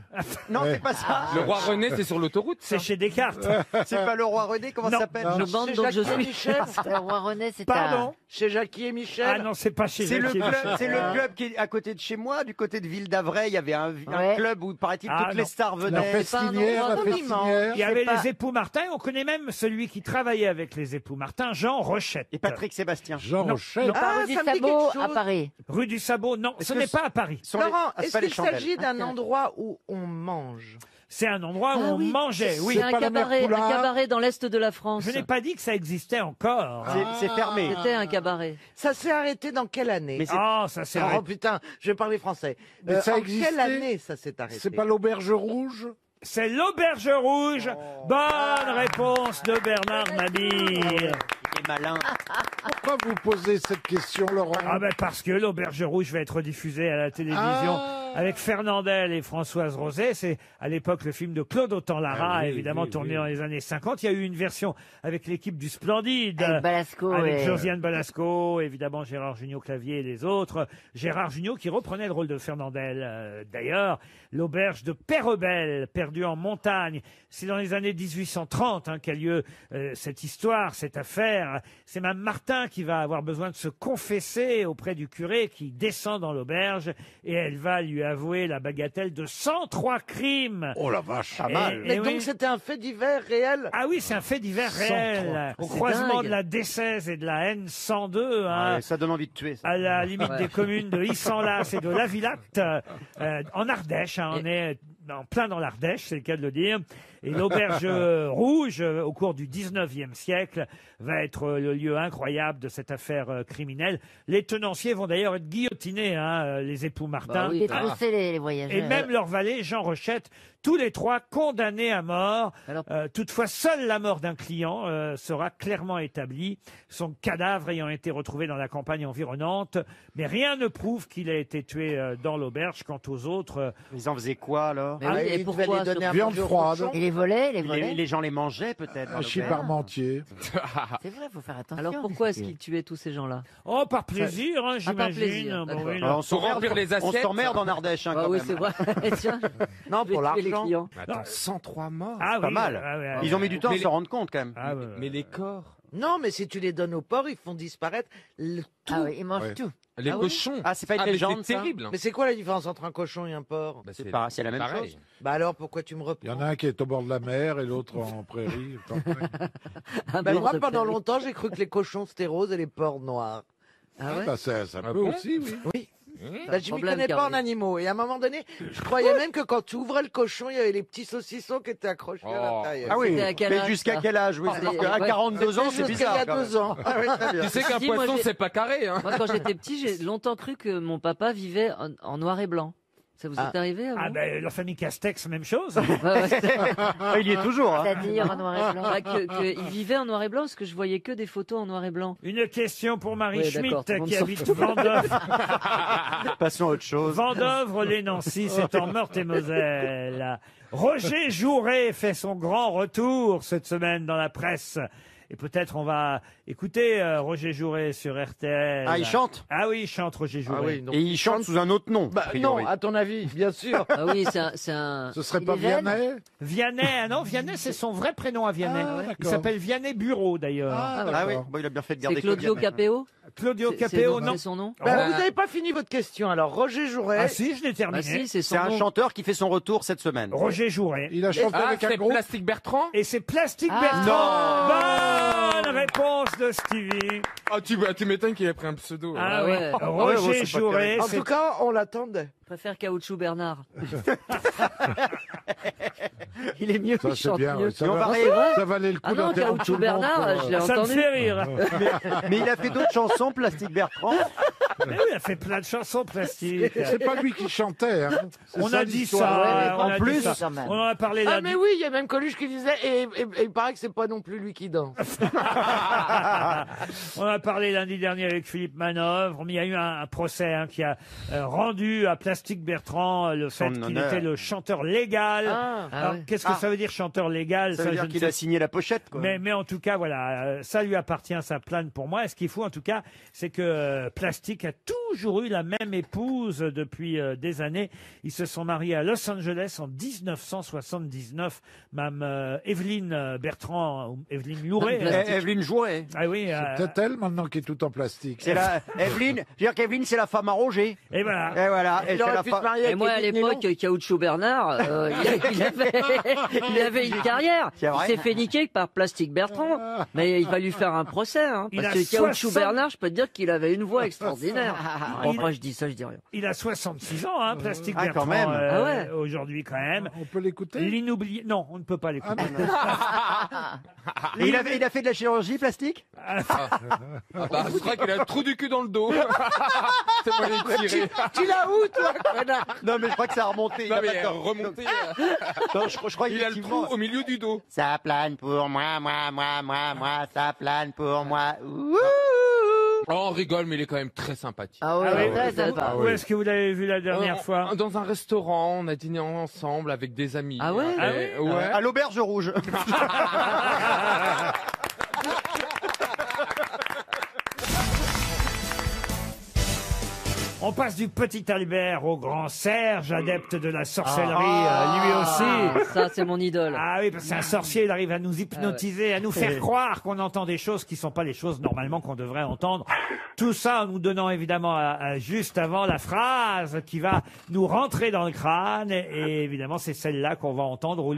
Non, c'est pas ça. Le roi René, c'est sur l'autoroute. C'est chez Descartes. C'est pas le roi René, comment ça s'appelle? Je bande donc je suis. Le roi René, c'est Pardon? Chez Jackie et Michel. Ah non, c'est pas chez C'est le Jackie et club, Michel. c'est le club qui est à côté de chez moi, du côté de Ville d'Avray. Il y avait un Ouais. club où, paraît-il, Ah, toutes non. les stars La venaient. festinière, la festinière. Il y avait pas- les époux Martin, on connaît même celui qui travaillait avec les époux Martin, Jean Rochette. Et Patrick Sébastien. Jean Rochette. pas rue du ça me dit Sabot quelque chose. à Paris. Rue du Sabot, non, Est-ce ce que n'est ce- pas à Paris. Sont les- Laurent, ah, c'est est-ce pas les qu'il chandelles. s'agit d'un endroit où on mange? C'est un endroit où Ah on oui. mangeait, oui. C'est un pas la mère cabaret, Poulard. un cabaret dans l'est de la France. Je n'ai pas dit que ça existait encore. C'est fermé. C'était un cabaret. Ça s'est arrêté dans quelle année? Mais c'est- Ah, ça c'est Oh putain, je vais parler français. Mais ça en existait. quelle année ça s'est arrêté? C'est pas l'auberge rouge? C'est l'Auberge Rouge. Bonne réponse de Bernard Mabille. Il est malin. Pourquoi vous posez cette question, Laurent? Ah ben parce que l'Auberge Rouge va être diffusée à la télévision avec Fernandel et Françoise Roset. C'est à l'époque le film de Claude Autant-Lara, Ah oui, évidemment oui, tourné oui. dans les années 50. Il y a eu une version avec l'équipe du Splendide. Avec Balasco Avec et- Josiane Balasco, évidemment Gérard Jugnot Clavier et les autres. Gérard Jugnot qui reprenait le rôle de Fernandel. D'ailleurs, l'auberge de Pérebel, perdue en montagne. C'est dans les années 1830 qu'a lieu cette histoire, cette affaire. C'est Mme Martin qui va avoir besoin de se confesser auprès du curé qui descend dans l'auberge et elle va lui avouer la bagatelle de 103 crimes. Oh la vache. Pas mal. Mais donc c'était un fait divers réel? Ah oui, c'est un fait divers 103. réel. Au C'est croisement dingue. de la D16 et de la N102, Ouais, ça donne envie de tuer. Ça. à la limite Ouais. des communes de Issanlas et de Lavillatte, en Ardèche. On est en plein dans l'Ardèche, c'est le cas de le dire. Et l'auberge rouge, au cours du 19e siècle, va être le lieu incroyable de cette affaire criminelle. Les tenanciers vont d'ailleurs être guillotinés, les époux Martin. Bah oui, Détrousser les voyageurs. Et même leur valet, Jean Rochette, tous les trois condamnés à mort. Toutefois, seule la mort d'un client sera clairement établie, son cadavre ayant été retrouvé dans la campagne environnante. Mais rien ne prouve qu'il a été tué dans l'auberge. Quant aux autres... Ils en faisaient quoi alors? Mais oui, et il pourquoi devait les donner à Viande manger aux froide. cochons. Et les volets, les volets. Les gens les mangeaient peut-être. dans Un chip l'auberge. parmentier. C'est vrai, faut faire attention. Alors pourquoi est-ce qu'ils tuaient tous ces gens-là? Oh, par plaisir, par j'imagine. plaisir, Bon, d'accord. oui, Alors, là. on s'emmerde les on assiettes. s'emmerde en Ardèche. Ah quand oui, même. c'est vrai. Tiens, Non, je vais pour tuer les l'argent. clients. Attends, 103 morts. Ah Pas oui, mal. ah oui, ah Ils oui. ont mis du temps à Mais se rendre compte quand même. Ah ouais. Mais les corps. Non, mais si tu les donnes au porc, ils font disparaître le tout. Ah oui, ils mangent Ouais. tout. Les Ah oui cochons. Ah, c'est pas une mais légende, c'est ça terrible. Mais c'est quoi la différence entre un cochon et un porc? Bah, C'est pas, c'est la même pareil. chose. Bah alors pourquoi tu me Il y reprends? en a un qui est au bord de la mer et l'autre en prairie. Bah, moi pendant longtemps j'ai cru que les cochons c'était rose et les porcs noirs. Ah ouais? Bah, ça peut bon aussi, oui. Oui. Mmh. Bah, je m'y Problème, connais pas Carole. en animaux. Et à un moment donné, je croyais même que quand tu ouvrais le cochon, il y avait les petits saucissons qui étaient accrochés à l'intérieur. Ah oui, C'était à quel mais âge, jusqu'à ça quel âge? Oui, C'était- parce qu'à ouais. 42 ans, c'est Jusqu'à bizarre. il y a quand même. 2 ans. Ah oui, très bien. Tu sais qu'un Si, moi, poisson, j'ai- c'est pas carré. Hein. Moi, quand j'étais petit, j'ai longtemps cru que mon papa vivait en noir et blanc. Ça vous est arrivé à vous? Ah ben, la famille Castex, même chose. Ouais, ouais. Ah, il y est toujours. Hein. C'est-à-dire en noir et blanc. Bah, il vivait en noir et blanc parce que je voyais que des photos en noir et blanc. Une question pour Marie Oui, Schmitt d'accord, tout le monde qui s'en habite fout. Vendôme. Passons à autre chose. Vendôvre-les-Nancy, c'est en Meurthe-et-Moselle. Roger Jouret fait son grand retour cette semaine dans la presse. Et peut-être on va écouter Roger Jouret sur RTL. Ah, il chante? Ah oui, il chante Roger Jouret. Et il chante sous un autre nom. Bah, a priori. non, à ton avis, bien sûr. Ah oui, c'est un... Ce serait Il pas est jeune Vianney? Vianney, ah non, Vianney, c'est son vrai prénom à Vianney. Ah, il d'accord. s'appelle Vianney Bureau, d'ailleurs. Ah, Ah oui, d'accord. bon, il a bien fait de C'est garder Claudio que- Capéo? Claudio C'est- Capéo, c'est- non. C'est son nom? Bah, vous n'avez pas fini votre question. Alors, Roger Jouret. Ah si, je l'ai Bah terminé. si, c'est son C'est un nom. chanteur qui fait son retour cette semaine. Roger Jouret. Il a chanté Ah, avec un c'est groupe. Plastique Bertrand. Et c'est Plastique Ah. Bertrand. Bonne réponse de Stevie. Ah, tu m'étonnes qu'il ait pris un pseudo. Ah oui, Roger Jouret. En tout cas, on l'attendait. Je préfère Caoutchouc Bernard. Il est mieux, Ça, il c'est chante bien, mieux. ouais, ça valait le coup Ah non, d'interrompre tout Caoutchouc le monde, Bernard, quoi. je l'ai Ça me entendu. fait rire. Mais il a fait d'autres chansons, Plastique Bertrand. Mais oui, il a fait plein de chansons plastiques. C'est pas lui qui chantait. Hein. C'est On ça, a dit l'histoire. ça. En on a plus, dit ça. quand même. On en a parlé là. Ah mais oui, il y a même Coluche qui disait, et il paraît que c'est pas non plus lui qui danse. On a parlé lundi dernier avec Philippe Manœuvre, mais il y a eu un procès hein, qui a rendu à Plastique Bertrand le fait qu'il honneur. était le chanteur légal. Alors, qu'est-ce que ça veut dire chanteur légal? Ça veut je dire ne qu'il sais a signé la pochette, quoi. Mais en tout cas, voilà, ça lui appartient, ça plane pour moi. Et ce qu'il faut, en tout cas, c'est que Plastique a toujours eu la même épouse depuis des années. Ils se sont mariés à Los Angeles en 1979. Mme Evelyne Bertrand, ou Evelyne Louret. Evelyne Jouret. Ah oui. C'est peut-être elle maintenant qui est tout en plastique. C'est la Evelyne. Je veux dire qu'Evelyne, c'est la femme à Roger. Et voilà. Et voilà. Il aurait pu se marier Et avec moi, à Edith l'époque, Caoutchouc Bernard, il avait une carrière. C'est Il vrai. s'est fait niquer par Plastique Bertrand. Mais il va lui faire un procès. Hein, Il parce a que Caoutchouc 60 Bernard, je peux te dire qu'il avait une voix extraordinaire. Bon, après, je dis ça, je dis rien. Il a 66 ans, hein, Plastique Ah, Bertrand, quand même. Ah ouais. aujourd'hui quand même. On peut l'écouter? L'inoublié. Non, on ne peut pas l'écouter. Et il a fait de la chirurgie plastique. Ah bah, je crois qu'il a un trou du cul dans le dos. C'est moi les tirer. Tu l'as où, toi, connard? Non, mais je crois que ça a remonté. Non, Il a mais pas tort. remonté. Non, je crois Il a le trou au milieu du dos. Ça plane pour moi, ça plane pour moi. Ouh. Oh, on rigole, mais il est quand même très sympathique. Ah ouais, Ah oui, très sympa. Où est-ce que vous l'avez vu la dernière fois? Dans un restaurant, on a dîné ensemble avec des amis. Ah ouais? Et- ouais. À l'auberge rouge. On passe du petit Albert au grand Serge, adepte de la sorcellerie, lui aussi. Ça, c'est mon idole. Ah oui, parce que c'est un sorcier, il arrive à nous hypnotiser, à nous faire croire qu'on entend des choses qui sont pas les choses normalement qu'on devrait entendre. Tout ça en nous donnant évidemment juste avant la phrase qui va nous rentrer dans le crâne. Et évidemment, c'est celle-là qu'on va entendre au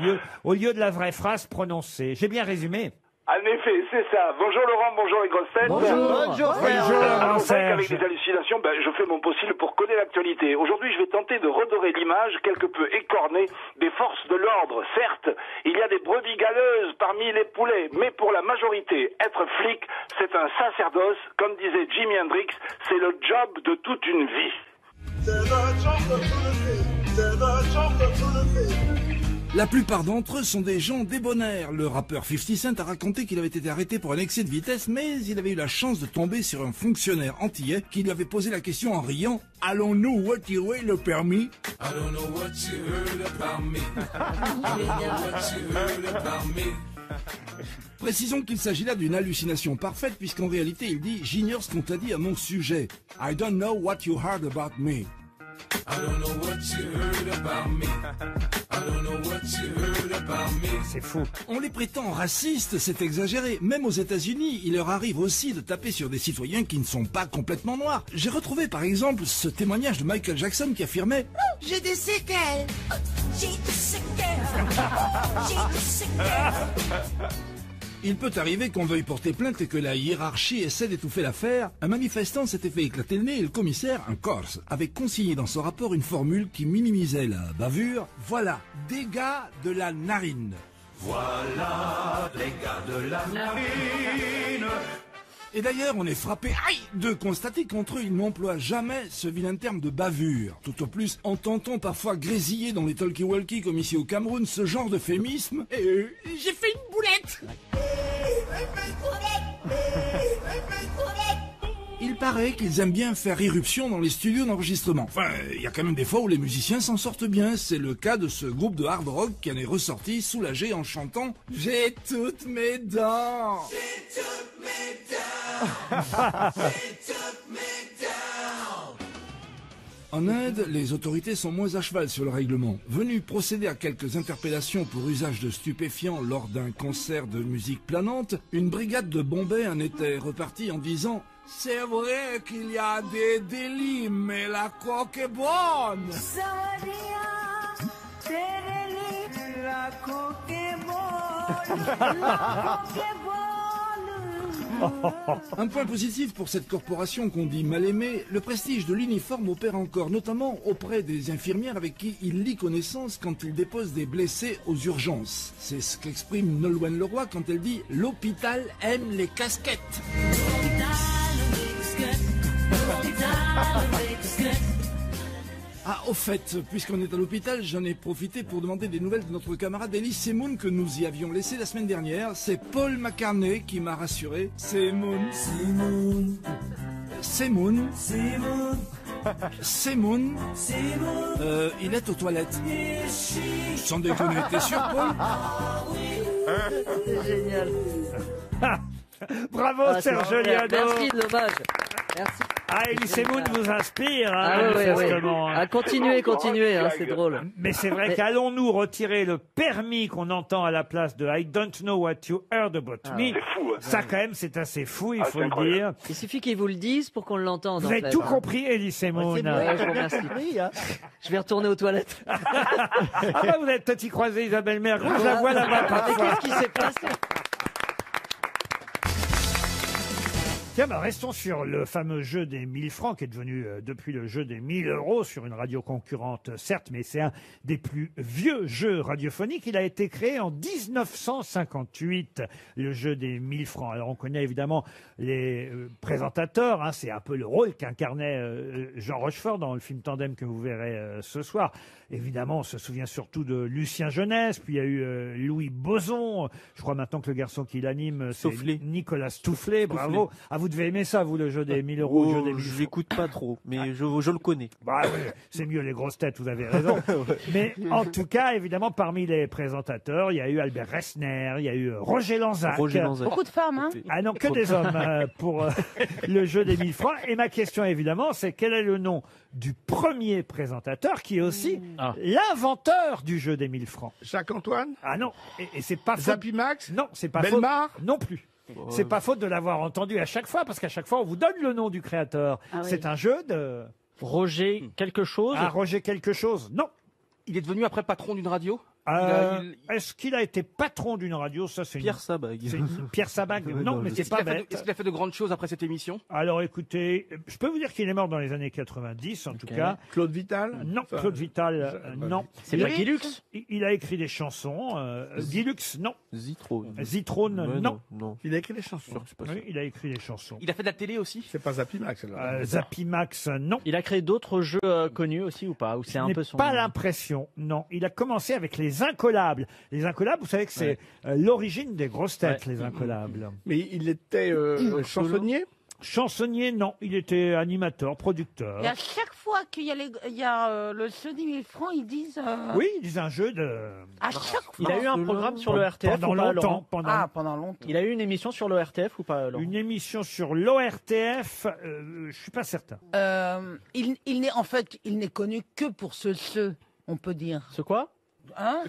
lieu de la vraie phrase prononcée. J'ai bien résumé? En effet, c'est ça. Bonjour Laurent, bonjour les grosses têtes. Bonjour Alors, c'est vrai Serge. qu'avec des hallucinations, je fais mon possible pour connaître l'actualité. Aujourd'hui, je vais tenter de redorer l'image quelque peu écornée des forces de l'ordre. Certes, il y a des brebis galeuses parmi les poulets, mais pour la majorité, être flic, c'est un sacerdoce. Comme disait Jimi Hendrix, c'est le job de toute une vie. La plupart d'entre eux sont des gens débonnaires. Le rappeur 50 Cent a raconté qu'il avait été arrêté pour un excès de vitesse, mais il avait eu la chance de tomber sur un fonctionnaire antillais qui lui avait posé la question en riant « Allons-nous retirer le permis ?» Précisons qu'il s'agit là d'une hallucination parfaite puisqu'en réalité il dit « J'ignore ce qu'on t'a dit à mon sujet. I don't know what you heard about me. » C'est fou. On les prétend racistes, c'est exagéré. Même aux États-Unis, il leur arrive aussi de taper sur des citoyens qui ne sont pas complètement noirs. J'ai retrouvé par exemple ce témoignage de Michael Jackson qui affirmait « J'ai des séquelles. J'ai des séquelles. J'ai des séquelles. » Il peut arriver qu'on veuille porter plainte et que la hiérarchie essaie d'étouffer l'affaire. Un manifestant s'était fait éclater le nez et le commissaire, un Corse, avait consigné dans son rapport une formule qui minimisait la bavure. Voilà, dégâts de la narine. Voilà, dégâts de la narine. Et d'ailleurs, on est frappé de constater qu'entre eux, ils n'emploient jamais ce vilain terme de bavure. Tout au plus, entend-on parfois grésiller dans les talkie-walkie comme ici au Cameroun ce genre d'euphémisme. J'ai fait une boulette. Il paraît qu'ils aiment bien faire irruption dans les studios d'enregistrement. Enfin, il y a quand même des fois où les musiciens s'en sortent bien. C'est le cas de ce groupe de hard rock qui en est ressorti soulagé en chantant « J'ai toutes mes dents ». J'ai toutes mes dents. J'ai toutes mes dents. En Inde, les autorités sont moins à cheval sur le règlement. Venus procéder à quelques interpellations pour usage de stupéfiants lors d'un concert de musique planante, une brigade de Bombay en était repartie en disant « C'est vrai qu'il y a des délits, mais la coque est bonne !» La coque est bonne. La coque est bonne. Un point positif pour cette corporation qu'on dit mal aimée, le prestige de l'uniforme opère encore, notamment auprès des infirmières avec qui il lie connaissance quand il dépose des blessés aux urgences. C'est ce qu'exprime Nolwenn Leroy quand elle dit « L'hôpital aime les casquettes ». Ah, au fait, puisqu'on est à l'hôpital, j'en ai profité pour demander des nouvelles de notre camarade Elie Semoun que nous y avions laissé la semaine dernière. C'est Paul McCartney qui m'a rassuré. Semoun. Il est aux toilettes. Sans déconner, t'es sûr, Paul? C'est génial. Bravo, Ah, Serge c'est super. Liado. Merci, dommage. Merci. Ah, Elie Semoun vous inspire, hein, Ah, oui, oui. manifestement, hein. Ah, continuez, hein, c'est drôle. Mais c'est vrai qu'allons-nous retirer le permis qu'on entend à la place de I don't know what you heard about me. C'est fou, hein. Ça, quand même, c'est assez fou, il faut le dire. Il suffit qu'ils vous le disent pour qu'on l'entende. Vous en avez fait, tout hein. compris, Elie Semoun. Ouais, je vous remercie. Je vais retourner aux toilettes. Ah bah, vous avez peut-être y croisé Isabelle Mergo, je la vois là-bas Mais parfois. qu'est-ce qui s'est passé? Tiens, bah, restons sur le fameux jeu des 1000 francs qui est devenu depuis le jeu des 1000 euros sur une radio concurrente, certes, mais c'est un des plus vieux jeux radiophoniques. Il a été créé en 1958, le jeu des 1000 francs. Alors on connaît évidemment les présentateurs, hein, c'est un peu le rôle qu'incarnait Jean Rochefort dans le film Tandem que vous verrez ce soir. Évidemment, on se souvient surtout de Lucien Jeunesse, puis il y a eu Louis Boson. Je crois maintenant que le garçon qui l'anime, c'est Nicolas Stoufflet. Bravo. Ah, vous devez aimer ça, vous, le jeu des 1000 euros, le jeu des 1000 Je l'écoute pas trop, mais je le connais. Bah oui, c'est mieux les grosses têtes, vous avez raison. Mais en tout cas, évidemment, parmi les présentateurs, il y a eu Albert Resner, il y a eu Roger Lanzac. Beaucoup de femmes, hein. Ah non, que des hommes pour le jeu des 1000 francs. Et ma question, évidemment, c'est quel est le nom du premier présentateur qui est aussi l'inventeur du jeu des 1000 francs? Jacques-Antoine? Ah non, et c'est pas Zappy Max? Non, c'est pas Bellemare? faute. Non plus. C'est pas faute de l'avoir entendu à chaque fois, parce qu'à chaque fois, on vous donne le nom du créateur. Ah oui. C'est un jeu de... Roger quelque chose? Ah, Roger quelque chose, non. Il est devenu après patron d'une radio? Est-ce qu'il a été patron d'une radio? Ça, c'est Pierre Sabag. Pierre Sabag, non, mais c'est pas bête. Est-ce qu'il a fait de grandes choses après cette émission? Alors écoutez, je peux vous dire qu'il est mort dans les années 90, en tout cas. Claude Vital? Non, Enfin, Claude Vital, non. C'est pas Guy Lux? Il a écrit des chansons. Guy Lux, non. Zitrone. Non. Il a écrit des chansons. Oui, il a écrit des chansons. Il a fait de la télé aussi? C'est pas Zappy Max, alors. Zappy Max, non. Il a créé d'autres jeux connus aussi ou pas? Ou c'est un Je peu n'ai son... pas l'impression, non. Il a commencé avec les Incollables. Les Incollables, vous savez que c'est l'origine des grosses têtes, les Incollables. Mais il était chansonnier? Chansonnier, non. Il était animateur, producteur. Et à chaque fois qu'il y a, le jeu des 1000 francs, ils disent... Oui, il disait un jeu de... À chaque fois. Il a eu un programme sur le RTF Pendant ou pas, longtemps. Laurent Pendant longtemps. Il a eu une émission sur le RTF ou pas, Laurent? Une émission sur l'ORTF, je suis pas certain. Il n'est connu que pour ce, on peut dire. Ce quoi? Hein?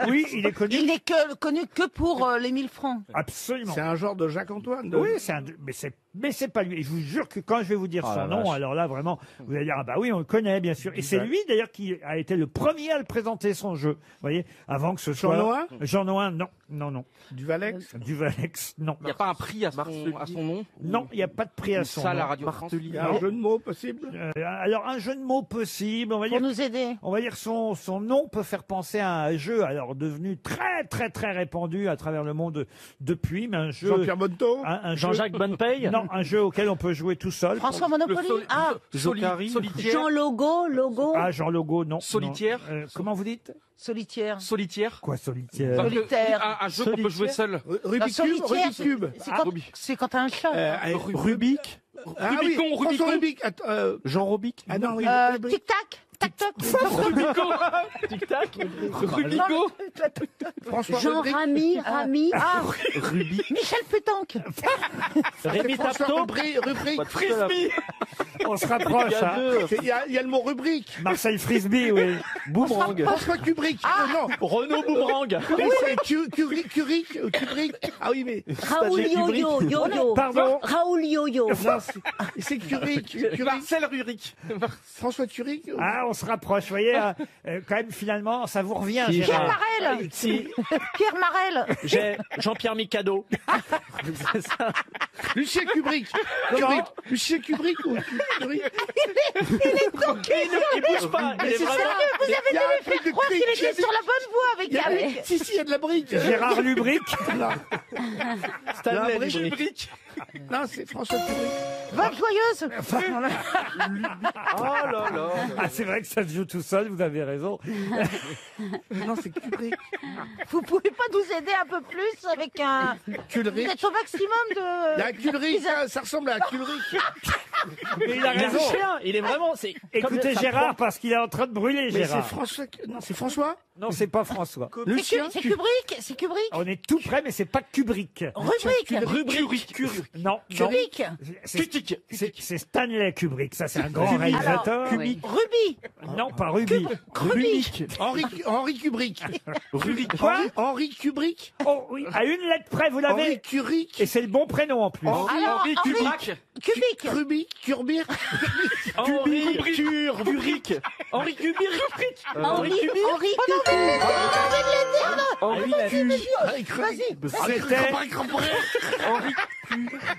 Oui, il est connu. Il n'est connu que pour les 1000 francs. Absolument. C'est un genre de Jacques-Antoine? Oui, mais c'est pas lui. Et je vous jure que quand je vais vous dire son nom, alors là, vraiment, vous allez dire, ah bah oui, on le connaît, bien sûr. Et c'est lui, d'ailleurs, qui a été le premier à le présenter, son jeu. Vous voyez, avant que ce soit... Jean Noin, non. Duvalex? Duvalex, non. Il n'y a pas un prix à son nom? Non, il n'y a pas de prix à son Ça, nom. la Radio France. Il y a un jeu de mots possible? Alors, un jeu de mots possible, on va dire... Pour nous aider. On va dire son nom peut faire penser à un jeu, alors devenu très, très, très répandu à travers le monde depuis, mais un jeu... Jean-Pierre Bonneton? Jean-Jacques Bonnepaye? Non, un jeu auquel on peut jouer tout seul. François Monopoly? Solitaire. Jean Logo. Ah, Jean Logo, non. Solitaire. Non. Comment vous dites? Solitaire. Quoi, solitaire? Solitaire. Un jeu qu'on peut jouer seul. Rubik's Cube? C'est quand t'as un chat. Rubik. François Rubik. Jean Robic. Ah non, oui. Tic-tac. Tac-toc. Tic-tac. Rubico. Jean Rami. Ah, Rubik. Michel Pétanque. Rémi Tapto? Rubrique. Frisbee. On se rapproche. hein. Il y a le mot rubrique. Marcel Frisbee, oui. Boomerang. François Kubrick. Non. Renaud Boomerang. Mais c'est Kubrick. Ah oui, mais. Raoul Yo-Yo, Yo-Yo. Pardon. Raoul Yo-Yo. Non, c'est Kubrick. Marcel Ruric. François Kubrick. Ah, on se rapproche, vous voyez, quand même, finalement, ça vous revient, Si, Pierre Gérard. Marel. Si, Pierre Marel. j'ai Jean-Pierre Mikado. C'est ça. Lucien Kubrick. Lucien Kubrick ou Kubrick. Il bouge pas. Il est vraiment. Vous avez Il y a un truc Je de crois qu'il cric. était sur la bonne voie avec. Si, il y a de la brique. Gérard Lubric. Stanley Brick. Kubrick. Non, c'est François Kubrick. Vague joyeuse. Oh là là. Ah, c'est vrai que ça se joue tout seul, vous avez raison. Non, c'est Kubrick. Vous pouvez pas nous aider un peu plus avec un. Vous Kubrick. êtes au maximum de. Il y a un Kubrick, ça ressemble à un Kubrick. Mais il a Il a raison. un chien. Il est vraiment. C'est. Écoutez comme ça Gérard, prend- parce qu'il est en train de brûler, Mais c'est Gérard. François. Non, c'est François. Non, c'est pas François. Lucien. C'est Kubrick. C'est Kubrick. On est tout près, mais c'est pas Kubrick. Rubrique. Non, non. Kubrick. C'est Stanley Kubrick, ça c'est un grand réalisateur. Oui. Ruby. Non, pas Ruby. Rubik. Henri Kubrick. Rubik. Quoi Henri Kubrick. Oh oui, à une lettre près, vous Henri l'avez. Kubrick. Et c'est le bon prénom en plus. Alors, Henri Kubrick. Cubique. Kubrick. Kubrick. Henri Kubrick. Henri Kubrick. Henri Henri Kubrick. Henri Vas-y.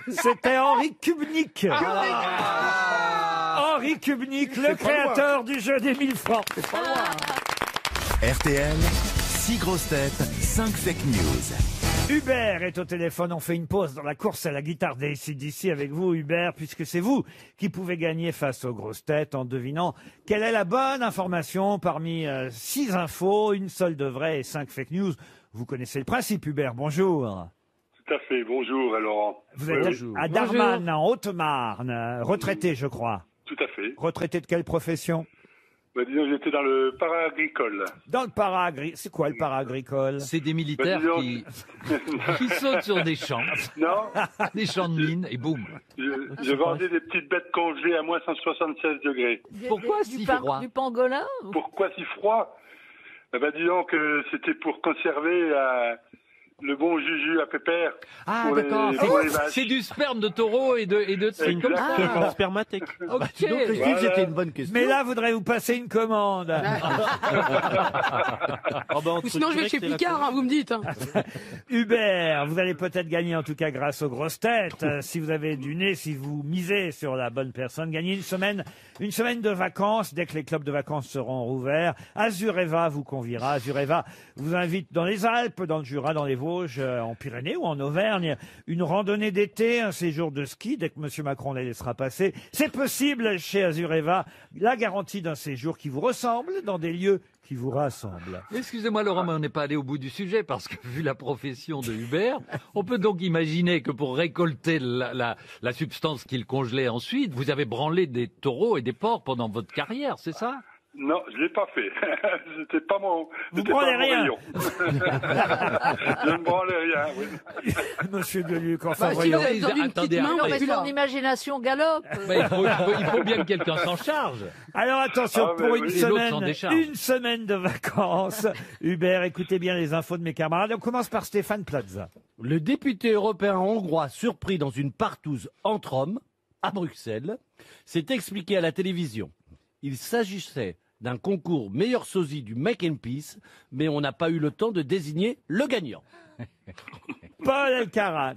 C'était Henri Kubnik. Henri Kubnik, le créateur du jeu des 1000 francs. RTL, 6 grosses têtes, 5 fake news. Hubert est au téléphone. On fait une pause dans la course à la guitare des AC/DC avec vous, Hubert, puisque c'est vous qui pouvez gagner face aux grosses têtes en devinant quelle est la bonne information parmi 6 infos, une seule de vraie et 5 fake news. Vous connaissez le principe, Hubert. Bonjour. Tout à fait, bonjour. Alors, Vous êtes à Darman, en Haute-Marne, retraité, je crois. tout à fait. Retraité de quelle profession? Bah, disons, j'étais dans le para-agricole. Dans le para-agricole. C'est quoi le para-agricole? C'est des militaires Bah, qui sautent sur des champs. Non. Des champs de mines et boum. Je vendais des petites bêtes congelées à moins 176 degrés. Pourquoi si froid? Du pangolin Pourquoi si froid? Bah, disons que c'était pour conserver le bon jus à pépère. Ah, pour d'accord. pour les vaches. C'est du sperme de taureau et de C'est comme ça. Ah, spermathèque. Ok. C'était une bonne question. Mais là, voudrais-vous passer une commande? Ou sinon, je vais chez Picard, hein, vous me dites. Hein. Hubert, vous allez peut-être gagner, en tout cas grâce aux grosses têtes, si vous avez du nez, si vous misez sur la bonne personne, gagner une semaine de vacances, dès que les clubs de vacances seront rouverts. Azureva vous conviera. Azureva vous invite dans les Alpes, dans le Jura, dans les Vosges, en Pyrénées ou en Auvergne. Une randonnée d'été, un séjour de ski, dès que M. Macron les laissera passer. C'est possible chez Azureva. La garantie d'un séjour qui vous ressemble dans des lieux qui vous rassemblent. Excusez-moi Laurent, mais on n'est pas allé au bout du sujet parce que vu la profession de Hubert, on peut donc imaginer que pour récolter la substance qu'il congelait ensuite, vous avez branlé des taureaux et des porcs pendant votre carrière, c'est ça? Non, je l'ai pas fait. C'était pas mon. Vous c'était branlez pas mon rien. rayon. Je ne branlais rien. Oui. Monsieur Gueluc, enfin Bah, si voyons. vous avez besoin d'une Attendez, petite main, non, on mais fait ça. son imagination galope. Bah, il faut bien que quelqu'un s'en charge. Alors attention, Ah, pour ben une oui. Et l'autre s'en semaine, décharge. une semaine de vacances. Hubert, écoutez bien les infos de mes camarades. On commence par Stéphane Plaza. Le député européen hongrois surpris dans une partouze entre hommes à Bruxelles s'est expliqué à la télévision. Il s'agissait d'un concours meilleur sosie du Make and Peace, mais on n'a pas eu le temps de désigner le gagnant. Paul Elkarat.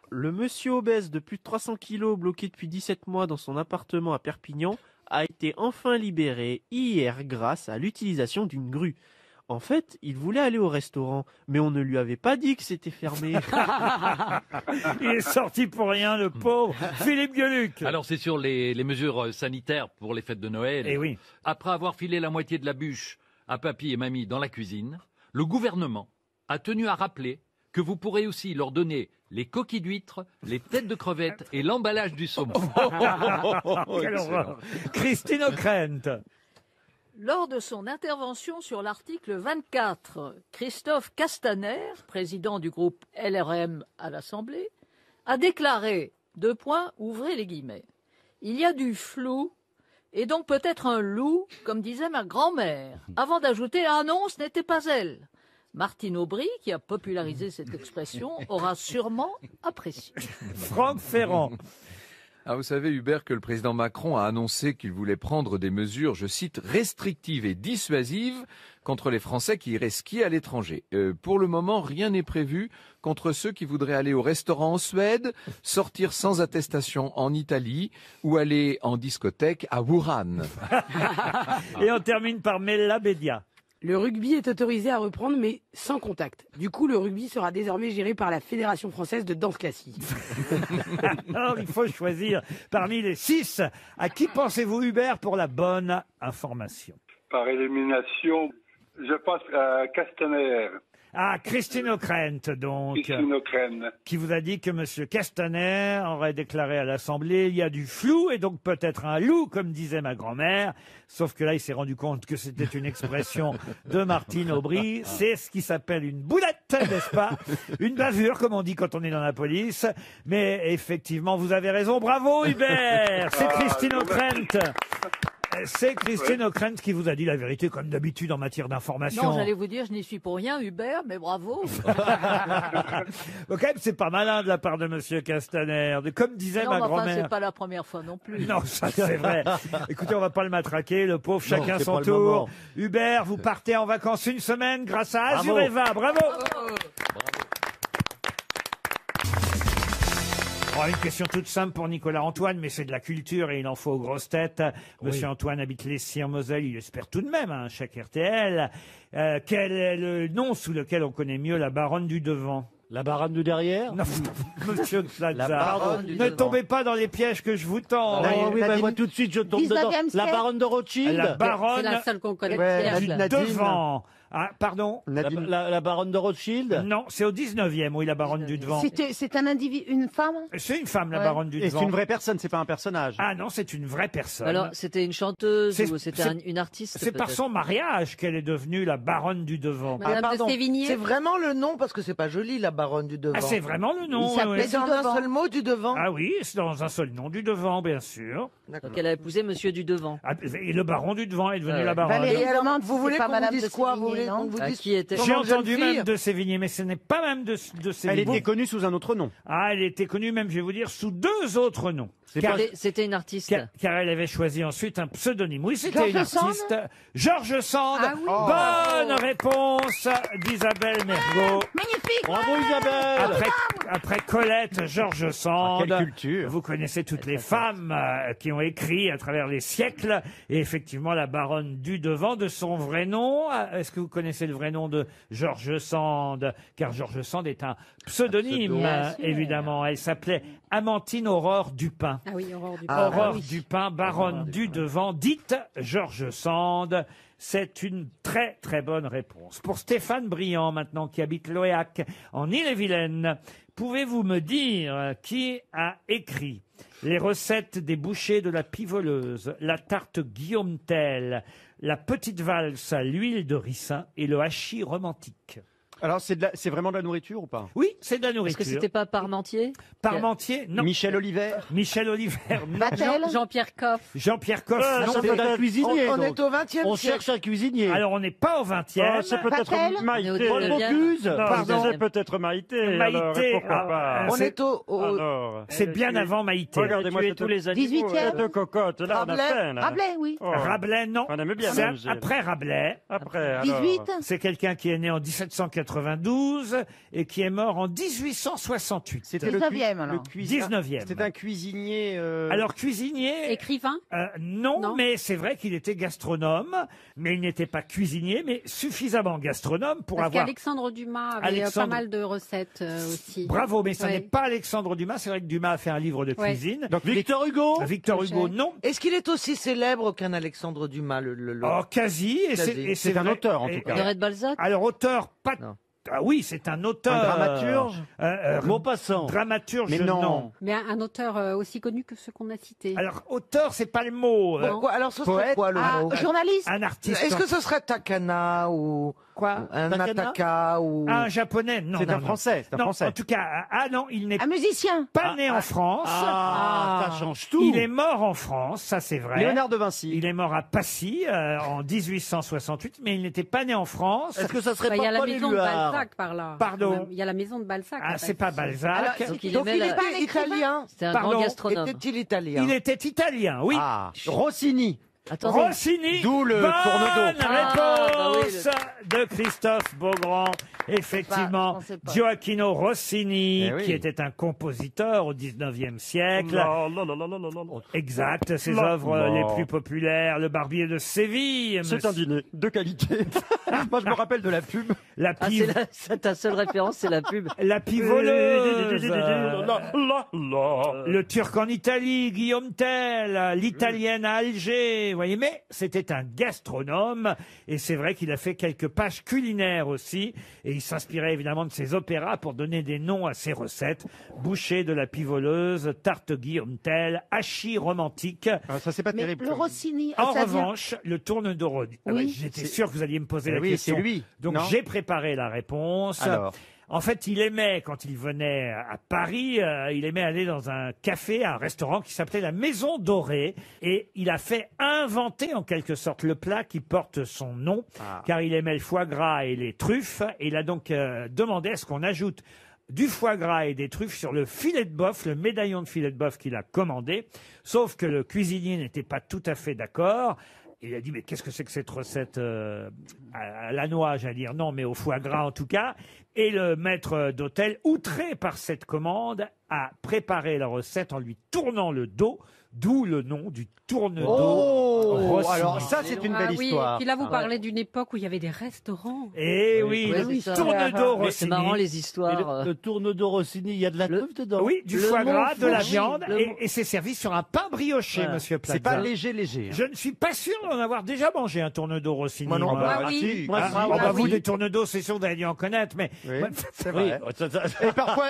Le monsieur obèse de plus de 300 kilos bloqué depuis 17 mois dans son appartement à Perpignan a été enfin libéré hier grâce à l'utilisation d'une grue. En fait, il voulait aller au restaurant, mais on ne lui avait pas dit que c'était fermé. Il est sorti pour rien, le pauvre. Philippe Gueluc. Alors c'est sur les mesures sanitaires pour les fêtes de Noël. Eh oui. Après avoir filé la moitié de la bûche à papy et mamie dans la cuisine, le gouvernement a tenu à rappeler que vous pourrez aussi leur donner les coquilles d'huîtres, les têtes de crevettes et l'emballage du saumon. Quelle horreur. Christine O'Krent. Lors de son intervention sur l'article 24, Christophe Castaner, président du groupe LRM à l'Assemblée, a déclaré, ouvrez les guillemets, « Il y a du flou, et donc peut-être un loup, comme disait ma grand-mère. Avant d'ajouter, ah non, ce n'était pas elle. Martine Aubry, qui a popularisé cette expression, aura sûrement apprécié. Franck Ferrand. Ah, vous savez, Hubert, que le président Macron a annoncé qu'il voulait prendre des mesures, je cite, restrictives et dissuasives contre les Français qui iraient skier à l'étranger. Pour le moment, rien n'est prévu contre ceux qui voudraient aller au restaurant en Suède, sortir sans attestation en Italie ou aller en discothèque à Wuhan. Et on termine par Mella Bédia. Le rugby est autorisé à reprendre, mais sans contact. Du coup, le rugby sera désormais géré par la Fédération française de danse classique. Alors, il faut choisir parmi les 6. À qui pensez-vous, Hubert, pour la bonne information? Par élimination, je pense à Castaner. Ah, Christine O'Krent, donc. Christine O'Krent. Qui vous a dit que M. Castaner aurait déclaré à l'Assemblée, il y a du flou et donc peut-être un loup, comme disait ma grand-mère. Sauf que là, il s'est rendu compte que c'était une expression de Martine Aubry. C'est ce qui s'appelle une boulette, n'est-ce pas? Une bavure, comme on dit quand on est dans la police. Mais effectivement, vous avez raison. Bravo, Hubert! C'est Christine O'Krent. C'est Christine O'Krent qui vous a dit la vérité, comme d'habitude en matière d'information. Non, j'allais vous dire, je n'y suis pour rien, Hubert, mais bravo. Bon, quand même, c'est pas malin de la part de Monsieur Castaner. Comme disait Non, ma mais enfin, grand-mère. c'est pas la première fois non plus. Non, ça c'est vrai. Écoutez, on va pas le matraquer, le pauvre, Non, chacun c'est son pas le tour. moment. Hubert, vous partez en vacances une semaine grâce à Bravo. Azureva. Bravo. Oh, une question toute simple pour Nicolas Antoine, mais c'est de la culture et il en faut aux grosses têtes. Monsieur Antoine habite Lessy en Moselle, il espère tout de même un chèque RTL. Quel est le nom sous lequel on connaît mieux la baronne du devant? La baronne du derrière? Non, monsieur de La Plaza, baronne du ne devant. tombez pas dans les pièges que je vous tends. Oh, oui, bah, moi tout de suite je tombe dedans. 19e La siècle. baronne de Rothschild? La baronne C'est la seule qu'on connaît. du devant. Ah, pardon? La baronne de Rothschild? Non, c'est au 19e, oui, la baronne du devant. C'est un individu, une femme? C'est une femme, la Ouais. baronne du Et devant. c'est une vraie personne, c'est pas un personnage. Ah non, c'est une vraie personne. Alors, c'était une chanteuse C'est- ou c'était c'est- une artiste C'est par peut-être son mariage qu'elle est devenue la baronne du devant. Madame de Sévigné. C'est vraiment le nom parce que c'est pas joli, la baronne du devant. Ah, c'est vraiment le nom. Il s'appelait oui, oui. c'est en un seul mot du devant. Ah oui, c'est dans un seul nom du devant, bien sûr. Donc elle a épousé Monsieur du Devant. Ah, et le baron du devant est devenu Ah ouais. la baronne. Valérie Et alors, demande vous si voulez c'est pas qu'on vous Madame dise de quoi? Vous Sévigné, voulez non qu'on vous Ah, dise qui était J'ai comment jeune entendu fille même de Sévigné, mais ce n'est pas même de Elle Sévigné. était connue sous un autre nom. Ah, elle était connue même, je vais vous dire, sous 2 autres noms. Car, C'était une artiste. car elle avait choisi ensuite un pseudonyme. Oui, c'était George une artiste. Georges Sand. Ah oui. Bonne réponse d'Isabelle Mergo. Magnifique. Bravo Isabelle! Après Colette, Georges Sand. Quelle culture. Vous connaissez toutes les femmes qui ont écrit à travers les siècles. Et effectivement, la baronne du devant de son vrai nom. Est-ce que vous connaissez le vrai nom de Georges Sand? Car Georges Sand est un pseudonyme, Bien sûr. évidemment. Elle s'appelait Amantine Aurore Dupin. Ah oui, Aurore du Aurore oui. Dupin, baronne du devant, dite Georges Sand. C'est une très très bonne réponse. Pour Stéphane Briand, maintenant, qui habite Loéac, en Ille-et-Vilaine, pouvez-vous me dire qui a écrit les recettes des bouchers de la Pivoleuse, la tarte Guillaume Tell, la petite valse à l'huile de ricin et le hachis romantique? Alors c'est vraiment de la nourriture ou pas? Oui, c'est de la Est-ce nourriture. que c'était pas Parmentier? Parmentier, non. Michel Oliver? Michel Oliver, non. Vatel. Jean-Pierre Coff. Jean-Pierre Coff, non. Ça peut être un cuisinier. On donc. est au 20e On siècle. cherche un cuisinier. Alors, on n'est pas au 20e. Ah, c'est peut-être Vatel. Maïté. On est au Paul 19e. Bocuse. Non, Pardon. C'est peut-être Maïté. Maïté, alors, et pourquoi ah, pas On c'est- est au Alors, C'est bien avant Maïté. regardez-moi Tuer cette- tous les animaux. 18e. cette cocotte là, on a Rabelais. peine. Rabelais, oui. Oh. Rabelais, non. On aime bien C'est manger. après Rabelais. Après, alors. 18. C'est quelqu'un qui est né en 1792 et qui est mort en 1868. C'était 19e, alors. 19e. C'était un cuisinier. Alors, cuisinier, Écrivain. non, Non. mais c'est vrai qu'il était gastronome, mais il n'était pas cuisinier, mais suffisamment gastronome pour Parce avoir... qu'Alexandre Dumas avait Alexandre- pas mal de recettes aussi. Bravo, mais ça Ouais. n'est pas Alexandre Dumas. C'est vrai que Dumas a fait un livre de Ouais. cuisine. Donc Victor Hugo. Victor Hugo, non. Est-ce qu'il est aussi célèbre qu'un Alexandre Dumas, le... Oh, quasi. Et Quasi. c'est un vrai. auteur, en tout Et- cas. Honoré de Balzac? Alors, auteur, pas... Non. Ah oui, c'est un auteur. Un dramaturge Maupassant. Dramaturge, Mais non. Mais un auteur aussi connu que ceux qu'on a cités. Alors, auteur, c'est pas le mot. Pourquoi Alors, ce serait quoi le mot Journaliste. Un artiste. Est-ce que ce serait Takana ou quoi un Ataka ou un japonais? Non, C'est non, un non. Français, c'est un Non, Français. En tout cas, non, il n'est Un musicien. pas né en France. Ça change tout. Il est mort en France, ça c'est vrai. Léonard de Vinci. Il est mort à Passy en 1868, mais il n'était pas né en France. Est-ce que ça serait Bah, il y a pas la Paul maison de Éluard? Balzac par là. Pardon. Il y a la maison de Balzac. Ah, à c'est pas Passy. Balzac. Donc il Donc aimait il la- était italien. C'était un Pardon, grand gastronome. Était-il italien Il était italien, oui. Ah, Rossini. Attendez. Rossini. D'où le Bonne tourne-dos. réponse Ah, bah de Christophe Beaugrand. Effectivement, Bah, je pensais pas. Gioacchino Rossini, Eh oui. qui était un compositeur au 19e siècle. Exact, ses Non. œuvres Non. les plus populaires, Le Barbier de Séville, C'est un dîner de qualité. Moi, je me rappelle de la pub. La Ah, pive, c'est ta seule référence, c'est la pub. la pivoleuse, La. le Turc en Italie, Guillaume Tell, l'Italienne à Alger, vous voyez, mais c'était un gastronome, et c'est vrai qu'il a fait quelques pages culinaires aussi, et il s'inspirait évidemment de ses opéras pour donner des noms à ses recettes. Boucher de la pivoleuse, tarte Guillaume Tell, hachis romantique. Ah, ça, c'est pas Mais terrible. le Rossini. En ça vient- revanche, le tourne-dos. Oui. J'étais sûr que vous alliez me poser Eh la oui, question. c'est lui, Donc non j'ai préparé la réponse. Alors. En fait, il aimait, quand il venait à Paris, il aimait aller dans un café, un restaurant qui s'appelait la Maison Dorée. Et il a fait inventer, en quelque sorte, le plat qui porte son nom, car il aimait le foie gras et les truffes. Et il a donc demandé à ce qu'on ajoute du foie gras et des truffes sur le filet de bœuf, le médaillon de filet de bœuf qu'il a commandé. Sauf que le cuisinier n'était pas tout à fait d'accord. Il a dit, mais qu'est-ce que c'est que cette recette à la noix, j'allais dire, non, mais au foie gras en tout cas. Et le maître d'hôtel, outré par cette commande, a préparé la recette en lui tournant le dos, d'où le nom du tourne-dos. Rossini. Alors ça, c'est une belle Ah oui, histoire. et puis là, vous parlez d'une époque où il y avait des restaurants. Eh oui, Ouais, le c'est ça. tourne-dos Mais c'est Rossini. marrant les Et histoires. le tourne-dos Rossini, il y a de la truffe dedans. Oui, du Le foie mot gras, de la fourchi, viande, le et, mot- et c'est servi sur un pain brioché, Voilà. monsieur Plaza. C'est pas léger. Je ne suis pas sûr d'en avoir déjà mangé un tourne-dos Rossini. Moi non. moi. Ah oui. si. Moi, Ah, si. oh, bah, Ah vous, oui. des tourne-dos, c'est sûr, vous allez dû en connaître, mais Oui, c'est Oui. vrai.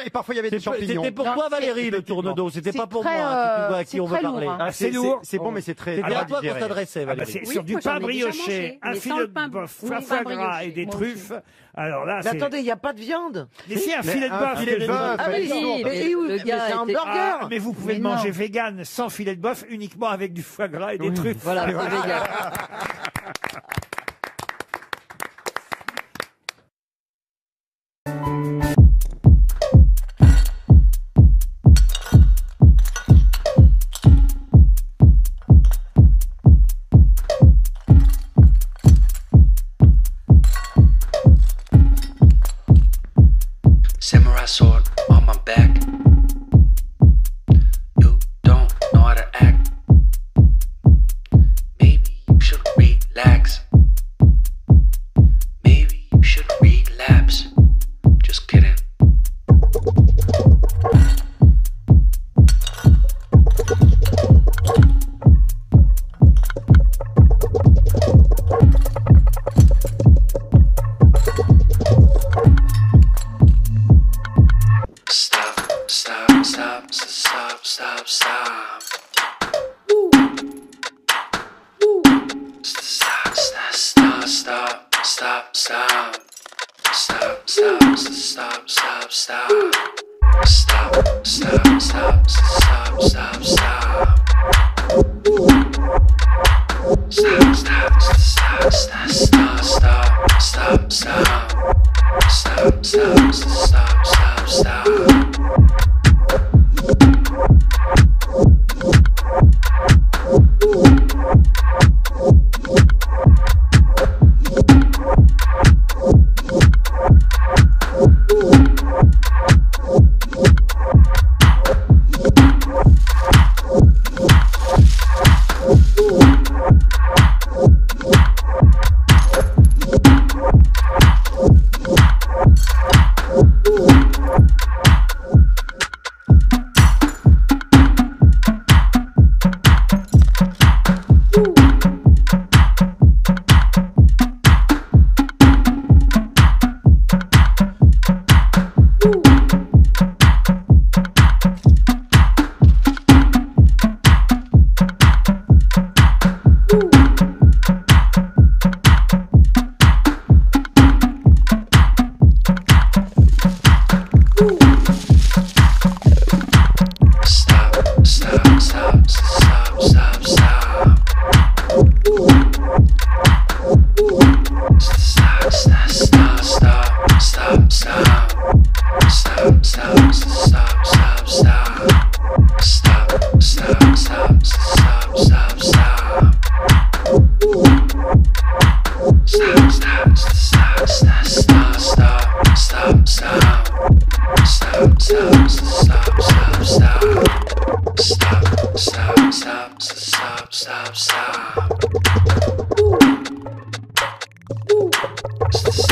Et parfois, il y avait des champignons. C'était pour toi, Non, Valérie, c'est- le tourne-dos. C'était c'est pas pour très, moi, si tu vois à qui c'est on veut très parler. lourd, hein. Ah, c'est lourd. C'est bon, mais c'est très. C'était à dur toi qu'on digérer. s'adressait, Ah bah, Valérie. c'est Oui, sur du moi, j'en pain ai déjà brioché, mangé, un mais filet sans de le pain- bœuf, oui, un pain foie gras brioché, et des moi truffes. Alors là, Mais c'est... attendez, il n'y a pas de viande. Mais si, un Mais filet de un bœuf. filet de bœuf, Ah oui, Si, mais mais oui, le mais gars c'est un était- burger. Ah, mais vous pouvez Mais le manger non. vegan sans filet de bœuf, uniquement avec du foie gras et des truffes. Voilà, c'est vegan. Samurai sword on my back. You don't know how to act. Maybe you should relax. Maybe you should relapse. Just kidding. Stop, stop, stop, stop, stop, stop. Stop, stop, stop, stop, stop, stop. Stop, stop, stop, stop, stop. Stop, stop, stop, stop, stop, stop. Stop, stop, stop, stop, stop, stop, stop, stop. Stop, stop, stop, stop, stop.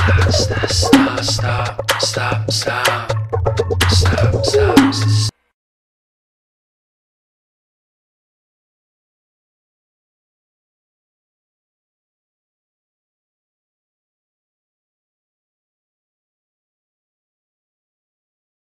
stop, stop, stop, stop, stop, stop, stop.